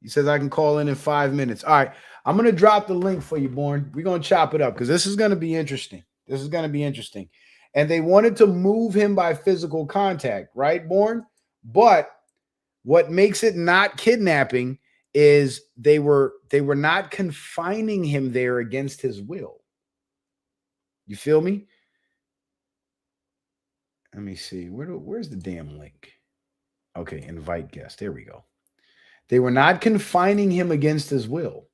He says I can call in 5 minutes. All right. I'm going to drop the link for you, Born. We're going to chop it up because this is going to be interesting. This is going to be interesting. And they wanted to move him by physical contact, right, Born? But what makes it not kidnapping is they were not confining him there against his will. You feel me? Let me see. Where's the damn link? Okay, invite guest. There we go. They were not confining him against his will.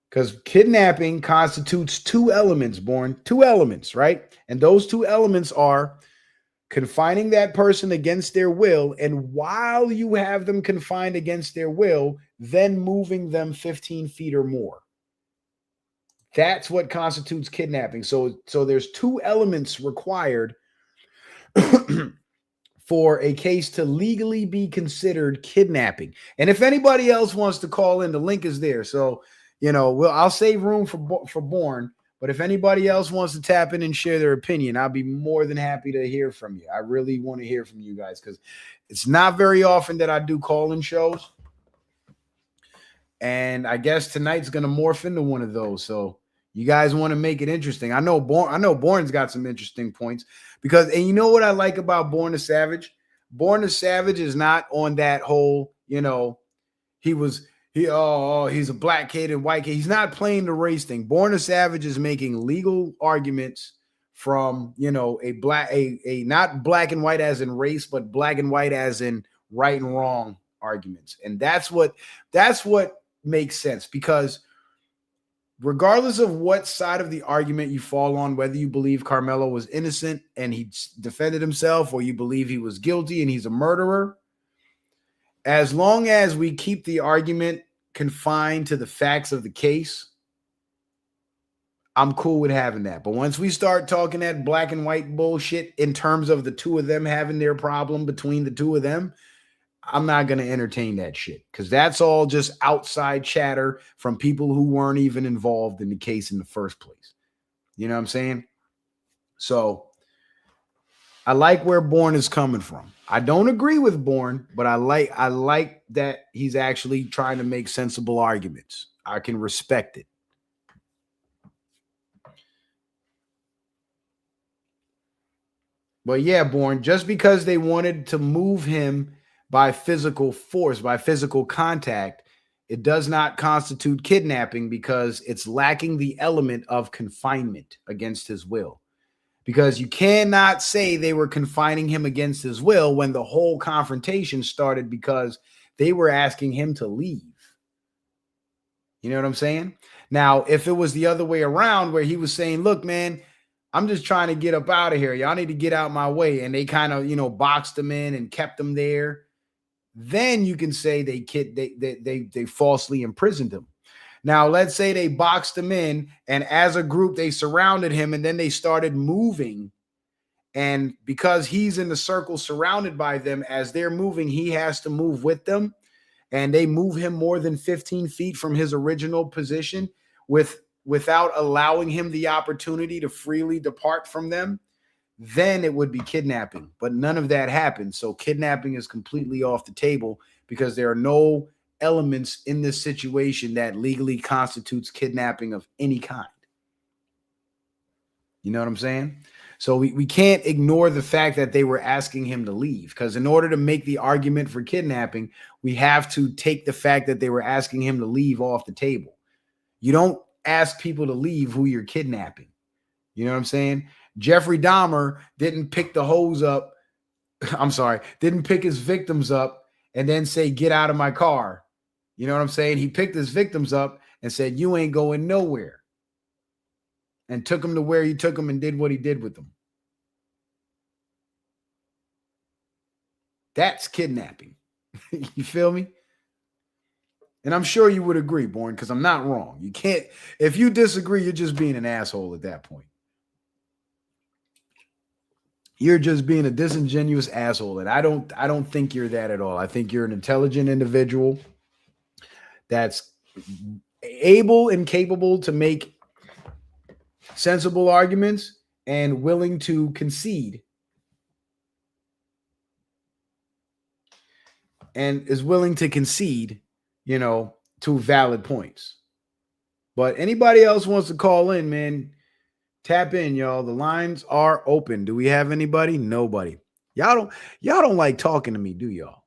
Because kidnapping constitutes two elements, Born. Two elements, right? And those two elements are confining that person against their will, and while you have them confined against their will, then moving them 15 feet or more. That's what constitutes kidnapping. So there's two elements required for a case to legally be considered kidnapping. And if anybody else wants to call in, the link is there. So, I'll save room for Born. But if anybody else wants to tap in and share their opinion, I'll be more than happy to hear from you. I really want to hear from you guys because it's not very often that I do call-in shows. And I guess tonight's going to morph into one of those. So you guys want to make it interesting. I know Born's got some interesting points because, and you know what I like about Born the Savage? Born the Savage is not on that whole, he's a black kid and white kid. He's not playing the race thing. Born a Savage is making legal arguments from, a not black and white as in race, but black and white as in right and wrong arguments. And that's what makes sense, because regardless of what side of the argument you fall on, whether you believe Karmelo was innocent and he defended himself, or you believe he was guilty and he's a murderer, as long as we keep the argument confined to the facts of the case, I'm cool with having that. But once we start talking that black and white bullshit in terms of the two of them having their problem between the two of them, I'm not going to entertain that shit, because that's all just outside chatter from people who weren't even involved in the case in the first place. You know what I'm saying? So I like where Born is coming from. I don't agree with Born, but I like that he's actually trying to make sensible arguments. I can respect it. But yeah, Born, just because they wanted to move him by physical force, by physical contact, it does not constitute kidnapping because it's lacking the element of confinement against his will. Because you cannot say they were confining him against his will when the whole confrontation started because they were asking him to leave. You know what I'm saying? Now, if it was the other way around where he was saying, look, man, I'm just trying to get up out of here. Y'all need to get out my way. And they kind of, boxed him in and kept him there. Then you can say they falsely imprisoned him. Now, let's say they boxed him in, and as a group, they surrounded him, and then they started moving. And because he's in the circle surrounded by them, as they're moving, he has to move with them. And they move him more than 15 feet from his original position without allowing him the opportunity to freely depart from them, then it would be kidnapping. But none of that happened. So kidnapping is completely off the table because there are no elements in this situation that legally constitutes kidnapping of any kind. You know what I'm saying? So we can't ignore the fact that they were asking him to leave, because in order to make the argument for kidnapping, we have to take the fact that they were asking him to leave off the table. You don't ask people to leave who you're kidnapping. You know what I'm saying? Jeffrey Dahmer didn't pick the hose up. Didn't pick his victims up and then say, get out of my car. You know what I'm saying? He picked his victims up and said, you ain't going nowhere. And took him to where he took him and did what he did with them. That's kidnapping. You feel me? And I'm sure you would agree, Born, because I'm not wrong. You can't, if you disagree, you're just being an asshole at that point. You're just being a disingenuous asshole. And I don't think you're that at all. I think you're an intelligent individual that's able and capable to make sensible arguments and willing to concede and is willing to concede, to valid points. But anybody else wants to call in, man, tap in, y'all. The lines are open. Do we have anybody? Nobody. Y'all don't like talking to me, do y'all?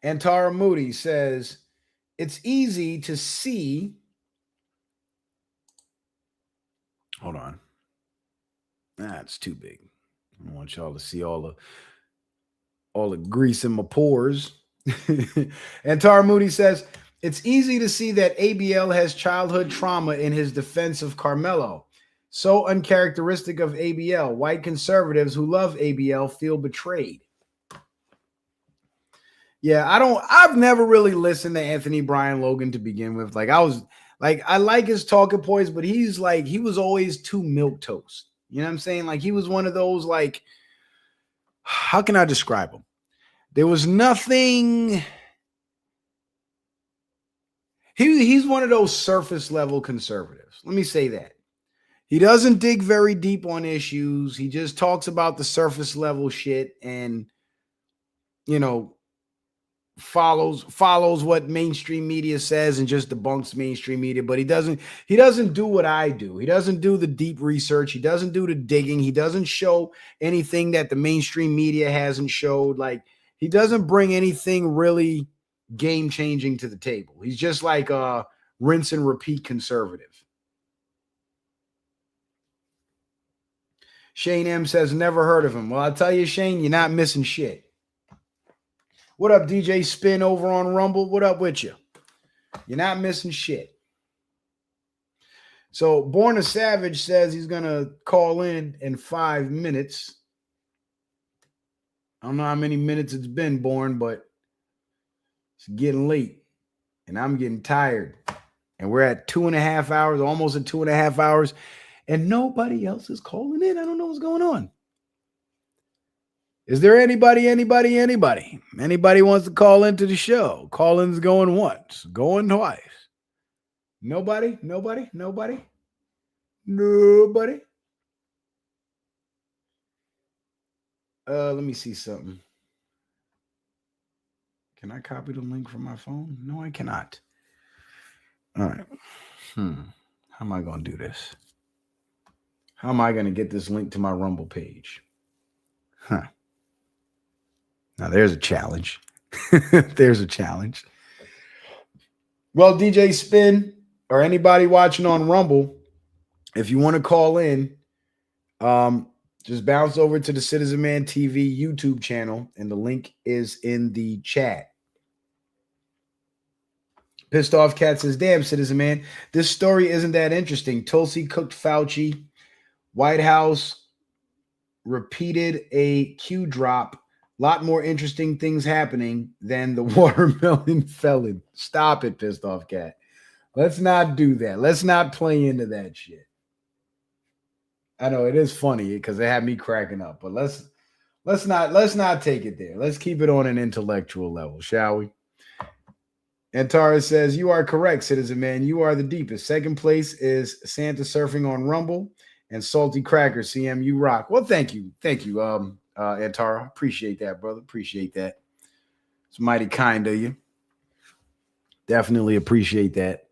And Tara Moody says, it's easy to see. Hold on. It's too big. I want y'all to see all the grease in my pores. And Tara Moody says, it's easy to see that ABL has childhood trauma in his defense of Karmelo. So uncharacteristic of ABL. White conservatives who love ABL feel betrayed. Yeah, I've never really listened to Anthony Brian Logan to begin with. I like his talking points, but he was always too milquetoast. You know what I'm saying? Like, he was one of those, how can I describe him? There was nothing. He's one of those surface level conservatives. Let me say that. He doesn't dig very deep on issues. He just talks about the surface level shit and, follows what mainstream media says and just debunks mainstream media. But he doesn't do what I do. He doesn't do the deep research. He doesn't do the digging. He doesn't show anything that the mainstream media hasn't showed. He doesn't bring anything really game changing to the table. He's just like a rinse and repeat conservative. Shane M says, never heard of him. Well, I'll tell you, Shane, you're not missing shit. What up, DJ Spin over on Rumble? What up with you? You're not missing shit. So Born a Savage says he's going to call in 5 minutes. I don't know how many minutes it's been, Born, but it's getting late, and I'm getting tired. And we're at 2.5 hours, almost at 2.5 hours, and nobody else is calling in. I don't know what's going on. Is there anybody wants to call into the show? Call-in's going once, going twice. Nobody? Let me see something. Can I copy the link from my phone? No, I cannot. All right. How am I going to do this? How am I going to get this link to my Rumble page? Huh. Now there's a challenge. There's a challenge. Well, DJ Spin or anybody watching on Rumble, if you want to call in, just bounce over to the Citizen Man TV YouTube channel, and the link is in the chat. Pissed Off Cat says, damn, Citizen Man, this story isn't that interesting. Tulsi cooked Fauci. White House repeated a Q drop. A lot more interesting things happening than the watermelon felon. Stop it, Pissed Off Cat. Let's not do that. Let's not play into that shit. I know it is funny because it had me cracking up, but let's not take it there. Let's keep it on an intellectual level, shall we? Antara says, you are correct, Citizen Man. You are the deepest. Second place is Santa Surfing on Rumble and Salty Cracker. CM, you rock. Well, thank you. Thank you, Antara. Appreciate that, brother. Appreciate that. It's mighty kind of you. Definitely appreciate that.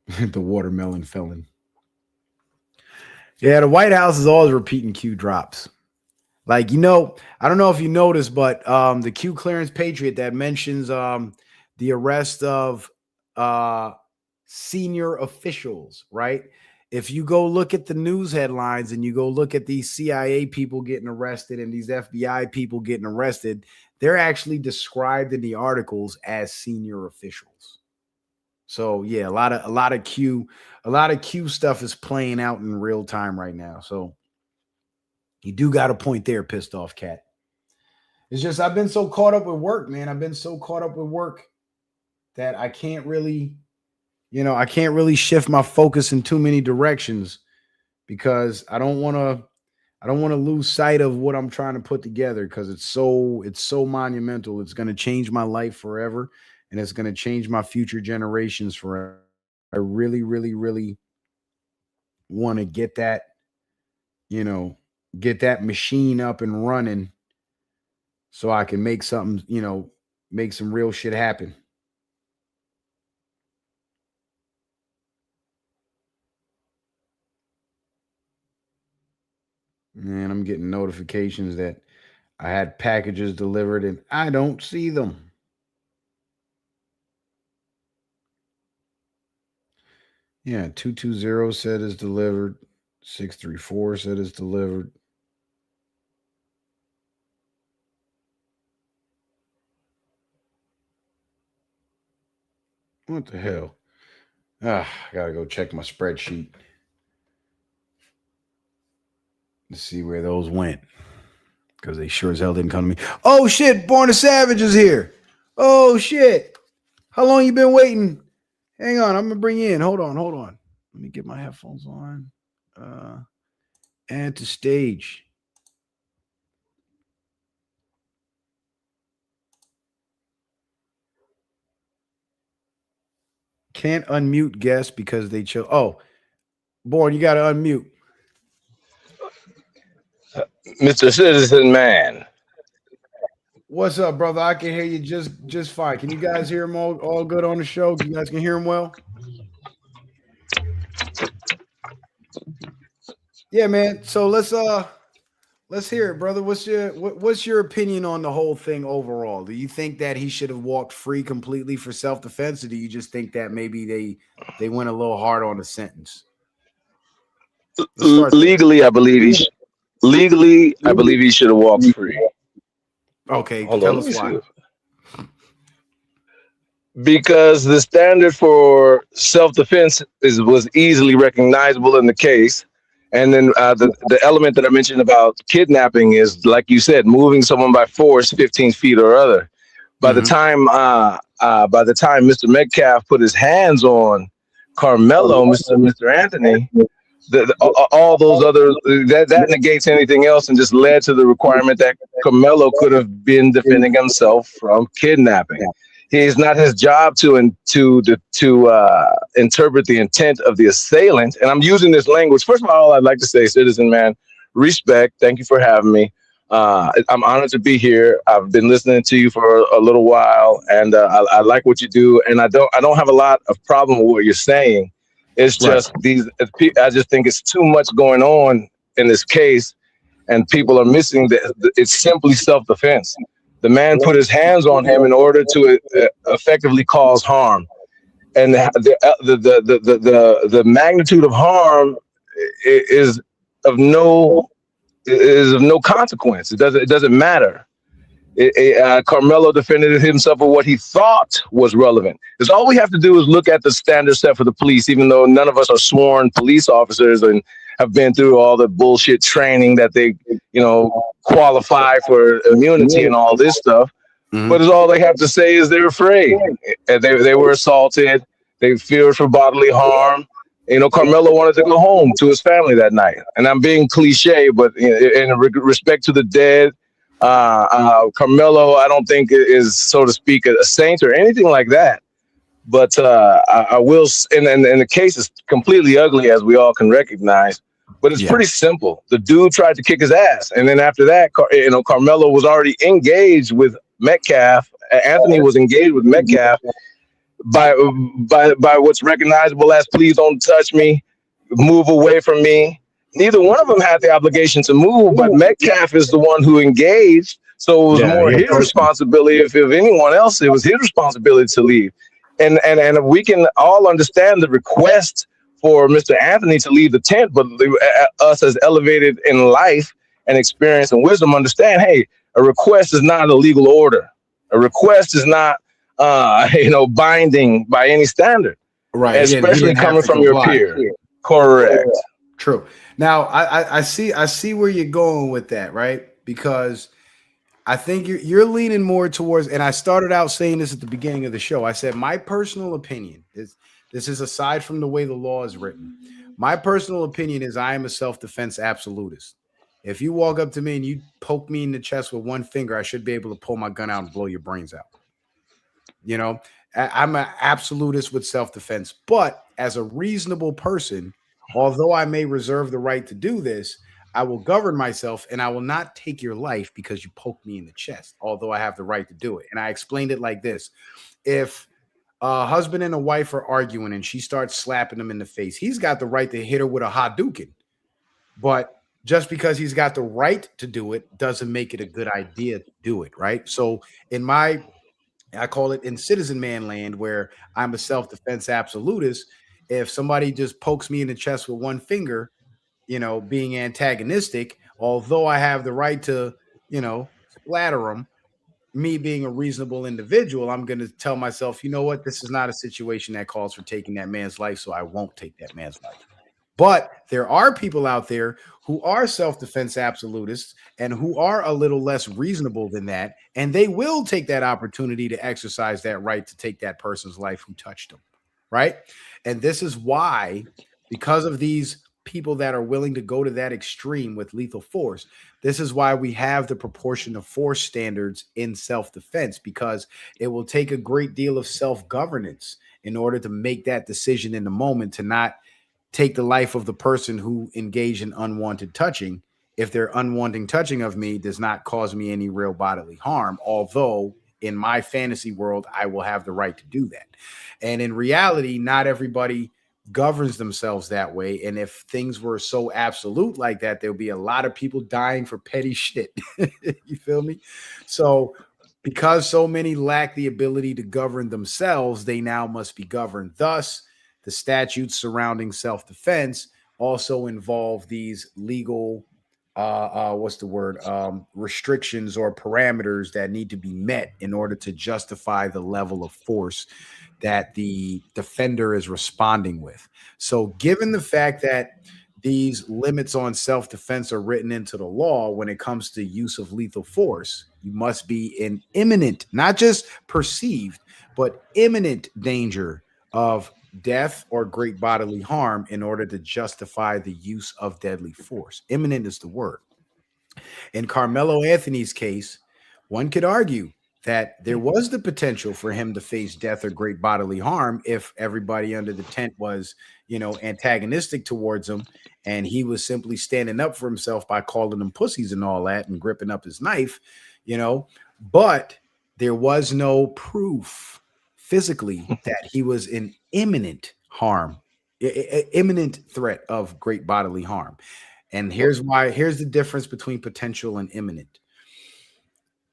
The watermelon felon. Yeah, the White House is always repeating Q drops. Like, I don't know if you noticed, but the Q clearance patriot that mentions the arrest of senior officials, right? If you go look at the news headlines and you go look at these CIA people getting arrested and these FBI people getting arrested, they're actually described in the articles as senior officials. So yeah, a lot of Q stuff is playing out in real time right now. So you do got a point there, Pissed Off Cat. It's just I've been so caught up with work, man. I've been so caught up with work that I can't really shift my focus in too many directions because I don't want to lose sight of what I'm trying to put together because it's so monumental. It's going to change my life forever and it's going to change my future generations forever. I really, really, really want to get that, get that machine up and running so I can make something, make some real shit happen. And I'm getting notifications that I had packages delivered and I don't see them. Yeah, 220 said it's delivered. 634 said it's delivered. What the hell? I gotta go check my spreadsheet to see where those went. Because they sure as hell didn't come to me. Oh shit, Born a Savage is here. Oh shit. How long you been waiting? Hang on, I'm gonna bring you in. Hold on. Let me get my headphones on. Add to stage. Can't unmute guests because they chose. Oh, Born, you gotta unmute. Mr. Citizen Man. What's up, brother? I can hear you just fine. Can you guys hear him all good on the show? You guys can hear him well? Yeah, man. So let's hear it, brother. What's your opinion on the whole thing overall? Do you think that he should have walked free completely for self-defense, or do you just think that maybe they went a little hard on the sentence? Legally, I believe he should have walked free. Okay, tell us why. Because the standard for self-defense was easily recognizable in the case. And then the element that I mentioned about kidnapping is, like you said, moving someone by force 15 feet or other. By the time Mr. Metcalf put his hands on Karmelo, Mr. Anthony, all those other that negates anything else and just led to the requirement that Karmelo could have been defending himself from kidnapping. It's not his job to interpret the intent of the assailant. And I'm using this language. First of all, I'd like to say, Citizen Man, respect. Thank you for having me. I'm honored to be here. I've been listening to you for a little while, and I like what you do. And I don't have a lot of problem with what you're saying. It's Right. just these. I just think it's too much going on in this case, and people are missing that it's simply self-defense. The man put his hands on him in order to effectively cause harm, and the magnitude of harm is of no is of no consequence. It doesn't matter. Carmelo defended himself for what he thought was relevant. Because all we have to do is look at the standard set for the police, even though none of us are sworn police officers and have been through all the bullshit training that they, qualify for immunity and all this stuff. But Mhm. it's all they have to say is they're afraid. They were assaulted. They feared for bodily harm. Carmelo wanted to go home to his family that night. And I'm being cliche, but in respect to the dead, Carmelo, I don't think is, so to speak, a saint or anything like that. But I will, and the case is completely ugly, as we all can recognize. But it's Yeah. pretty simple. The dude tried to kick his ass, and then after that, Carmelo was already engaged with Metcalf. Anthony was engaged with Metcalf by by what's recognizable as "please don't touch me, move away from me." Neither one of them had the obligation to move, but Metcalf is the one who engaged, so it was Yeah. more He his approached him. responsibility. If anyone else, it was his responsibility to leave. And we can all understand the request for Mr. Anthony to leave the tent, but us as elevated in life and experience and wisdom understand, hey, a request is not a legal order. A request is not, binding by any standard, Right. He especially didn't have coming to from your comply. peer. Correct. True. Now, I see where you're going with that, right? Because I think you're leaning more towards, and I started out saying this at the beginning of the show. I said my personal opinion is this is aside from the way the law is written. My personal opinion is I am a self-defense absolutist. If you walk up to me and you poke me in the chest with one finger, I should be able to pull my gun out and blow your brains out. You know, I'm an absolutist with self defense, but as a reasonable person, although I may reserve the right to do this, I will govern myself and I will not take your life because you poked me in the chest, although I have the right to do it. And I explained it like this: if a husband and a wife are arguing and she starts slapping him in the face, he's got the right to hit her with a Hadouken. But just because he's got the right to do it doesn't make it a good idea to do it, right? So in my I call it in citizen man land where I'm a self defense absolutist. If somebody just pokes me in the chest with one finger, being antagonistic, although I have the right to, splatter them, me being a reasonable individual, I'm going to tell myself, you know what, this is not a situation that calls for taking that man's life, so I won't take that man's life. But there are people out there who are self defense absolutists and who are a little less reasonable than that. And they will take that opportunity to exercise that right to take that person's life who touched them. Right. And this is why, because of these people that are willing to go to that extreme with lethal force, this is why we have the proportion of force standards in self defense, because it will take a great deal of self governance in order to make that decision in the moment to not take the life of the person who engaged in unwanted touching if their unwanted touching of me does not cause me any real bodily harm, although in my fantasy world I will have the right to do that. And in reality, not everybody governs themselves that way, and if things were so absolute like that, there would be a lot of people dying for petty shit. You feel me? So because so many lack the ability to govern themselves, they now must be governed. Thus, the statutes surrounding self defense also involve these legal, what's the word, restrictions or parameters that need to be met in order to justify the level of force that the defender is responding with. So, given the fact that these limits on self defense are written into the law when it comes to use of lethal force, you must be in imminent, not just perceived, but imminent danger of death or great bodily harm in order to justify the use of deadly force. Imminent is the word. In Carmelo Anthony's case, one could argue that there was the potential for him to face death or great bodily harm if everybody under the tent was, antagonistic towards him and he was simply standing up for himself by calling them pussies and all that and gripping up his knife, you know. But there was no proof physically that he was in imminent harm. imminent threat of great bodily harm. And here's why. Here's the difference between potential and imminent.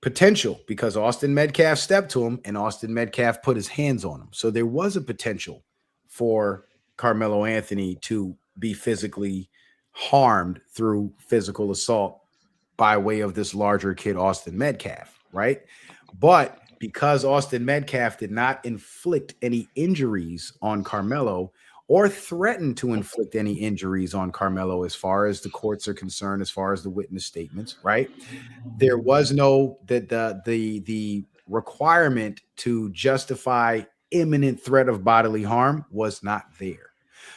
Potential, because Austin Metcalf stepped to him and Austin Metcalf put his hands on him. So there was a potential for Carmelo Anthony to be physically harmed through physical assault by way of this larger kid, Austin Metcalf, right? But because Austin Metcalf did not inflict any injuries on Carmelo or threaten to inflict any injuries on Carmelo as far as the courts are concerned, as far as the witness statements, right? There was no the requirement to justify imminent threat of bodily harm was not there.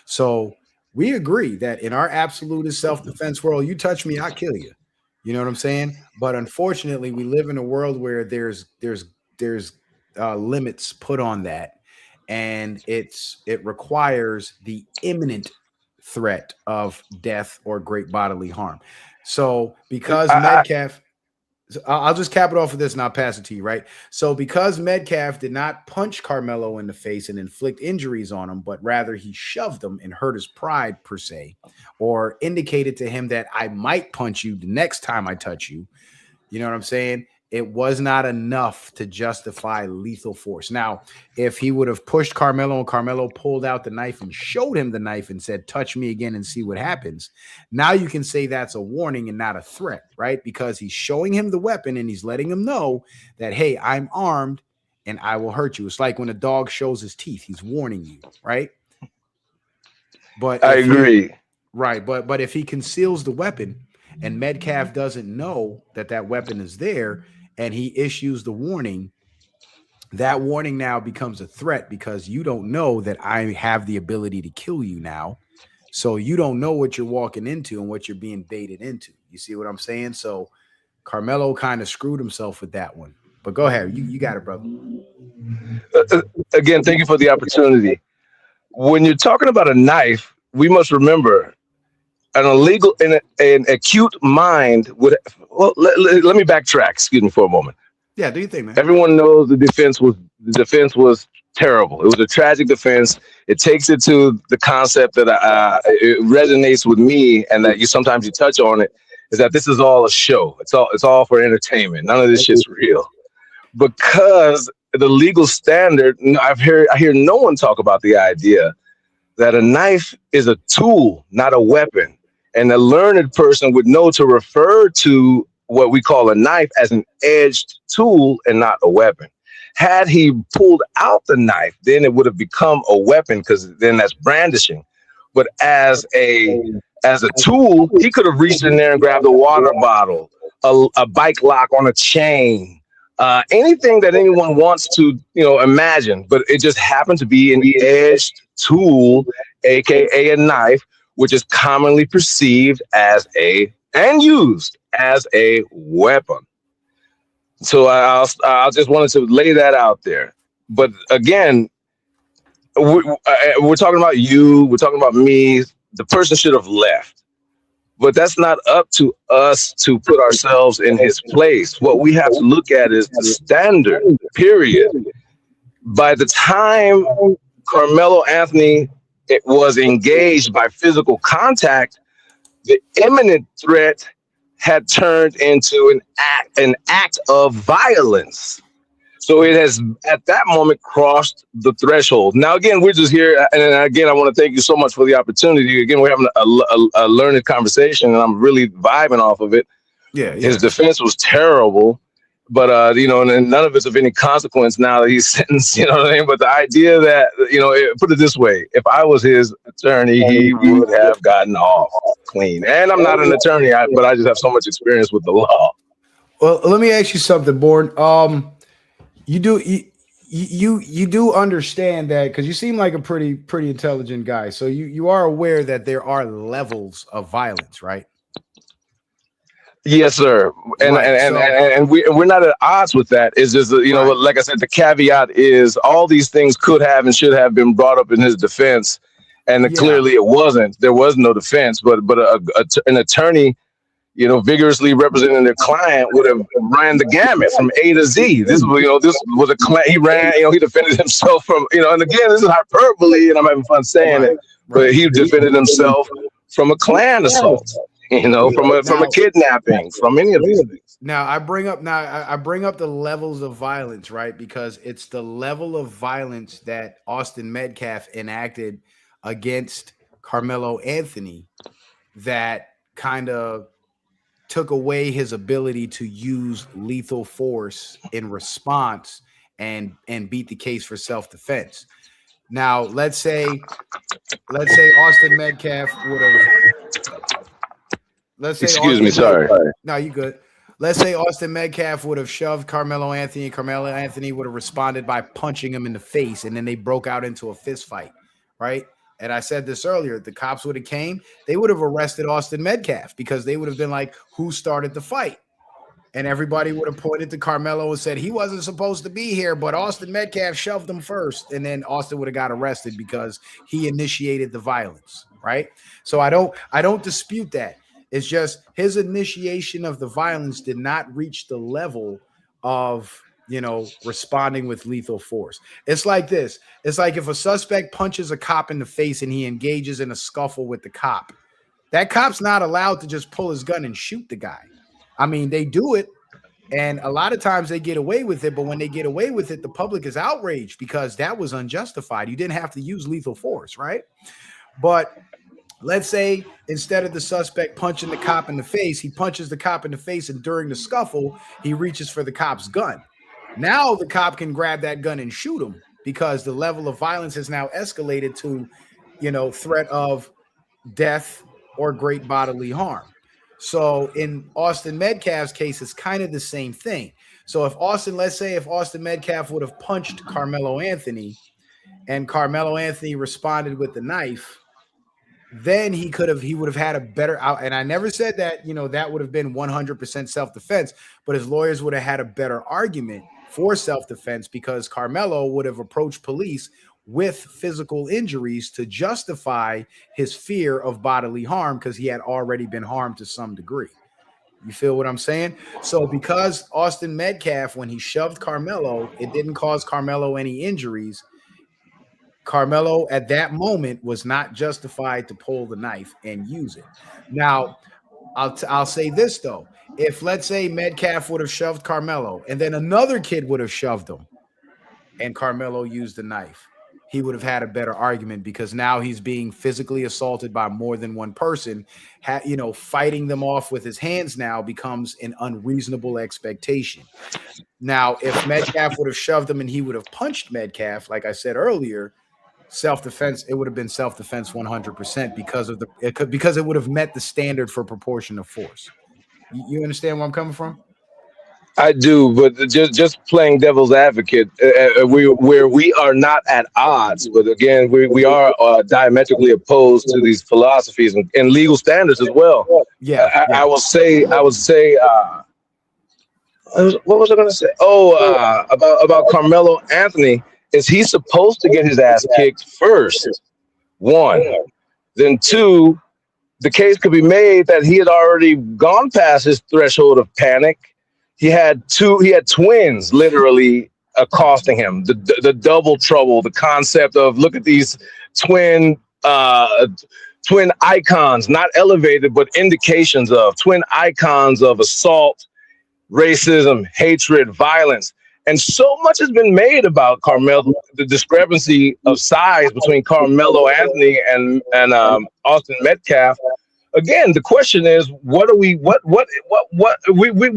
So we agree that in our absolutist self-defense world, you touch me, I kill you. You know what I'm saying? But unfortunately, we live in a world where there's limits put on that, and it requires the imminent threat of death or great bodily harm. So because Metcalf, I'll just cap it off with this and I'll pass it to you, right? So because Metcalf did not punch Carmelo in the face and inflict injuries on him, but rather he shoved him and hurt his pride per se, or indicated to him that I might punch you the next time I touch you. You know what I'm saying? It was not enough to justify lethal force. Now, if he would have pushed Carmelo and Carmelo pulled out the knife and showed him the knife and said, touch me again and see what happens. Now you can say that's a warning and not a threat, right? Because he's showing him the weapon and he's letting him know that, hey, I'm armed and I will hurt you. It's like when a dog shows his teeth, he's warning you, right? But I agree. Right. But if he conceals the weapon and Metcalf doesn't know that that weapon is there, and he issues the warning, that warning now becomes a threat because you don't know that I have the ability to kill you now. So you don't know what you're walking into and what you're being baited into. You see what I'm saying? So Carmelo kind of screwed himself with that one. But go ahead. You got it, brother. Again, thank you for the opportunity. When you're talking about a knife, we must remember an illegal an acute mind would. Well, let me backtrack. Excuse me for a moment. Yeah, do you think, man? Everyone knows the defense was terrible. It was a tragic defense. It takes it to the concept that it resonates with me, and that you sometimes touch on it. Is that this is all a show? It's all for entertainment. None of this shit's real. Because the legal standard, I hear no one talk about the idea that a knife is a tool, not a weapon. And a learned person would know to refer to what we call a knife as an edged tool and not a weapon. Had he pulled out the knife, then it would have become a weapon because then that's brandishing. But as a tool, he could have reached in there and grabbed a water bottle, a bike lock on a chain, anything that anyone wants to imagine. But it just happened to be an edged tool, aka a knife, which is commonly perceived as and used as a weapon. So I just wanted to lay that out there. But again, we're talking about you. We're talking about me. The person should have left. But that's not up to us to put ourselves in his place. What we have to look at is the standard, period. By the time Carmelo Anthony was engaged by physical contact, the imminent threat had turned into an act of violence. So it has, at that moment, crossed the threshold. Now, again, we're just here. And again, I want to thank you so much for the opportunity. Again, we're having a learned conversation, and I'm really vibing off of it. Yeah. His defense was terrible. But, and none of it's of any consequence now that he's sentenced, you know what I mean? But the idea that, put it this way, if I was his attorney, he would have gotten off clean. And I'm not an attorney, but I just have so much experience with the law. Well, let me ask you something, Born. You do understand that, because you seem like a pretty intelligent guy. So you are aware that there are levels of violence, right? Yes, sir. And we're not at odds with that. It's just, like I said, the caveat is all these things could have and should have been brought up in his defense. And clearly it wasn't. There was no defense, but an attorney, vigorously representing their client would have ran the gamut from A to Z. This was a client. He ran, he defended himself from, and again, this is hyperbole and I'm having fun saying it, but Right. he defended himself from a clan assault, from a Now, kidnapping, from any of these things. I bring up the levels of violence, right? Because it's the level of violence that Austin Metcalf enacted against Carmelo Anthony that kind of took away his ability to use lethal force in response and beat the case for self-defense. Now, let's say Austin Metcalf would have let's say Excuse me, Austin Med sorry. No, you good. Let's say Austin Metcalf would have shoved Carmelo Anthony, and Carmelo Anthony would have responded by punching him in the face, and then they broke out into a fist fight, right? And I said this earlier, the cops would have came, they would have arrested Austin Metcalf because they would have been like, who started the fight? And everybody would have pointed to Carmelo and said he wasn't supposed to be here, but Austin Metcalf shoved him first, and then Austin would have got arrested because he initiated the violence, right? So I don't dispute that. It's just his initiation of the violence did not reach the level of responding with lethal force. It's like this. It's like if a suspect punches a cop in the face and he engages in a scuffle with the cop, that cop's not allowed to just pull his gun and shoot the guy. I mean, they do it, and a lot of times they get away with it, but when they get away with it, the public is outraged because that was unjustified. You didn't have to use lethal force, right? But let's say instead of the suspect punching the cop in the face, he punches the cop in the face, and during the scuffle, he reaches for the cop's gun. Now the cop can grab that gun and shoot him because the level of violence has now escalated to, threat of death or great bodily harm. So in Austin Metcalf's case, it's kind of the same thing. So let's say if Austin Metcalf would have punched Carmelo Anthony and Carmelo Anthony responded with the knife, then he would have had a better out. And I never said that, that would have been 100% self-defense, but his lawyers would have had a better argument for self-defense because Carmelo would have approached police with physical injuries to justify his fear of bodily harm because he had already been harmed to some degree. You feel what I'm saying? So because Austin Metcalf, when he shoved Carmelo, it didn't cause Carmelo any injuries. Carmelo at that moment was not justified to pull the knife and use it. Now, I'll say this though. If let's say Metcalf would have shoved Carmelo and then another kid would have shoved him and Carmelo used the knife, he would have had a better argument because now he's being physically assaulted by more than one person. Fighting them off with his hands now becomes an unreasonable expectation. Now, if Metcalf would have shoved him and he would have punched Metcalf, like I said earlier, self-defense, it would have been self-defense 100% because it would have met the standard for proportion of force. You understand where I'm coming from? I do, but just playing devil's advocate, we are not at odds, but again, we are diametrically opposed to these philosophies and legal standards as well. Yeah, I would say, what was I going to say? Oh, about Carmelo Anthony. Is he supposed to get his ass kicked first? One, then two, the case could be made that he had already gone past his threshold of panic. He had twins literally accosting him. The double trouble, the concept of look at these twin icons, not elevated, but indications of twin icons of assault, racism, hatred, violence. And so much has been made about Carmelo, the discrepancy of size between Carmelo Anthony and Austin Metcalf. Again, the question is, we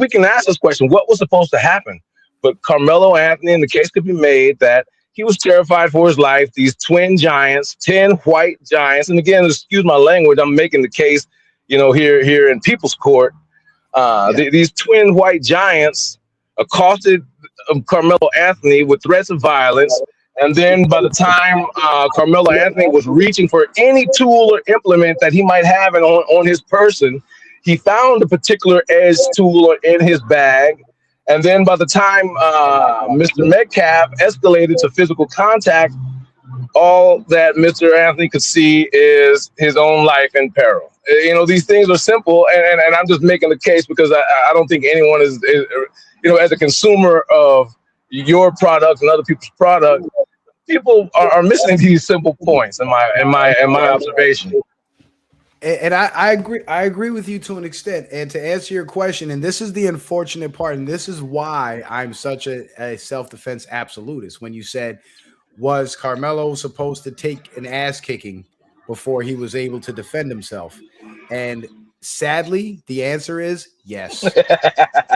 can ask this question: what was supposed to happen? But Carmelo Anthony, and the case could be made that he was terrified for his life. These twin giants, 10 white giants, and again, excuse my language, I'm making the case, here in People's Court. These twin white giants accosted Carmelo Anthony with threats of violence. And then by the time Carmelo Anthony was reaching for any tool or implement that he might have on his person, he found a particular edge tool in his bag. And then by the time Mr. Metcalf escalated to physical contact, all that Mr. Anthony could see is his own life in peril. These things are simple, and I'm just making the case because I don't think anyone is as a consumer of your product and other people's product, people are missing these simple points in my observation. And I agree with you to an extent. And to answer your question, and this is the unfortunate part, and this is why I'm such a self-defense absolutist. When you said, was Carmelo supposed to take an ass kicking before he was able to defend himself? And sadly, the answer is yes.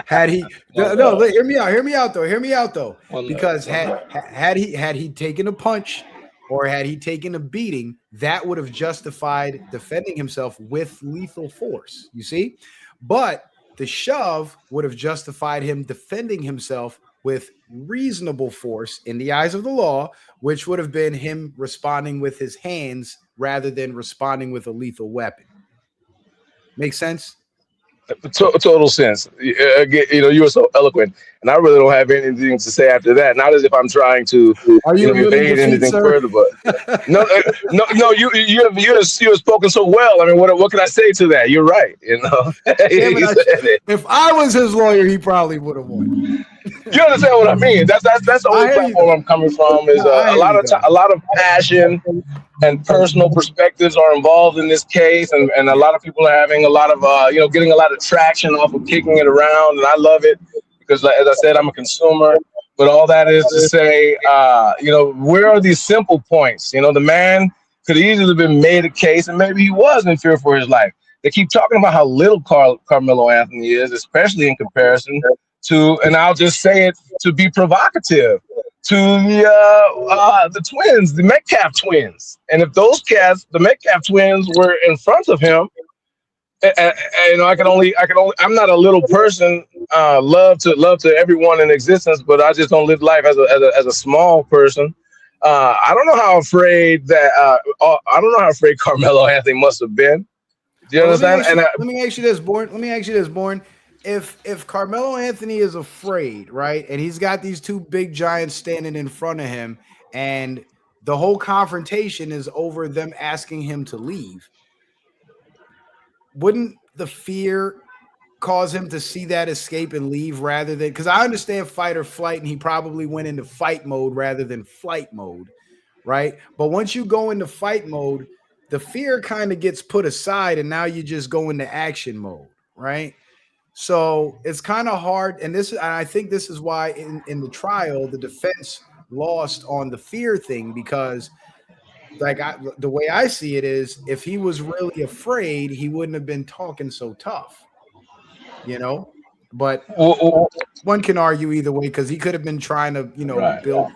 Had he hear me out, hear me out though, because had he taken a punch or had he taken a beating, that would have justified defending himself with lethal force. You see, but the shove would have justified him defending himself with reasonable force in the eyes of the law, which would have been him responding with his hands rather than responding with a lethal weapon. Makes sense? Total sense. You were so eloquent, and I really don't have anything to say after that. Not as if I'm trying to, Are you really evade defeat, anything sir? further, but no, no. You have spoken so well. I mean, what can I say to that? You're right. Damn it, You said it. if I was his lawyer, he probably would have won. You understand what I mean? That's the I only hear you, platform I'm coming from. Is no, I a hear lot you of though. a lot of passion and personal perspectives are involved in this case, and a lot of people are having a lot of getting a lot of traction off of kicking it around, and I love it because, like, as I said, I'm a consumer. But all that is to say, where are these simple points? The man could easily have been made a case, and maybe he was in fear for his life. They keep talking about how little Carmelo Anthony is, especially in comparison to, and I'll just say it to be provocative, to the twins, the Metcalf twins. And if those cats, the Metcalf twins, were in front of him, I'm not a little person. Love to everyone in existence, but I just don't live life as a small person. I don't know how afraid Carmelo Anthony must have been. Do you Well, understand? let me ask you this, Born. Let me ask you this, Born. If Carmelo Anthony is afraid, right, and he's got these two big giants standing in front of him, and the whole confrontation is over them asking him to leave, wouldn't the fear cause him to see that escape and leave rather than, because I understand fight or flight, and he probably went into fight mode rather than flight mode, right? But once you go into fight mode, the fear kind of gets put aside, and now you just go into action mode, right? So it's kind of hard, and I think this is why in the trial the defense lost on the fear thing, because the way I see it is, if he was really afraid, he wouldn't have been talking so tough, you know. But Well, one can argue either way, because he could have been trying to, right. build,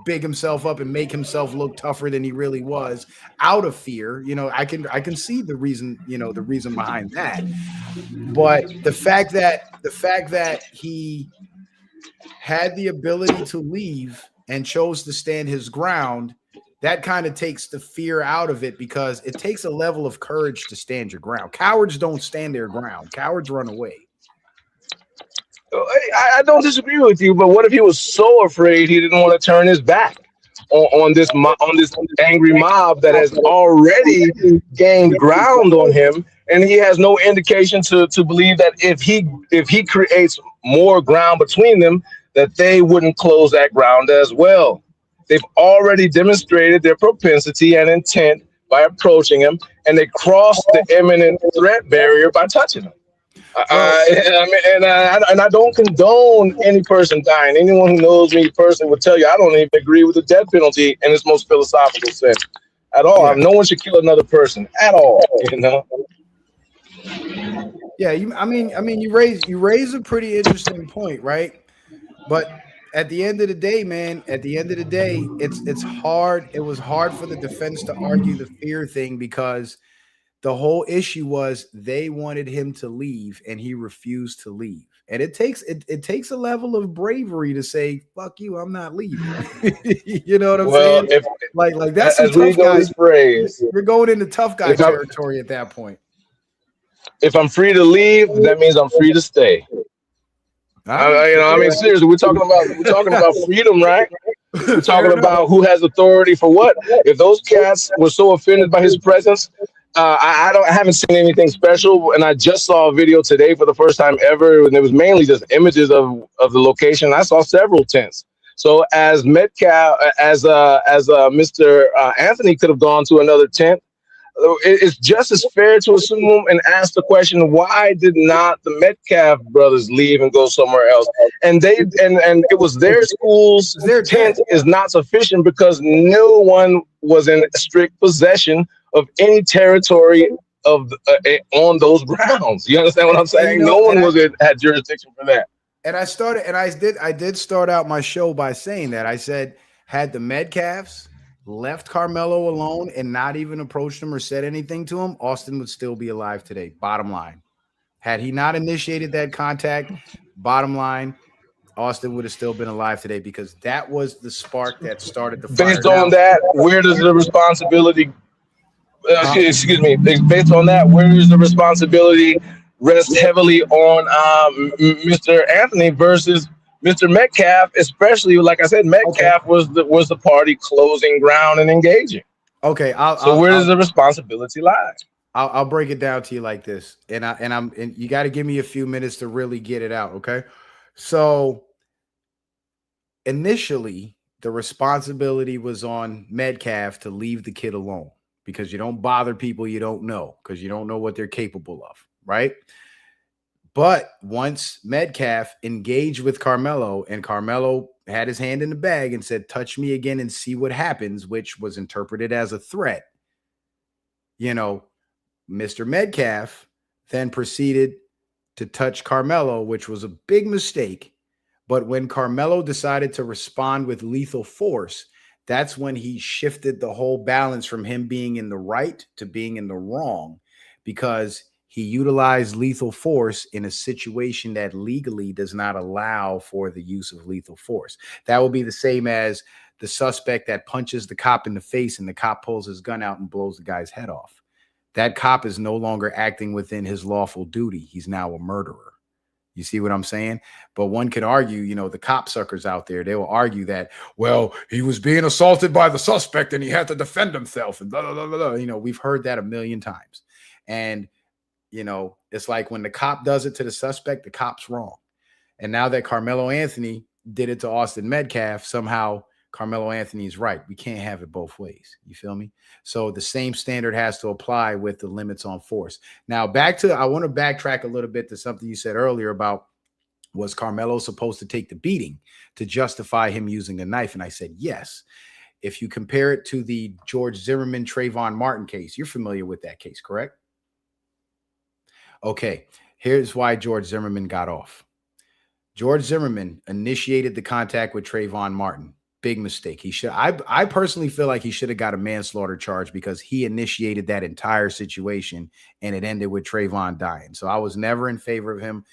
big himself up and make himself look tougher than he really was out of fear. I can see the reason, the reason behind that. But the fact that he had the ability to leave and chose to stand his ground, that kind of takes the fear out of it, because it takes a level of courage to stand your ground. Cowards don't stand their ground. Cowards run away. I don't disagree with you, but what if he was so afraid he didn't want to turn his back on this angry mob that has already gained ground on him, and he has no indication to believe that if he creates more ground between them, that they wouldn't close that ground as well. They've already demonstrated their propensity and intent by approaching him, and they crossed the imminent threat barrier by touching him. Well, I don't condone any person dying. Anyone who knows me personally would tell you I don't even agree with the death penalty in its most philosophical sense at all. yeah, No one should kill another person at all. yeah. You raise a pretty interesting point, right? But at the end of the day, man, at the end of the day, it's hard. It was hard for the defense to argue the fear thing, because the whole issue was they wanted him to leave and he refused to leave. And it takes a level of bravery to say, fuck you, I'm not leaving. You know what I'm Well, saying? if Like that's some as we tough know guy. this phrase, You're going into tough guy if I'm territory at that point. if I'm free to leave, that means I'm free to stay. All right. I mean, seriously, we're talking about freedom, right? We're Fair talking enough. about who has authority for what. If those cats were so offended by his presence, I haven't seen anything special, and I just saw a video today for the first time ever, and it was mainly just images of the location. I saw several tents. So as Metcalf, as Mr. Anthony could have gone to another tent, it's just as fair to assume and ask the question: why did not the Metcalf brothers leave and go somewhere else? And and it was their school's It's their tent tent. is not sufficient because no one was in strict possession of any territory of on those grounds. You understand what I'm And you saying? know, No one was had jurisdiction for that. I did start out my show by saying that. I said, had the Metcalfs left Carmelo alone and not even approached him or said anything to him, Austin would still be alive today. Bottom line. Had he not initiated that contact, bottom line, Austin would have still been alive today because that was the spark that started the fire. Based on Now, that, where does the responsibility huh? excuse me, based on that, where is the responsibility rest heavily on Mr. Anthony versus Mr. Metcalf, especially like I said, Okay. Metcalf was the party closing ground and engaging. Okay. I'll So I'll where does I'll the responsibility lie? I'll break it down to you like this. And you got to give me a few minutes to really get it out, okay? So initially, the responsibility was on Metcalf to leave the kid alone because you don't bother people you don't know because you don't know what they're capable of, right? But once Metcalf engaged with Carmelo and Carmelo had his hand in the bag and said, touch me again and see what happens, which was interpreted as a threat, you know, Mr. Metcalf then proceeded to touch Carmelo, which was a big mistake. But when Carmelo decided to respond with lethal force, that's when he shifted the whole balance from him being in the right to being in the wrong because he utilized lethal force in a situation that legally does not allow for the use of lethal force. That would be the same as the suspect that punches the cop in the face and the cop pulls his gun out and blows the guy's head off. That cop is no longer acting within his lawful duty. He's now a murderer. You see what I'm saying? But one could argue, the cop suckers out there, they will argue that, well, he was being assaulted by the suspect and he had to defend himself and blah, blah, blah, blah. We've heard that a million times. And, it's like when the cop does it to the suspect, the cop's wrong. And now that Carmelo Anthony did it to Austin Metcalf, somehow Carmelo Anthony's right. We can't have it both ways. You feel me? So the same standard has to apply with the limits on force. Now, I want to backtrack a little bit to something you said earlier about was Carmelo supposed to take the beating to justify him using a knife? And I said, yes. If you compare it to the George Zimmerman, Trayvon Martin case, you're familiar with that case, correct? Okay, here's why George Zimmerman got off. George Zimmerman initiated the contact with Trayvon Martin. Big mistake. He should. I personally feel like he should have got a manslaughter charge because he initiated that entire situation and it ended with Trayvon dying. So I was never in favor of him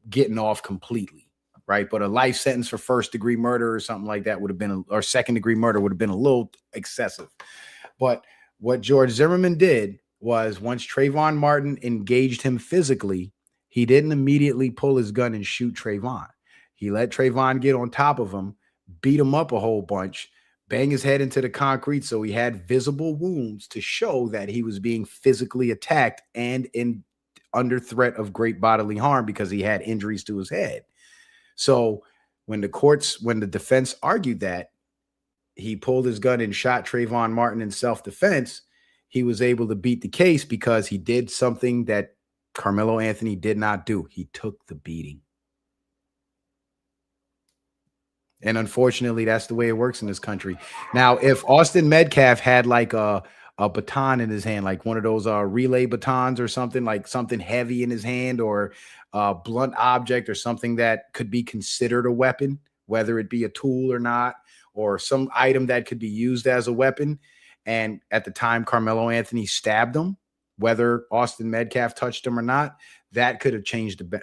getting off completely, right? But a life sentence for first degree murder or something like that would have been, or second degree murder would have been a little excessive. But what George Zimmerman did was once Trayvon Martin engaged him physically, he didn't immediately pull his gun and shoot Trayvon. He let Trayvon get on top of him, beat him up a whole bunch, bang his head into the concrete so he had visible wounds to show that he was being physically attacked and under threat of great bodily harm because he had injuries to his head. So when the defense argued that he pulled his gun and shot Trayvon Martin in self-defense, he was able to beat the case because he did something that Carmelo Anthony did not do. He took the beating. And unfortunately, that's the way it works in this country. Now, if Austin Metcalf had like a baton in his hand, like one of those relay batons or something, like something heavy in his hand or a blunt object or something that could be considered a weapon, whether it be a tool or not, or some item that could be used as a weapon. And at the time, Carmelo Anthony stabbed him, whether Austin Metcalf touched him or not, that could have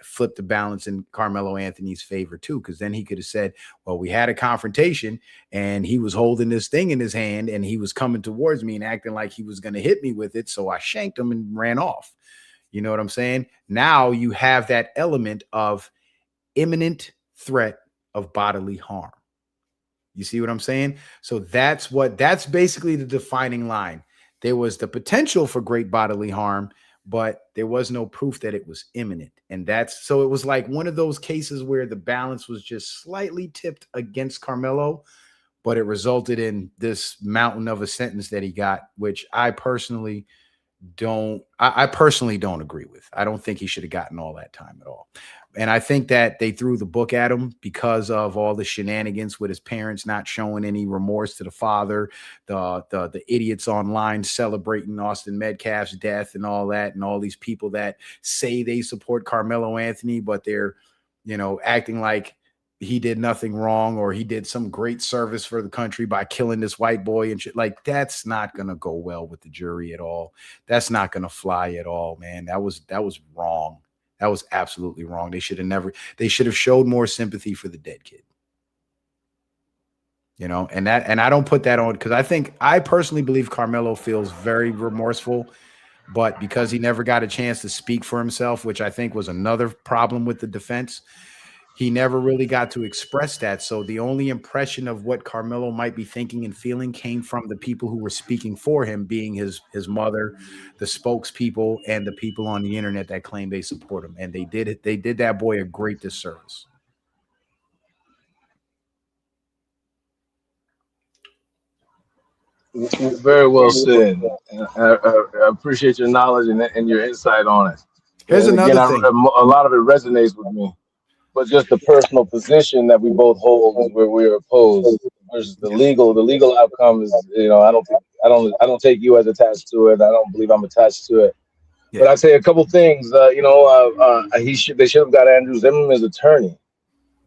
flipped the balance in Carmelo Anthony's favor too, because then he could have said, well, we had a confrontation and he was holding this thing in his hand and he was coming towards me and acting like he was going to hit me with it. So I shanked him and ran off. You know what I'm saying? Now you have that element of imminent threat of bodily harm. You see what I'm saying? So that's basically the defining line. There was the potential for great bodily harm, but there was no proof that it was imminent. And that's so it was like one of those cases where the balance was just slightly tipped against Carmelo, but it resulted in this mountain of a sentence that he got, which I personally don't agree with. I don't think he should have gotten all that time at all. And I think that they threw the book at him because of all the shenanigans with his parents not showing any remorse to the father, the idiots online celebrating Austin Metcalf's death and all that, and all these people that say they support Carmelo Anthony, but they're, acting like he did nothing wrong or he did some great service for the country by killing this white boy and shit. Like, that's not going to go well with the jury at all. That's not going to fly at all, man. That was wrong. That was absolutely wrong. They should have showed more sympathy for the dead kid. And I don't put that on because I personally believe Carmelo feels very remorseful, but because he never got a chance to speak for himself, which I think was another problem with the defense, he never really got to express that. So the only impression of what Carmelo might be thinking and feeling came from the people who were speaking for him, being his mother, the spokespeople, and the people on the internet that claim they support him. And they did it. They did that boy a great disservice. Very well said. I appreciate your knowledge and your insight on it. Here's another thing. A lot of it resonates with me. But just the personal position that we both hold is where we're opposed versus the legal outcome is, I don't take you as attached to it. I don't believe I'm attached to it. Yeah. But I'd say a couple things. They should have got Andrew Zimmerman as attorney.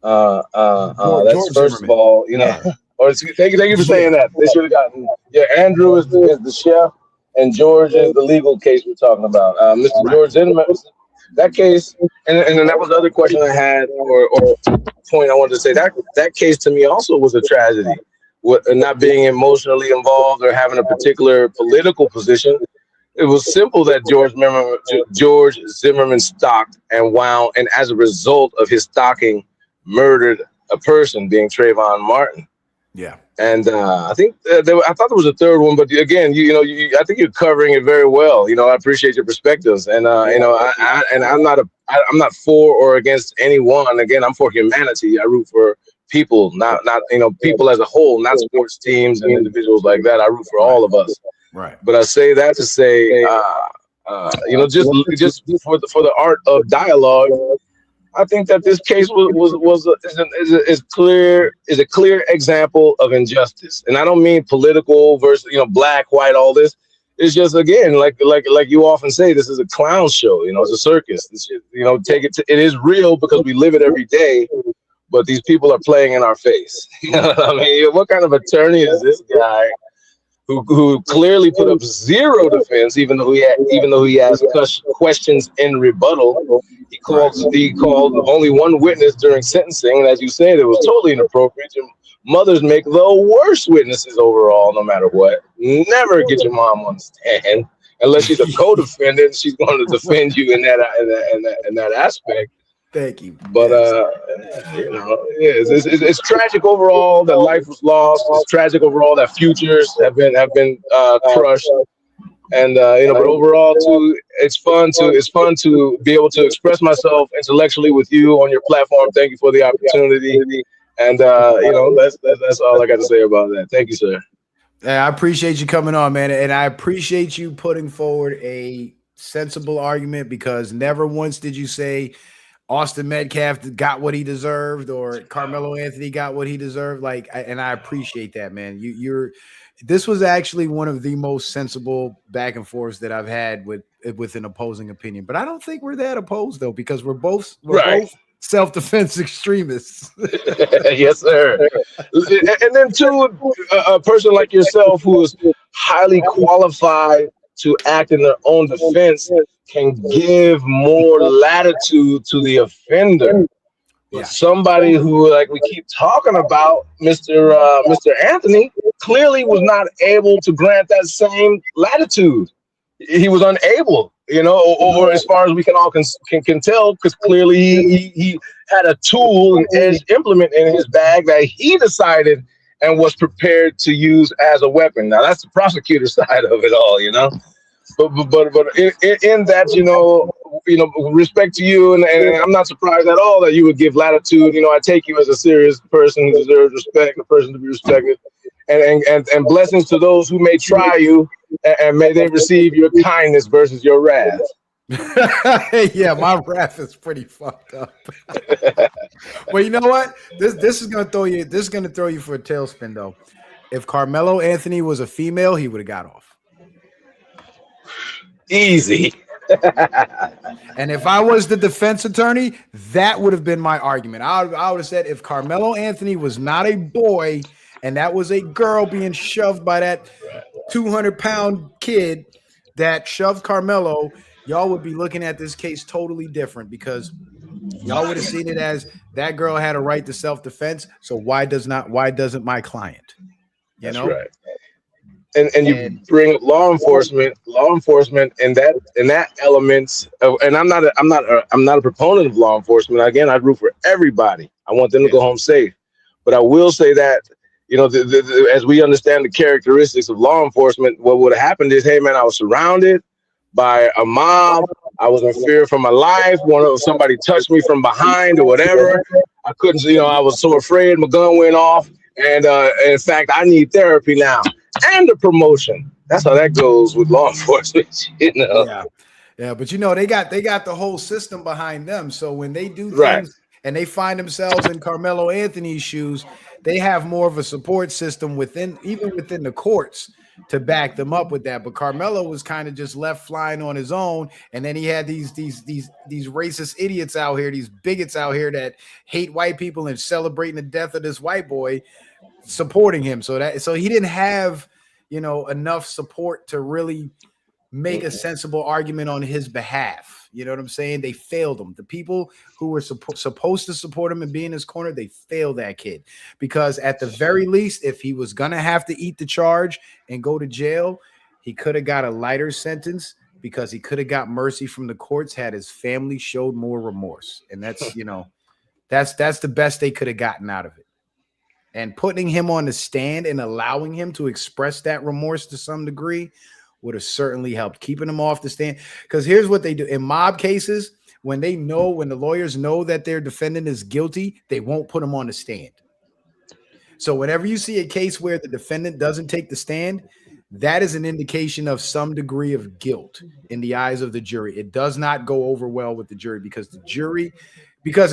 That's George first Zimmerman. Of all, Or thank you for saying that. They should have gotten. Yeah, Andrew is the chef, and George is the legal case we're talking about. Mr. George Zimmerman. That case, and then that was the other question I had, or point I wanted to say. That case to me also was a tragedy, not being emotionally involved or having a particular political position. It was simple that George Zimmerman stalked and wound, and as a result of his stalking, murdered a person, being Trayvon Martin. Yeah. And I think I thought there was a third one, but again, I think you're covering it very well. I appreciate your perspectives, and I'm not for or against anyone. Again, I'm for humanity. I root for people, not people as a whole, not sports teams and individuals like that. I root for all of us. Right. But I say that to say, just for the art of dialogue. I think that this case is a clear example of injustice, and I don't mean political versus black, white, all this. It's just, again, like you often say, this is a clown show. It's a circus. Take it. It is real because we live it every day, but these people are playing in our face. I mean, what kind of attorney is this guy? Who clearly put up zero defense, even though he asked questions in rebuttal. He called only one witness during sentencing, and as you said, it was totally inappropriate. Your mothers make the worst witnesses overall, no matter what. Never get your mom on the stand unless she's a co-defendant. She's going to defend you in that aspect. Thank you. But it's tragic overall that life was lost. It's tragic overall that futures have been crushed. And but overall too, it's fun to be able to express myself intellectually with you on your platform. Thank you for the opportunity. And that's all I got to say about that. Thank you, sir. I appreciate you coming on, man, and I appreciate you putting forward a sensible argument, because never once did you say Austin Metcalf got what he deserved or Carmelo Anthony got what he deserved. And I appreciate that, man. This was actually one of the most sensible back and forths that I've had with an opposing opinion. But I don't think we're that opposed, though, because we're both self-defense extremists. Yes, sir. And then too, a person like yourself who is highly qualified to act in their own defense can give more latitude to the offender. But somebody who, like we keep talking about, Mr. Anthony, clearly was not able to grant that same latitude. He was unable, or as far as we can all can tell, because clearly he had a tool, an edge implement in his bag that he decided and was prepared to use as a weapon. Now that's the prosecutor side of it all, but in that, respect to you, and I'm not surprised at all that you would give latitude. I take you as a serious person who deserves respect, a person to be respected, and blessings to those who may try you, and may they receive your kindness versus your wrath. Yeah, my wrath is pretty fucked up. But you know what? This is gonna throw you. This is gonna throw you for a tailspin though. If Carmelo Anthony was a female, he would have got off. Easy. And if I was the defense attorney, that would have been my argument. I would have said if Carmelo Anthony was not a boy and that was a girl being shoved by that 200-pound kid that shoved Carmelo, y'all would be looking at this case totally different because y'all would have seen it as that girl had a right to self-defense. So why doesn't my client? That's right. And you bring up law enforcement, and that elements of, and I'm not a proponent of law enforcement. Again, I root for everybody. I want them to go home safe. But I will say that, as we understand the characteristics of law enforcement, what would have happened is, hey man, I was surrounded by a mob. I was in fear for my life. Somebody touched me from behind or whatever. I couldn't, I was so afraid. My gun went off. And in fact, I need therapy now and a promotion. That's how that goes with law enforcement. Yeah, but they got the whole system behind them. So when they do things and they find themselves in Carmelo Anthony's shoes, they have more of a support system within the courts to back them up with that. But Carmelo was kind of just left flying on his own, and then he had these racist idiots out here, these bigots out here that hate white people and celebrating the death of this white boy supporting him. So he didn't have enough support to really make a sensible argument on his behalf. You know what I'm saying? They failed him. The people who were supposed to support him and be in his corner, they failed that kid. Because at the very least, if he was going to have to eat the charge and go to jail, he could have got a lighter sentence because he could have got mercy from the courts had his family showed more remorse. And that's, that's the best they could have gotten out of it. And putting him on the stand and allowing him to express that remorse to some degree would have certainly helped keeping them off the stand. Because here's what they do in mob cases: when the lawyers know that their defendant is guilty, they won't put him on the stand. So whenever you see a case where the defendant doesn't take the stand, that is an indication of some degree of guilt in the eyes of the jury. It does not go over well with the jury because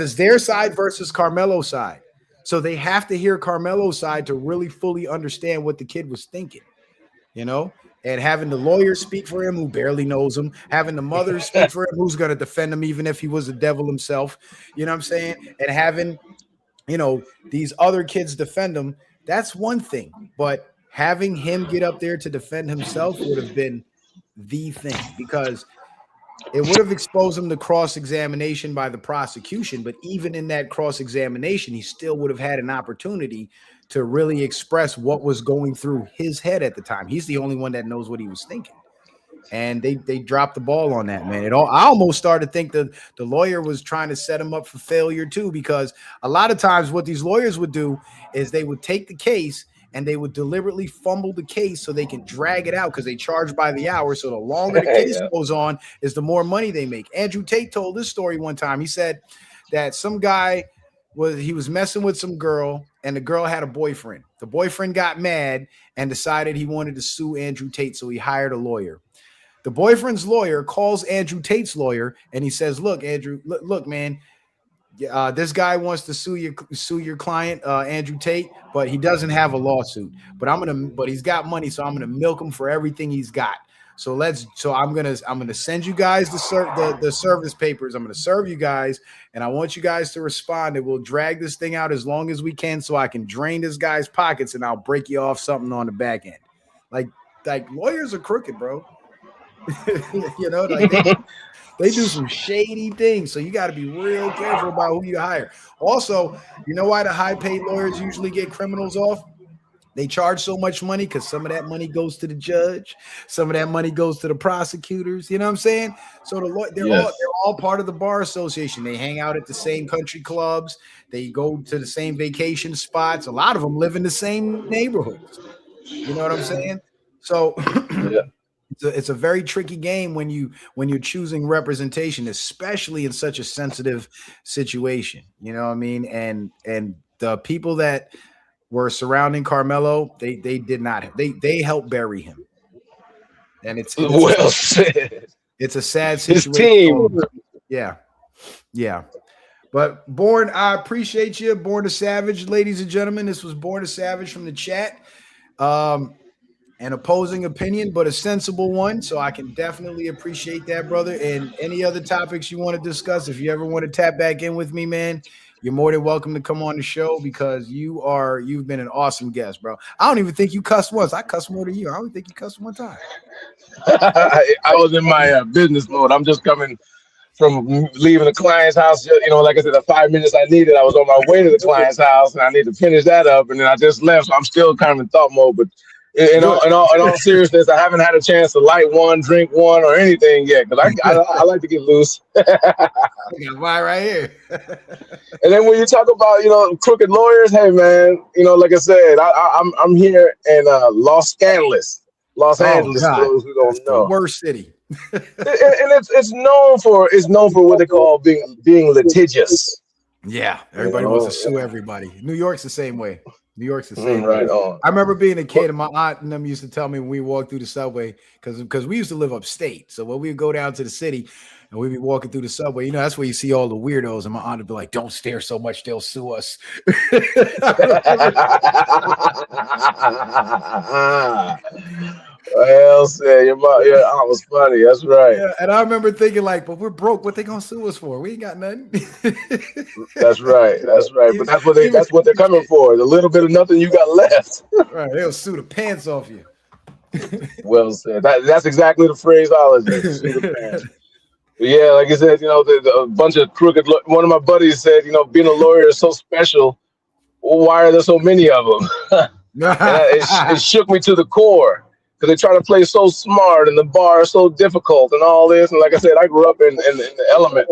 it's their side versus Carmelo's side. So they have to hear Carmelo's side to really fully understand what the kid was thinking, and having the lawyer speak for him who barely knows him, having the mother speak for him who's going to defend him even if he was the devil himself, you know what I'm saying? And having, these other kids defend him, that's one thing. But having him get up there to defend himself would have been the thing because it would have exposed him to cross-examination by the prosecution. But even in that cross-examination, he still would have had an opportunity to really express what was going through his head at the time. He's the only one that knows what he was thinking. And they dropped the ball on that, man. I almost started to think that the lawyer was trying to set him up for failure too, because a lot of times what these lawyers would do is they would take the case and they would deliberately fumble the case so they can drag it out because they charge by the hour. So the longer the case goes on is the more money they make. Andrew Tate told this story one time. He said that some guy was messing with some girl and the girl had a boyfriend. The boyfriend got mad and decided he wanted to sue Andrew Tate. So he hired a lawyer. The boyfriend's lawyer calls Andrew Tate's lawyer and he says, look, Andrew, look, man, this guy wants to sue your client, Andrew Tate, but he doesn't have a lawsuit. But he's got money, so I'm gonna milk him for everything he's got. So I'm gonna send you guys the service papers. I'm gonna serve you guys, and I want you guys to respond. And we'll drag this thing out as long as we can, so I can drain this guy's pockets, and I'll break you off something on the back end. Like lawyers are crooked, bro. They do some shady things, so you got to be real careful about who you hire. Also, you know why the high-paid lawyers usually get criminals off? They charge so much money because some of that money goes to the judge, some of that money goes to the prosecutors. You know what I'm saying? So they're all part of the bar association. They hang out at the same country clubs. They go to the same vacation spots. A lot of them live in the same neighborhoods. You know what I'm saying? So. it's a very tricky game when you're choosing representation, especially in such a sensitive situation. You know what I mean? And the people that were surrounding Carmelo, they did not they helped bury him, and Well said. it's a sad His situation. team. Yeah, yeah. But Born, I appreciate you. Born a Savage, ladies and gentlemen. This was Born a Savage from the chat. An opposing opinion, but a sensible one. So I can definitely appreciate that, brother. And any other topics you want to discuss, if you ever want to tap back in with me, man, you're more than welcome to come on the show because you've been an awesome guest, bro. I don't even think you cussed once. I cussed more than you. I don't think you cussed one time. I was in my business mode. I'm just coming from leaving the client's house. Like I said, the 5 minutes I needed, I was on my way to the client's house, and I need to finish that up. And then I just left, so I'm still kind of in thought mode. But in all seriousness, I haven't had a chance to light one, drink one, or anything yet because I like to get loose. Right here. And then when you talk about crooked lawyers, hey man, like I said, I'm here in Los Angeles, Los Angeles. For those who don't know, the worst city. and it's known for what they call being litigious. Yeah, everybody wants to sue everybody. New York's the same way. New York's the same. Right on. I remember being a kid, and my aunt and them used to tell me when we walked through the subway, because we used to live upstate. So when we would go down to the city and we'd be walking through the subway, that's where you see all the weirdos. And my aunt would be like, "Don't stare so much, they'll sue us." Well said. Your aunt was funny. That's right. Yeah, and I remember thinking like, "But we're broke. What they gonna sue us for? We ain't got nothing." That's right. But that's what they're coming for. The little bit of nothing you got left. Right. They'll sue the pants off you. Well said. That's exactly the phraseology. Sue the pants. Yeah, like I said, a bunch of crooked. One of my buddies said, being a lawyer is so special. Well, why are there so many of them? It shook me to the core. Because they try to play so smart and the bar is so difficult and all this. And like I said, I grew up in the element.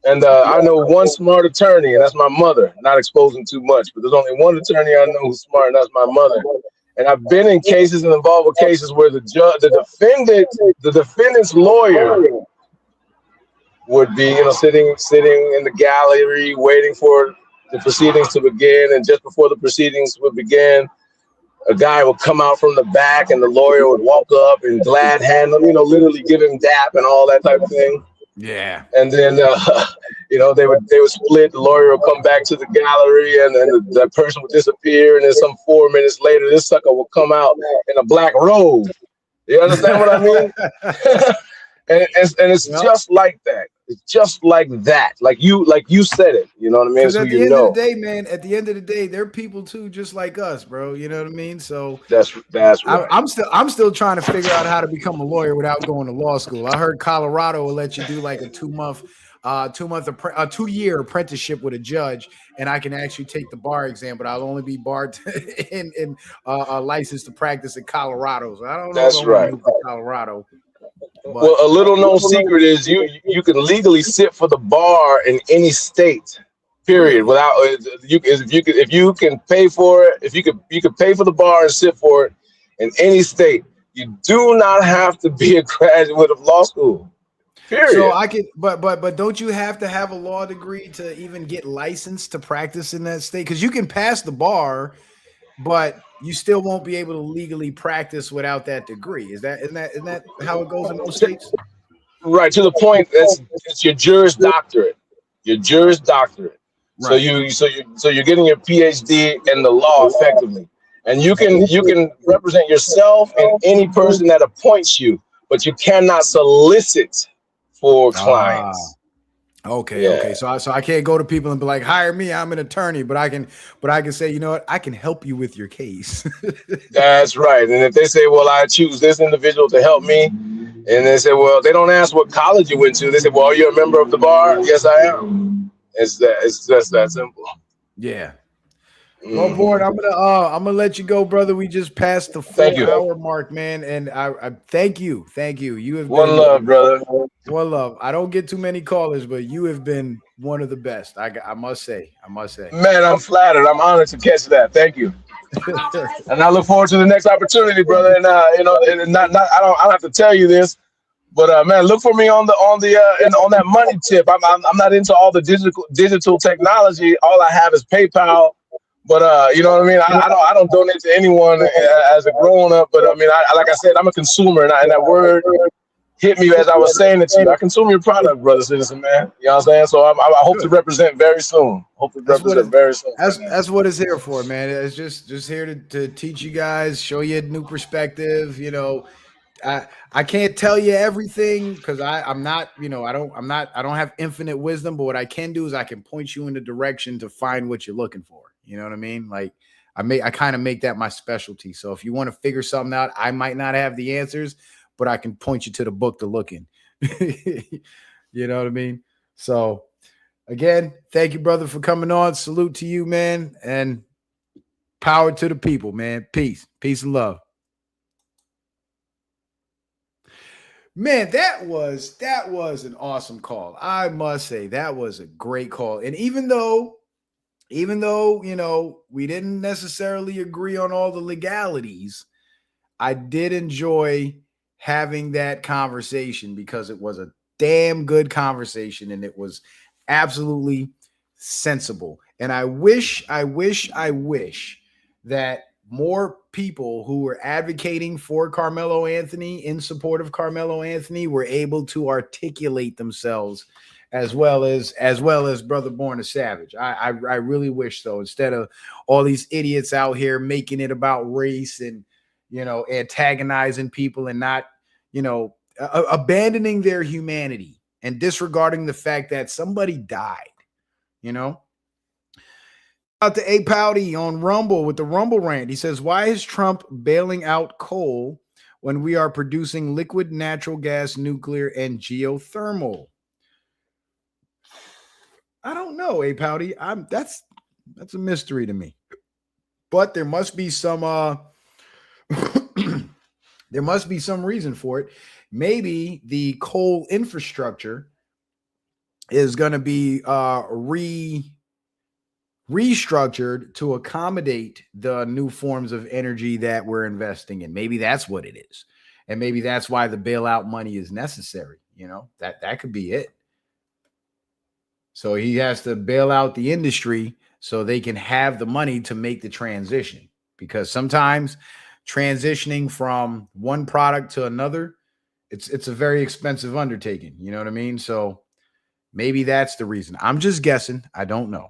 And I know one smart attorney, and that's my mother. Not exposing too much, but there's only one attorney I know who's smart, and that's my mother. And I've been in cases and involved with cases where the defendant's lawyer would be, sitting in the gallery waiting for the proceedings to begin. And just before the proceedings would begin, a guy would come out from the back and the lawyer would walk up and glad hand him, literally give him dap and all that type of thing. Yeah. And then, they would split. The lawyer would come back to the gallery and then that person would disappear. And then some 4 minutes later, this sucker would come out in a black robe. You understand what I mean? and it's just like that. It's just like that. Like you said it. You know what I mean? At the end of the day, man, at the end of the day, they're people too, just like us, bro. You know what I mean? So that's right. I'm still trying to figure out how to become a lawyer without going to law school. I heard Colorado will let you do like a 2-year apprenticeship with a judge, and I can actually take the bar exam, but I'll only be barred in a license to practice in Colorado. So I don't know. That's right. Colorado. Well, a little known secret is you can legally sit for the bar in any state. Period. Without if you can pay for it, if you could pay for the bar and sit for it in any state. You do not have to be a graduate of law school. Period. So I could, but don't you have to have a law degree to even get licensed to practice in that state? Because you can pass the bar, but you still won't be able to legally practice without that degree. Isn't that how it goes in most states? Right, to the point. It's your Juris Doctorate. Your Juris Doctorate. Right. So you're getting your PhD in the law effectively, and you can represent yourself and any person that appoints you, but you cannot solicit for clients. Okay. So I can't go to people and be like, hire me, I'm an attorney, but I can say, you know what, I can help you with your case. That's right. And if they say, well, I choose this individual to help me, and they say, well, they don't ask what college you went to. They say, well, are you a member of the bar? Yes, I am. It's just that simple. Yeah. Well, Board, I'm gonna let you go, brother. We just passed the 4-hour mark, man, and I thank you. You have one love, brother. One love. I don't get too many callers, but you have been one of the best. I must say. Man, I'm flattered. I'm honored to catch that. Thank you. And I look forward to the next opportunity, brother. And and not I don't have to tell you this, but man, look for me on the and on that money tip. I'm not into all the digital technology. All I have is PayPal. But you know what I mean. I don't donate to anyone as a grown up. But I mean, like I said, I'm a consumer, and that word hit me as I was saying it to you. I consume your product, brother citizen, man. You know what I'm saying? So I hope to Good. represent very soon. Hope to That's what represent it. very soon, That's man. that's what it's here for, man. It's just here to teach you guys, show you a new perspective. I can't tell you everything because I'm not, I don't have infinite wisdom, but what I can do is I can point you in the direction to find what you're looking for. You know what I mean? Like I kind of make that my specialty. So if you want to figure something out, I might not have the answers, but I can point you to the book to look in. You know what I mean? So again, thank you, brother, for coming on. Salute to you, man, and power to the people, man. Peace and love. Man, that was an awesome call. I must say that was a great call. And even though, we didn't necessarily agree on all the legalities, I did enjoy having that conversation because it was a damn good conversation and it was absolutely sensible. And I wish that more people who were advocating for Carmelo Anthony, in support of Carmelo Anthony, were able to articulate themselves as well as Brother Born a Savage. I really wish so. Instead of all these idiots out here making it about race and antagonizing people and not abandoning their humanity and disregarding the fact that somebody died. You know, out to A Pouty on Rumble with the Rumble rant. He says, "Why is Trump bailing out coal when we are producing liquid natural gas, nuclear, and geothermal?" I don't know, A Pouty. That's a mystery to me. But there must be some there must be some reason for it. Maybe the coal infrastructure is going to be restructured to accommodate the new forms of energy that we're investing in. Maybe that's what it is. And maybe that's why the bailout money is necessary. That could be it. So he has to bail out the industry so they can have the money to make the transition. Because sometimes transitioning from one product to another, it's a very expensive undertaking. You know what I mean? So maybe that's the reason. I'm just guessing. I don't know.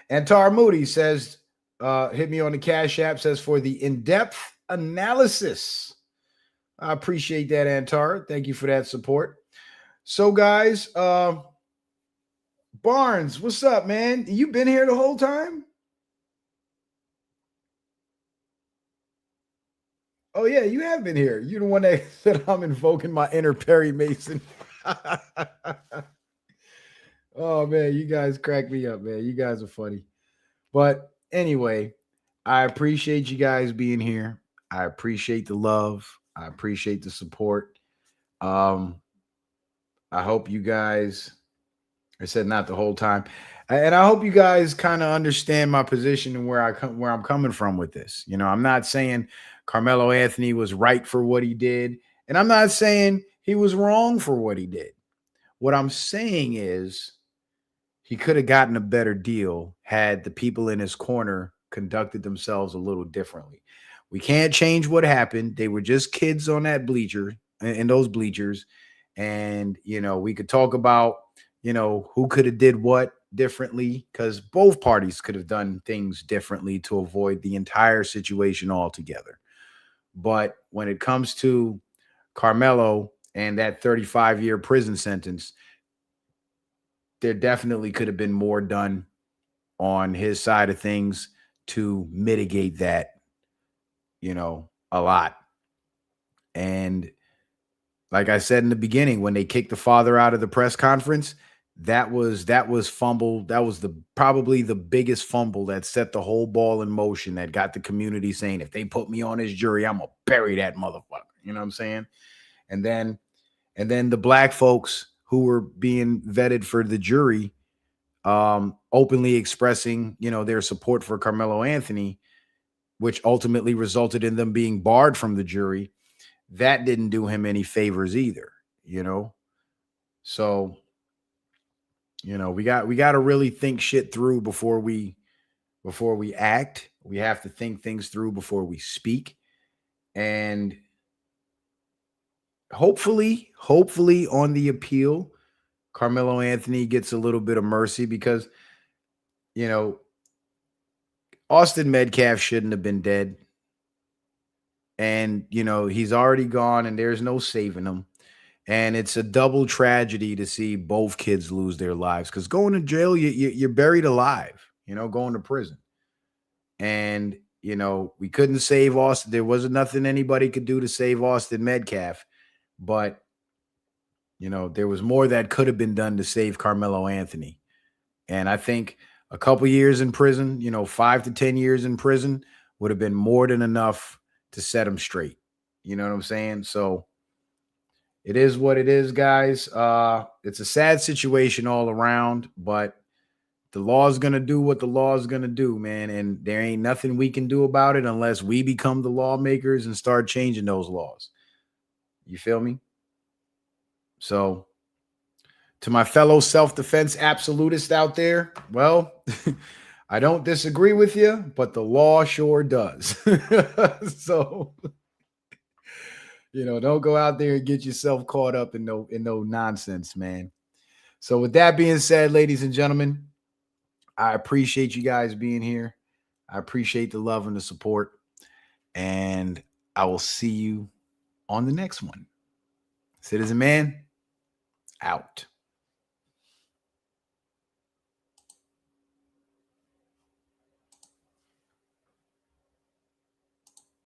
Antar Moody says, hit me on the Cash App, says for the in-depth analysis. I appreciate that, Antar. Thank you for that support. So, guys, Barnes, what's up, man? You been here the whole time? Oh, yeah, you have been here. You're the one that said I'm invoking my inner Perry Mason. Oh, man, you guys crack me up, man. You guys are funny. But anyway, I appreciate you guys being here. I appreciate the love. I appreciate the support. Um, I hope you guys, I said not the whole time, and I hope you guys kind of understand my position and where I'm coming from with this. I'm not saying Carmelo Anthony was right for what he did, and I'm not saying he was wrong for what he did. What I'm saying is he could have gotten a better deal had the people in his corner conducted themselves a little differently. We can't change what happened. They were just kids on that bleacher, in those bleachers. And, we could talk about, who could have did what differently, because both parties could have done things differently to avoid the entire situation altogether. But when it comes to Carmelo and that 35-year prison sentence, there definitely could have been more done on his side of things to mitigate that, a lot. And like I said in the beginning, when they kicked the father out of the press conference, that was fumble. That was probably the biggest fumble that set the whole ball in motion, that got the community saying, if they put me on his jury, I'm gonna bury that motherfucker. You know what I'm saying? And then the black folks who were being vetted for the jury openly expressing, their support for Carmelo Anthony, which ultimately resulted in them being barred from the jury. That didn't do him any favors either, you know. So, we got to really think shit through before we act. We have to think things through before we speak. And hopefully on the appeal, Carmelo Anthony gets a little bit of mercy because, you know, Austin Metcalf shouldn't have been dead. And, he's already gone and there's no saving him. And it's a double tragedy to see both kids lose their lives because going to jail, you're buried alive, going to prison. And, we couldn't save Austin. There wasn't nothing anybody could do to save Austin Metcalf. But, there was more that could have been done to save Carmelo Anthony. And I think a couple years in prison, 5 to 10 years in prison would have been more than enough to set him straight. You know what I'm saying? So it is what it is, guys. It's a sad situation all around, but the law is going to do what the law is going to do, man. And there ain't nothing we can do about it unless we become the lawmakers and start changing those laws. You feel me? So to my fellow self-defense absolutists out there, well, I don't disagree with you, but the law sure does. So, don't go out there and get yourself caught up in no nonsense, man. So with that being said, ladies and gentlemen, I appreciate you guys being here. I appreciate the love and the support. And I will see you on the next one. Citizen Man, out.